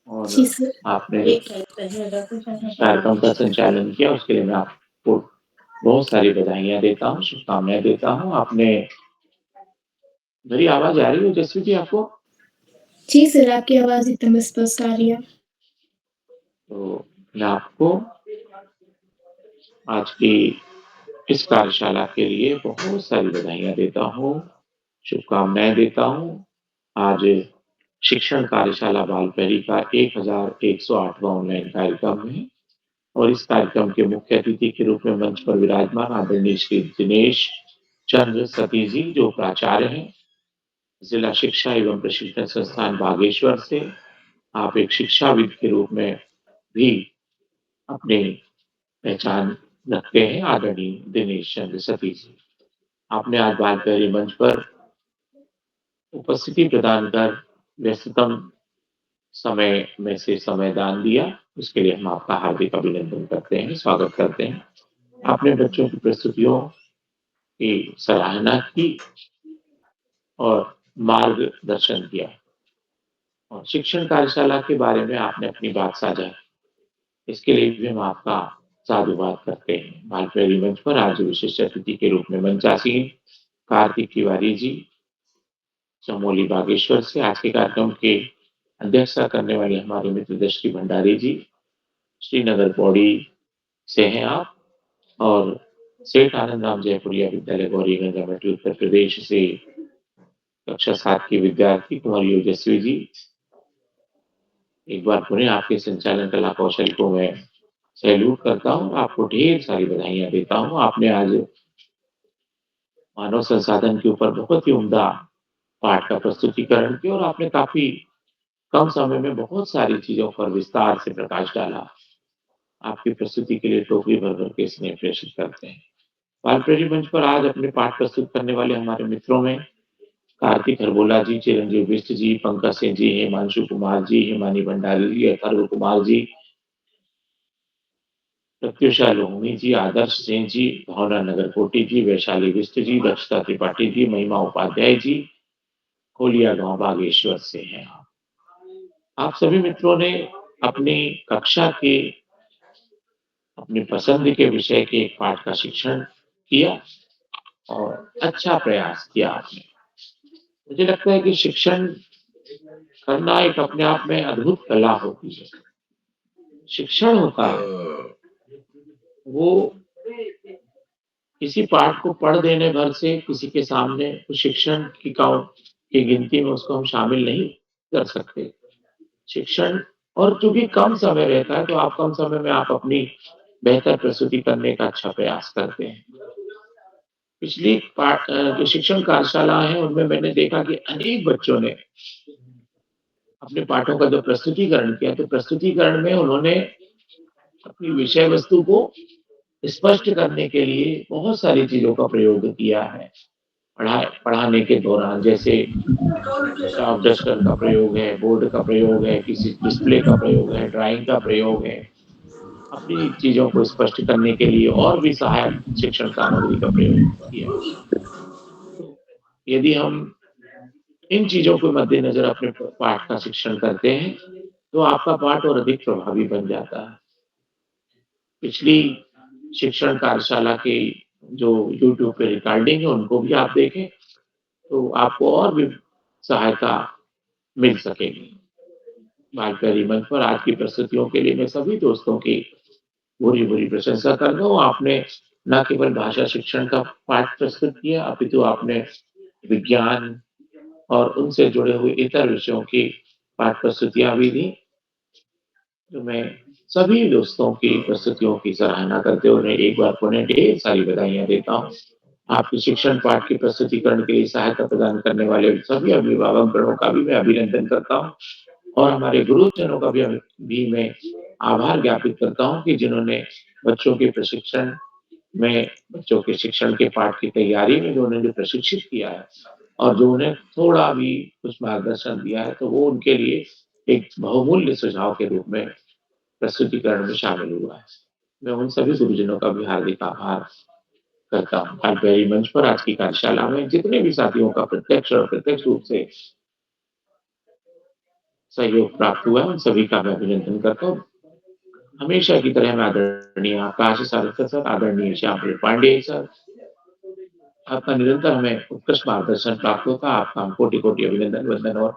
और जी सर। आपने कार्यक्रम का संचालन किया, उसके लिए मैं आपको बहुत सारी बधाइयाँ देता हूँ, शुभकामनाएं देता हूँ। आपने मेरी आवाज आ रही है जसवीर जी आपको? जी सर, आपकी आवाज एकदम स्पष्ट आ रही है। तो मैं आपको आज की इस कार्यशाला के लिए बहुत सारी बधाइयाँ देता हूँ, शुभकामनाएं देता हूँ। आज शिक्षण कार्यशाला बालपरी का 1108वां ऑनलाइन कार्यक्रम है और इस कार्यक्रम के मुख्य अतिथि के रूप में मंच पर विराजमान आदरणीय श्री दिनेश चंद्र सतीश जी, जो प्राचार्य हैं जिला शिक्षा एवं प्रशिक्षण संस्थान बागेश्वर से। आप एक शिक्षाविद के रूप में भी अपनी पहचान रखते हैं, आदरणीय दिनेश चंद्र सतीश जी। आपने आज बालपरी मंच पर उपस्थिति प्रदान कर व्यस्ततम समय में से समय दान दिया, उसके लिए हम आपका हार्दिक अभिनंदन करते हैं, स्वागत करते हैं। आपने बच्चों की प्रस्तुतियों की सराहना की और मार्गदर्शन किया और शिक्षण कार्यशाला के बारे में आपने अपनी बात साझा इसके लिए भी हम आपका साधुवाद करते हैं। बालप्रियरी मंच पर आज विशिष्ट अतिथि के रूप में मंचासीन कार्तिक तिवारी जी चमोली बागेश्वर से, आज के कार्यक्रम के अध्यक्षता करने वाले हमारे मित्र दृष्टि भंडारी जी श्रीनगर पौड़ी से हैं आप, और सेठ आनंद राम जयपुरिया विद्यालय गौरीगंज अमेठी उत्तर प्रदेश से कक्षा 7 की विद्यार्थी कुमारी ओजस्वी जी। एक बार पुनः आपके संचालन कला कौशल को मैं सैल्यूट करता हूँ, आपको ढेर सारी बधाइयाँ देता हूँ। आपने आज मानव संसाधन के ऊपर बहुत ही उम्दा पाठ का प्रस्तुतिकरण किया और आपने काफ़ी कम समय में बहुत सारी चीज़ों पर विस्तार से प्रकाश डाला। आपकी प्रस्तुति के लिए टोकरी भर-भर के स्नेह प्रेषित करते हैं। बालप्रियरी मंच पर आज अपने पाठ प्रस्तुत करने वाले हमारे मित्रों में कार्तिक हरबोला जी, चिरंजीव बिष्ट जी, पंकज सिंह जी, हिमांशु कुमार जी, हिमानी भंडारी जी, अथर्व कुमार जी, प्रत्युषा लोहनी जी, आदर्श सिंह जी, भावना नगरकोटी जी, वैशाली बिष्ट जी, दक्षता त्रिपाठी जी, महिमा उपाध्याय जी, कोलिया गांव बागेश्वर से हैं। आप सभी मित्रों ने अपनी कक्षा के अपनी पसंद के विषय के एक पाठ का शिक्षण किया और अच्छा प्रयास किया आपने। मुझे लगता है कि शिक्षण करना एक अपने आप में अद्भुत कला होती है। शिक्षण होता है, वो किसी पाठ को पढ़ देने भर से किसी के सामने उस शिक्षण की की गिनती में उसको हम शामिल नहीं कर सकते। शिक्षण और चूँकि कम समय रहता है, तो आप कम समय में आप अपनी बेहतर प्रस्तुति करने का अच्छा प्रयास करते हैं। पिछली जो शिक्षण कार्यशालाएँ हैं, उनमें मैंने देखा कि अनेक बच्चों ने अपने पाठों का जो प्रस्तुतिकरण किया, तो प्रस्तुतिकरण में उन्होंने अपनी विषय वस्तु को स्पष्ट करने के लिए बहुत सारी चीज़ों का प्रयोग किया है। पढ़ाने के दौरान जैसे चाक डस्टर का प्रयोग है, बोर्ड का प्रयोग है, किसी डिस्प्ले का प्रयोग है, ड्राइंग का प्रयोग है। अपनी चीज़ों को स्पष्ट करने के लिए और भी सहायक शिक्षण सामग्री का प्रयोग किया। तो यदि हम इन चीज़ों को मद्देनज़र अपने पाठ का शिक्षण करते हैं, तो आपका पाठ और अधिक प्रभावी बन जाता है। पिछली शिक्षण कार्यशाला की जो यूट्यूब पे रिकॉर्डिंग है, उनको भी आप देखें, तो आपको और भी सहायता मिल सकेगी। बालप्रियरी मंच पर आज की प्रस्तुतियों के लिए मैं सभी दोस्तों की भूरी-भूरी प्रशंसा करता हूँ। आपने न केवल भाषा शिक्षण का पाठ प्रस्तुत किया, अपितु आपने विज्ञान और उनसे जुड़े हुए इतर विषयों की पाठ प्रस्तुतियाँ भी दी। तो मैं सभी दोस्तों की प्रस्तुतियों की सराहना करते हुए उन्हें एक बार पुनः ढेर सारी बधाइयाँ देता हूँ। आपके शिक्षण पाठ के प्रस्तुतिकरण के लिए सहायता प्रदान करने वाले सभी अभिभावक गणों का भी मैं अभिनंदन करता हूँ और हमारे गुरुजनों का भी मैं आभार ज्ञापित करता हूँ कि जिन्होंने बच्चों के प्रशिक्षण में, बच्चों के शिक्षण के पाठ की तैयारी में जो उन्होंने प्रशिक्षित किया है और जो उन्हें थोड़ा भी कुछ मार्गदर्शन दिया है, तो वो उनके लिए एक बहुमूल्य सुझाव के रूप में प्रस्तुतिकरण में शामिल हुआ है। मैं उन सभी गुरुजनों का भी हार्दिक आभार करता हूँ। बालप्रियरी मंच पर आज की कार्यशाला में जितने भी साथियों का प्रत्यक्ष और अप्रत्यक्ष रूप से सहयोग प्राप्त हुआ है, उन सभी का मैं अभिनंदन करता हूँ। हमेशा की तरह मैं आदरणीय आकाश सारस्वत सर, आदरणीय श्यामल पांडेय सर, आपका निरंतर हमें उत्कृष्ट मार्गदर्शन प्राप्त होता है। आपका हम कोटि-कोटि अभिनंदन, वंदन और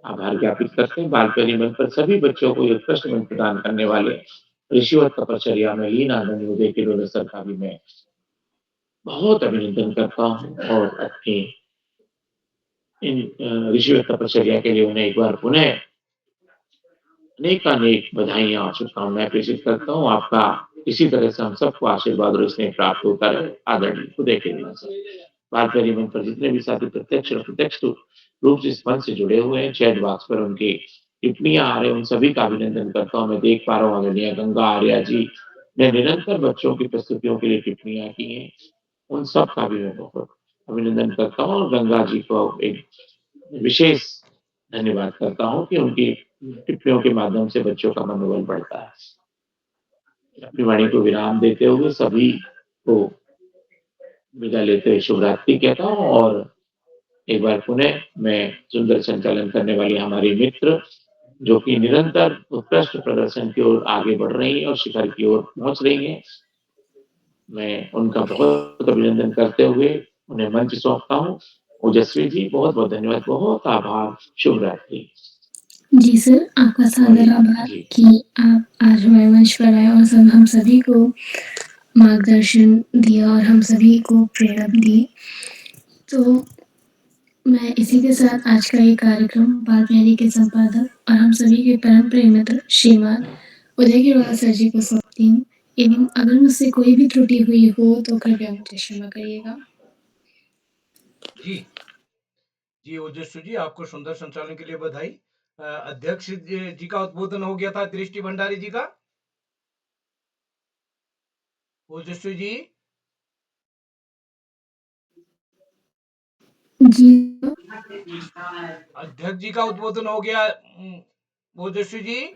आभार ज्ञापित करते हैं। बालप्रियरी मंच पर सभी बच्चों को ये उत्कृष्ट मंच प्रदान करने वाले ऋषिवत तपश्चर्या में लीन आदरणीय उदय किरोड़े सर का भी मैं बहुत अभिनंदन करता हूँ और अपनी इन ऋषिवत तपश्चर्या के लिए उन्हें एक बार पुनः अनेकानेक बधाइयाँ और शुभकामनाएँ प्रेषित करता हूँ। आपका इसी तरह से हम सबको आशीर्वाद और स्नेह प्राप्त होता रहे। आदरणीय उदय किरोड़े सर। बालप्रियरी मंच पर जितने भी साथी प्रत्यक्ष और अप्रत्यक्ष रूप से इस मंच से जुड़े हुए हैं, चैट बॉक्स पर उनकी टिप्पणियाँ आ रही हैं, उन सभी का अभिनंदन करता हूँ। मैं देख पा रहा हूँ आदरणीय गंगा आर्या जी ने निरंतर बच्चों की प्रस्तुतियों के लिए टिप्पणियाँ की हैं। उन सब का भी मैं बहुत अभिनंदन करता हूँ और गंगा जी को एक विशेष धन्यवाद करता हूँ कि उनकी टिप्पणियों के माध्यम से बच्चों का मनोबल बढ़ता है। अपनी वाणी को विराम देते हुए सभी को विदा लेते हुए शुभ रात्रि कहता हूँ और एक बार पुनः मैं सुंदर संचालन करने वाली हमारी मित्र जो कि निरंतर उत्कृष्ट प्रदर्शन की ओर आगे बढ़ रही हैं और शिखर की ओर पहुंच रही हैं। मैं उनका बहुत अभिनंदन करते हुए उन्हें मंच सौंपता हूँ। ओजस्वी जी, बहुत-बहुत धन्यवाद, बहुत आभार, शुभ रात्रि। जी सर, आपका सादर आभार जी। कि आप आज हमारे मंच पर आए और हम सभी को मार्गदर्शन दिया और हम सभी को प्रेरणा दी। तो मैं इसी के साथ आज का ये कार्यक्रम बाल प्यारी के संपादक और हम सभी के परम प्रिय मित्र श्रीमान उदय किरोड़ा सर जी को सौंपती हूँ एवं अगर मुझसे कोई भी त्रुटि हुई हो तो कृपया मुझे क्षमा करिएगा। जी जी ओजस्वी जी, आपको सुंदर संचालन के लिए बधाई। अध्यक्ष जी का उद्बोधन हो गया था दृष्टि भंडारी जी का। ओजस्वी जी जी अध्यक्ष जी का उद्बोधन हो गया। ओजस्वी जी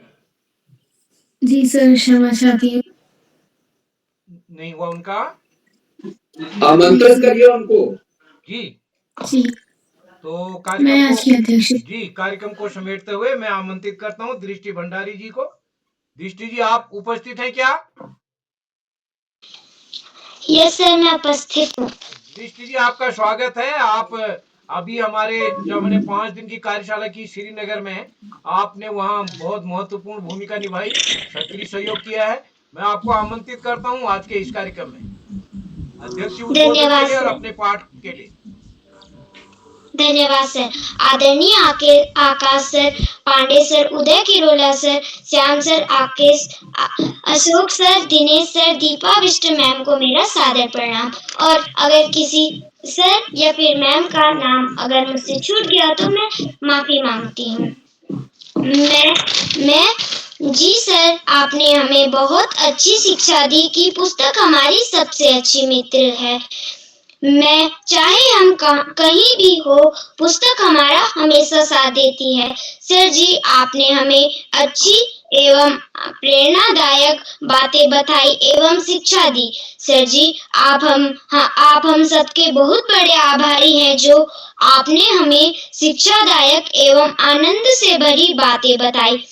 जी सर, क्षमा चाहती हूँ। नहीं हुआ उनका। आमंत्रित करिए उनको। जी जी तो मैं कार्यक्रम आज की अध्यक्ष को जी कार्यक्रम को समेटते हुए मैं आमंत्रित करता हूँ दृष्टि भंडारी जी को। दृष्टि जी, आप उपस्थित हैं क्या? यस सर, मैं उपस्थित हूँ। दृष्टि जी, आपका स्वागत है। आप अभी हमारे जब हमने 5 दिन की कार्यशाला की श्रीनगर में, आपने वहाँ बहुत महत्वपूर्ण भूमिका निभाई, सक्रिय सहयोग किया है। मैं आपको आमंत्रित करता हूँ आज के इस कार्यक्रम में अध्यक्ष उद्बोधन के धन्यवाद लिए और सर। अपने पाठ के लिए। धन्यवाद सर। आदरणीय Akash sir, Pandey sir, Uday Kirola sir, Shyam sir, Ashok sir, Dinesh sir, Deepa Bisht ma'am को मेरा सादर प्रणाम। और अगर किसी सर या फिर मैम का नाम अगर मुझसे छूट गया तो मैं माफी मांगती हूँ। मैं जी सर, आपने हमें बहुत अच्छी शिक्षा दी कि पुस्तक हमारी सबसे अच्छी मित्र है। मैं चाहे हम कहीं भी हो, पुस्तक हमारा हमेशा साथ देती है। सर जी, आपने हमें अच्छी एवं प्रेरणादायक बातें बताई एवं शिक्षा दी। सर जी, आप हम सबके बहुत बड़े आभारी हैं जो आपने हमें शिक्षादायक एवं आनंद से भरी बातें बताई।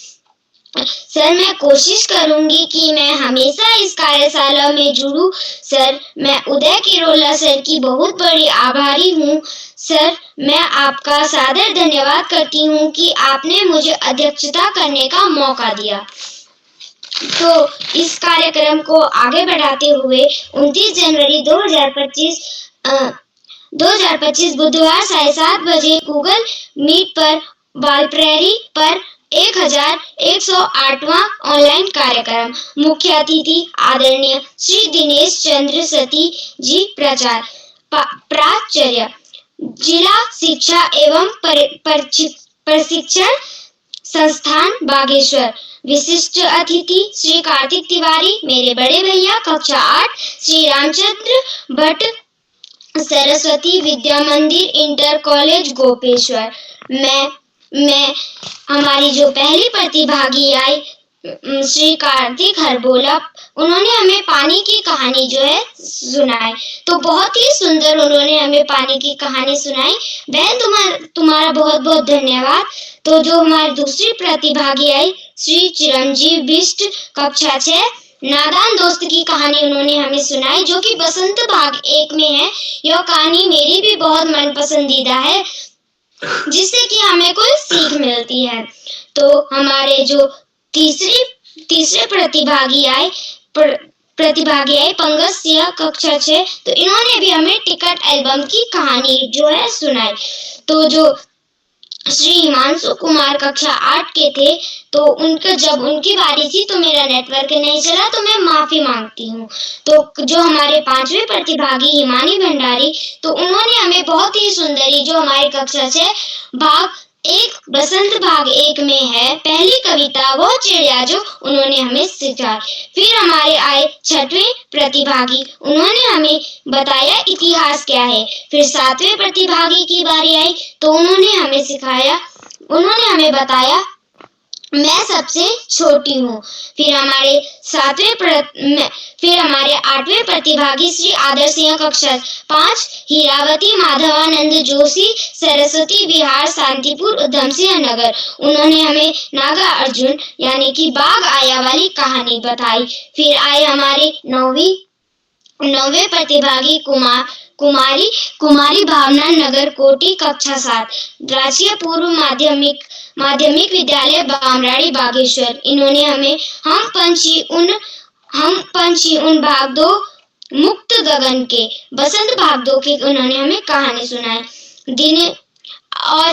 सर, मैं कोशिश करूंगी कि मैं हमेशा इस कार्यशाला में जुड़ूं। सर, मैं उदय किरोला सर की बहुत बड़ी आभारी हूँ। सर, मैं आपका सादर धन्यवाद करती हूँ कि आपने मुझे अध्यक्षता करने का मौका दिया। तो इस कार्यक्रम को आगे बढ़ाते हुए 29 जनवरी 2025 बुधवार 7:30 बजे गूगल मीट पर बाल प्रेरी पर 1108वां ऑनलाइन कार्यक्रम। मुख्य अतिथि आदरणीय श्री दिनेश चंद्र सती जी, प्राचार्य, जिला शिक्षा एवं प्रशिक्षण संस्थान बागेश्वर। विशिष्ट अतिथि श्री कार्तिक तिवारी, मेरे बड़े भैया, कक्षा 8, श्री रामचंद्र भट्ट, सरस्वती विद्या मंदिर इंटर कॉलेज गोपेश्वर। मैं हमारी जो पहली प्रतिभागी आई श्री कार्तिक हरबोला, उन्होंने हमें पानी की कहानी जो है सुनाई। तो बहुत ही सुंदर उन्होंने हमें पानी की कहानी सुनाई। बहन, तुम्हारा बहुत बहुत धन्यवाद। तो जो हमारी दूसरी प्रतिभागी आई श्री चिरंजीव बिष्ट, कक्षा 6, नादान दोस्त की कहानी उन्होंने हमें सुनाई, जो कि बसंत भाग 1 में है। यह कहानी मेरी भी बहुत मन पसंदीदा है, जिससे कि हमें कोई सीख मिलती है। तो हमारे जो तीसरे प्रतिभागी आए पंकज सिंह, कक्षा 6, तो इन्होंने भी हमें टिकट एल्बम की कहानी जो है सुनाई। तो जो श्री हिमांशु कुमार कक्षा 8 के थे, तो जब उनकी बारी थी तो मेरा नेटवर्क नहीं चला, तो मैं माफी मांगती हूँ। तो जो हमारे 5वें प्रतिभागी हिमानी भंडारी, तो उन्होंने हमें बहुत ही सुंदरी जो हमारी कक्षा 6 भाग 1 बसंत भाग 1 में है पहली कविता वो चिड़िया, जो उन्होंने हमें सिखाई। फिर हमारे आए 6वें प्रतिभागी, उन्होंने हमें बताया इतिहास क्या है। फिर 7वें प्रतिभागी की बारी आई, तो उन्होंने हमें बताया मैं सबसे छोटी हूँ। फिर हमारे 8वें प्रतिभागी श्री आदर सिंह कक्षा 5, हीरावती माधवानंद जोशी, सरस्वती विहार, शांतिपुर, उधम सिंह नगर। उन्होंने हमें नागा अर्जुन यानी कि बाघ आया वाली कहानी बताई। फिर आए हमारे 9वें प्रतिभागी कुमारी भावना नगर कोटी कक्षा 7, राजकीय पूर्व माध्यमिक विद्यालय बामराड़ी बागेश्वर। इन्होंने हमें हम पंछी उन भाग दो मुक्त गगन के, बसंत भाग दो की उन्होंने हमें कहानी सुनाई। और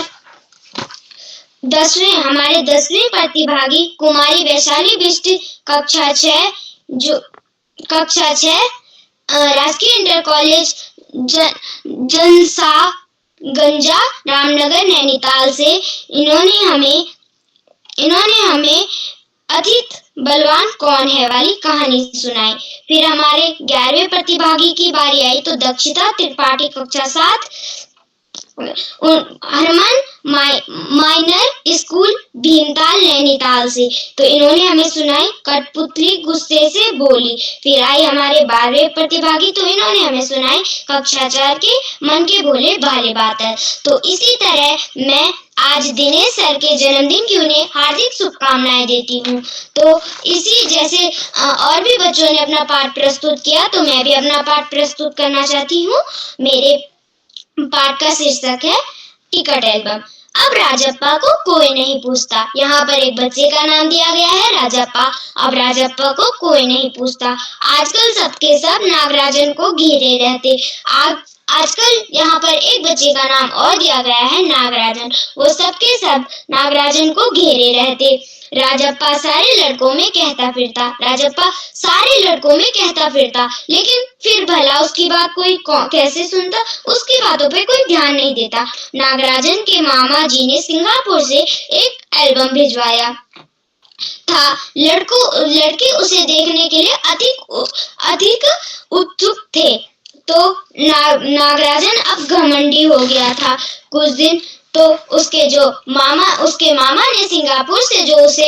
हमारे 10वीं प्रतिभागी कुमारी वैशाली बिष्ट कक्षा 6 राजकीय इंटर कॉलेज जनसा गंजा रामनगर नैनीताल से। इन्होंने हमें अतीत बलवान कौन है वाली कहानी सुनाई। फिर हमारे 11वें प्रतिभागी की बारी आई तो दक्षिता त्रिपाठी कक्षा 7 हरमन माइनर स्कूल भीमताल नैनीताल से। तो इन्होंने हमें सुनाई कठपुतली गुस्से से बोली। फिर आई हमारे 12वें प्रतिभागी तो इन्होंने हमें सुनाई कक्षा 4 के मन के भोले भाले बात। तो इसी तरह मैं आज दिनेश सर के जन्मदिन की उन्हें हार्दिक शुभकामनाएं देती हूँ। तो इसी जैसे और भी बच्चों ने अपना पाठ प्रस्तुत किया तो मैं भी अपना पाठ प्रस्तुत करना चाहती हूँ। मेरे पाठ का शीर्षक है टिकट एल्बम। अब राजप्पा को कोई नहीं पूछता। यहाँ पर एक बच्चे का नाम दिया गया है राजप्पा। अब राजप्पा को कोई नहीं पूछता। आजकल सबके सब नागराजन को घेरे रहते। आजकल यहाँ पर एक बच्चे का नाम और दिया गया है नागराजन। वो सबके सब नागराजन को घेरे रहते। राजप्पा सारे लड़कों में कहता फिरता, लेकिन फिर भला उसकी बात कोई कैसे सुनता। उसकी बातों पे कोई ध्यान नहीं देता। नागराजन के मामा जी ने सिंगापुर से एक एल्बम भिजवाया था। लड़के उसे देखने के लिए अधिक उत्सुक थे। तो नागराजन अब घमंडी हो गया था। कुछ दिन तो उसके मामा ने सिंगापुर से जो उसे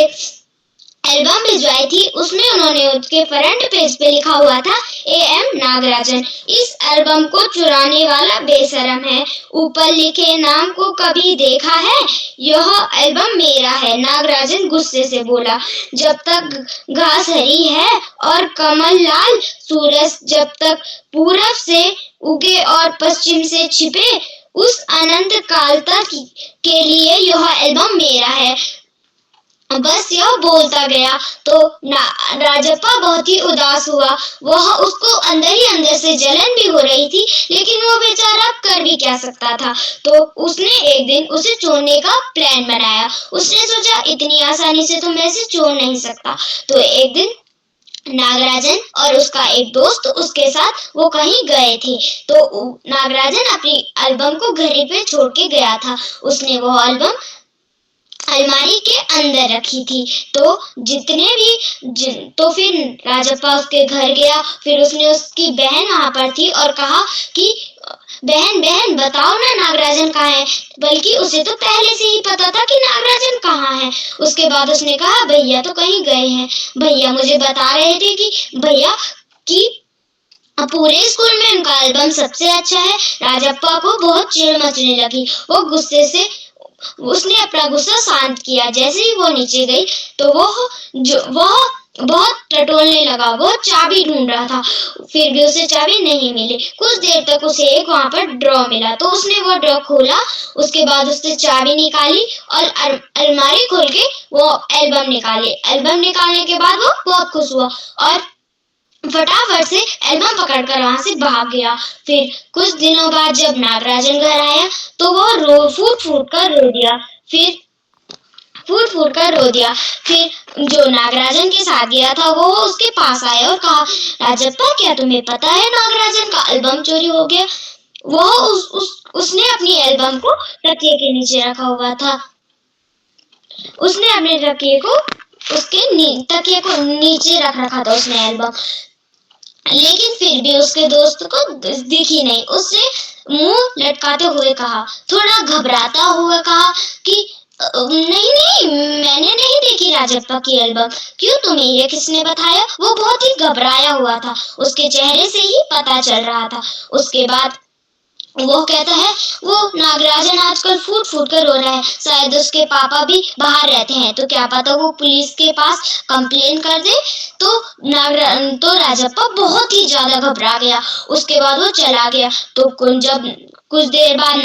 एल्बम भिजवाई थी उसमें उन्होंने उसके फ्रंट पेज पे लिखा हुआ था AM नागराजन। इस एल्बम को चुराने वाला बेशरम है। ऊपर लिखे नाम को कभी देखा है? यह एल्बम मेरा है, नागराजन गुस्से से बोला। जब तक घास हरी है और कमल लाल, सूरज जब तक पूरब से उगे और पश्चिम से छिपे, उस अनंत काल तक के लिए यह एल्बम मेरा है। बस यह बोलता गया तो राजप्पा बहुत ही उदास हुआ। उसको अंदर ही अंदर से जलन भी हो रही थी, लेकिन वो बेचारा कर भी क्या सकता था। तो उसने एक दिन उसे छोड़ने का प्लान बनाया। उसने सोचा इतनी आसानी से तो मैं इसे छोड़ नहीं सकता। तो एक दिन नागराजन और उसका एक दोस्त उसके साथ वो कहीं गए थे। तो नागराजन अपनी एल्बम को घर पे छोड़ के गया था। उसने वो एल्बम अलमारी के अंदर रखी थी। तो फिर राजप्पा उसके घर गया। फिर उसने उसकी बहन वहां पर थी और कहा कि बहन बताओ ना नागराजन कहाँ है। बल्कि उसे तो पहले से ही पता था कि नागराजन कहाँ है। उसके बाद उसने कहा भैया तो कहीं गए हैं। भैया मुझे बता रहे थे कि पूरे स्कूल में उनका एल्बम सबसे अच्छा है। राजप्पा को बहुत चिढ़ मचने लगी। वो गुस्से से उसने अपना गुस्सा शांत किया। जैसे ही वो नीचे गई तो वह बहुत टटोलने लगा। वो चाबी ढूंढ रहा था, फिर भी उसे चाबी नहीं मिली। कुछ देर तक उसे एक वहां पर ड्रॉ मिला। तो उसने वो ड्रॉ खोला। उसके बाद उसने चाबी निकाली और अलमारी खोल के वो एल्बम निकाली। एल्बम निकालने के बाद वो बहुत खुश हुआ और फटाफट से एल्बम पकड़कर वहां से भाग गया। फिर कुछ दिनों बाद जब नागराजन घर आया तो वो फूट फूट कर रो दिया। फिर जो नागराजन के साथ गया था वो उसके पास आया और कहा राजप्पा क्या तुम्हें पता है नागराजन का एल्बम चोरी हो गया। उसने अपनी एल्बम को तकिए के नीचे रखा हुआ था। उसने अपने तकिए को नीचे रख रखा था उसने एल्बम। लेकिन फिर भी उसके दोस्त को दिखी नहीं। उसने मुंह लटकाते हुए कहा, थोड़ा घबराता हुआ कहा कि नहीं, मैंने नहीं देखी राजप्पा की एल्बम। क्यों, तुम्हें ये किसने बताया? वो बहुत ही घबराया हुआ था, उसके चेहरे से ही पता चल रहा था। उसके बाद वो कहता है, वो नागराजन आजकल फूट फूट कर रो रहा है, शायद उसके पापा भी बाहर रहते हैं, तो क्या पता वो पुलिस के पास कंप्लेन कर दे। तो तो राजप्पा बहुत ही ज्यादा घबरा गया। उसके बाद वो चला गया। तो जब कुछ देर बाद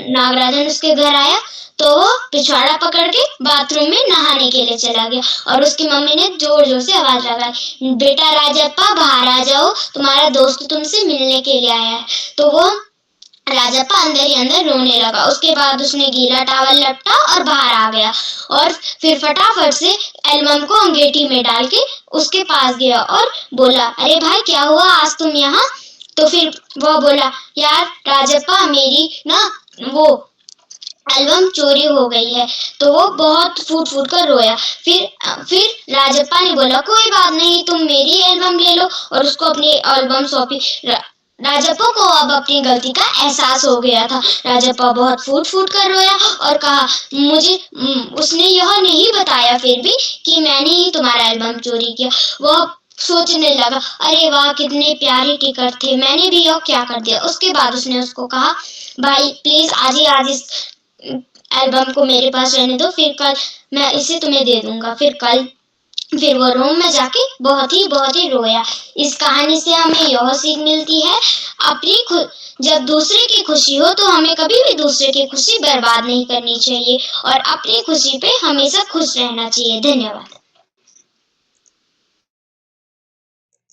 नागराजन उसके घर आया, तो वो पिछवाड़ा पकड़ के बाथरूम में नहाने के लिए चला गया, और उसकी मम्मी ने जोर जोर से आवाज लगाई, बेटा राजप्पा बाहर आ जाओ, तुम्हारा दोस्त तुमसे मिलने के लिए आया है। तो वो राजप्पा अंदर ही अंदर रोने लगा। उसके बाद उसने गीला टॉवल लपटा और बाहर आ गया, और फिर फटाफट से एल्बम को अंगीठी में डाल के उसके पास गया और बोला, अरे भाई क्या हुआ, आज तुम यहाँ? तो फिर वो बोला, यार राजप्पा मेरी ना वो एल्बम चोरी हो गई है। तो वो बहुत फूट फूट कर रोया। फिर राजप्पा ने बोला, कोई बात नहीं, तुम मेरी एल्बम ले लो, और उसको अपनी एल्बम सौंपी। राजप्पा को अब अपनी गलती का एहसास हो गया था। राजप्पा बहुत फूट फूट कर रोया और कहा, मुझे उसने यह नहीं बताया फिर भी कि मैंने ही तुम्हारा एल्बम चोरी किया। वह सोचने लगा, अरे वाह कितने प्यारे टिकट थे, मैंने भी यह क्या कर दिया। उसके बाद उसने उसको कहा, भाई प्लीज आज इस एल्बम को मेरे पास रहने दो, फिर कल मैं इसे तुम्हें दे दूंगा। फिर वो रूम में जाके बहुत ही रोया। इस कहानी से हमें यह सीख मिलती है, जब दूसरे की खुशी हो तो हमें कभी भी दूसरे की खुशी बर्बाद नहीं करनी चाहिए, और अपनी खुशी पे हमेशा खुश रहना चाहिए। धन्यवाद।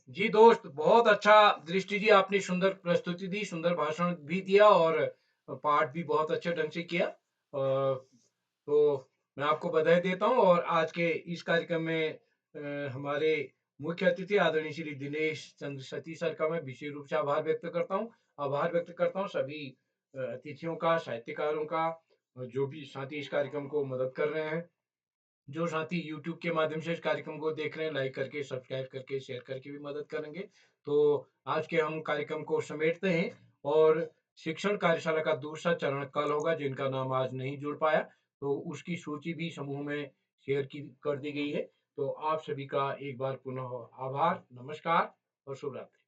जी दोस्त, बहुत अच्छा दृष्टि जी, आपने सुंदर प्रस्तुति दी, सुंदर भाषण भी दिया और पाठ भी बहुत अच्छे ढंग से किया। तो मैं आपको बधाई देता हूँ, और आज के इस कार्यक्रम में हमारे मुख्य अतिथि आदरणीय श्री दिनेश चंद्र सती सर का मैं विशेष रूप से आभार व्यक्त करता हूँ। आभार व्यक्त करता हूँ सभी अतिथियों का, साहित्यकारों का, जो भी साथी इस कार्यक्रम को मदद कर रहे हैं, जो साथी YouTube के माध्यम से इस कार्यक्रम को देख रहे हैं, लाइक करके, सब्सक्राइब करके, शेयर करके भी मदद करेंगे। तो आज के हम कार्यक्रम को समेटते हैं, और शिक्षण कार्यशाला का दूसरा चरण कल होगा, जिनका नाम आज नहीं जुड़ पाया, तो उसकी सूची भी समूह में शेयर की कर दी गई है। तो आप सभी का एक बार पुनः आभार, नमस्कार और शुभ रात्रि।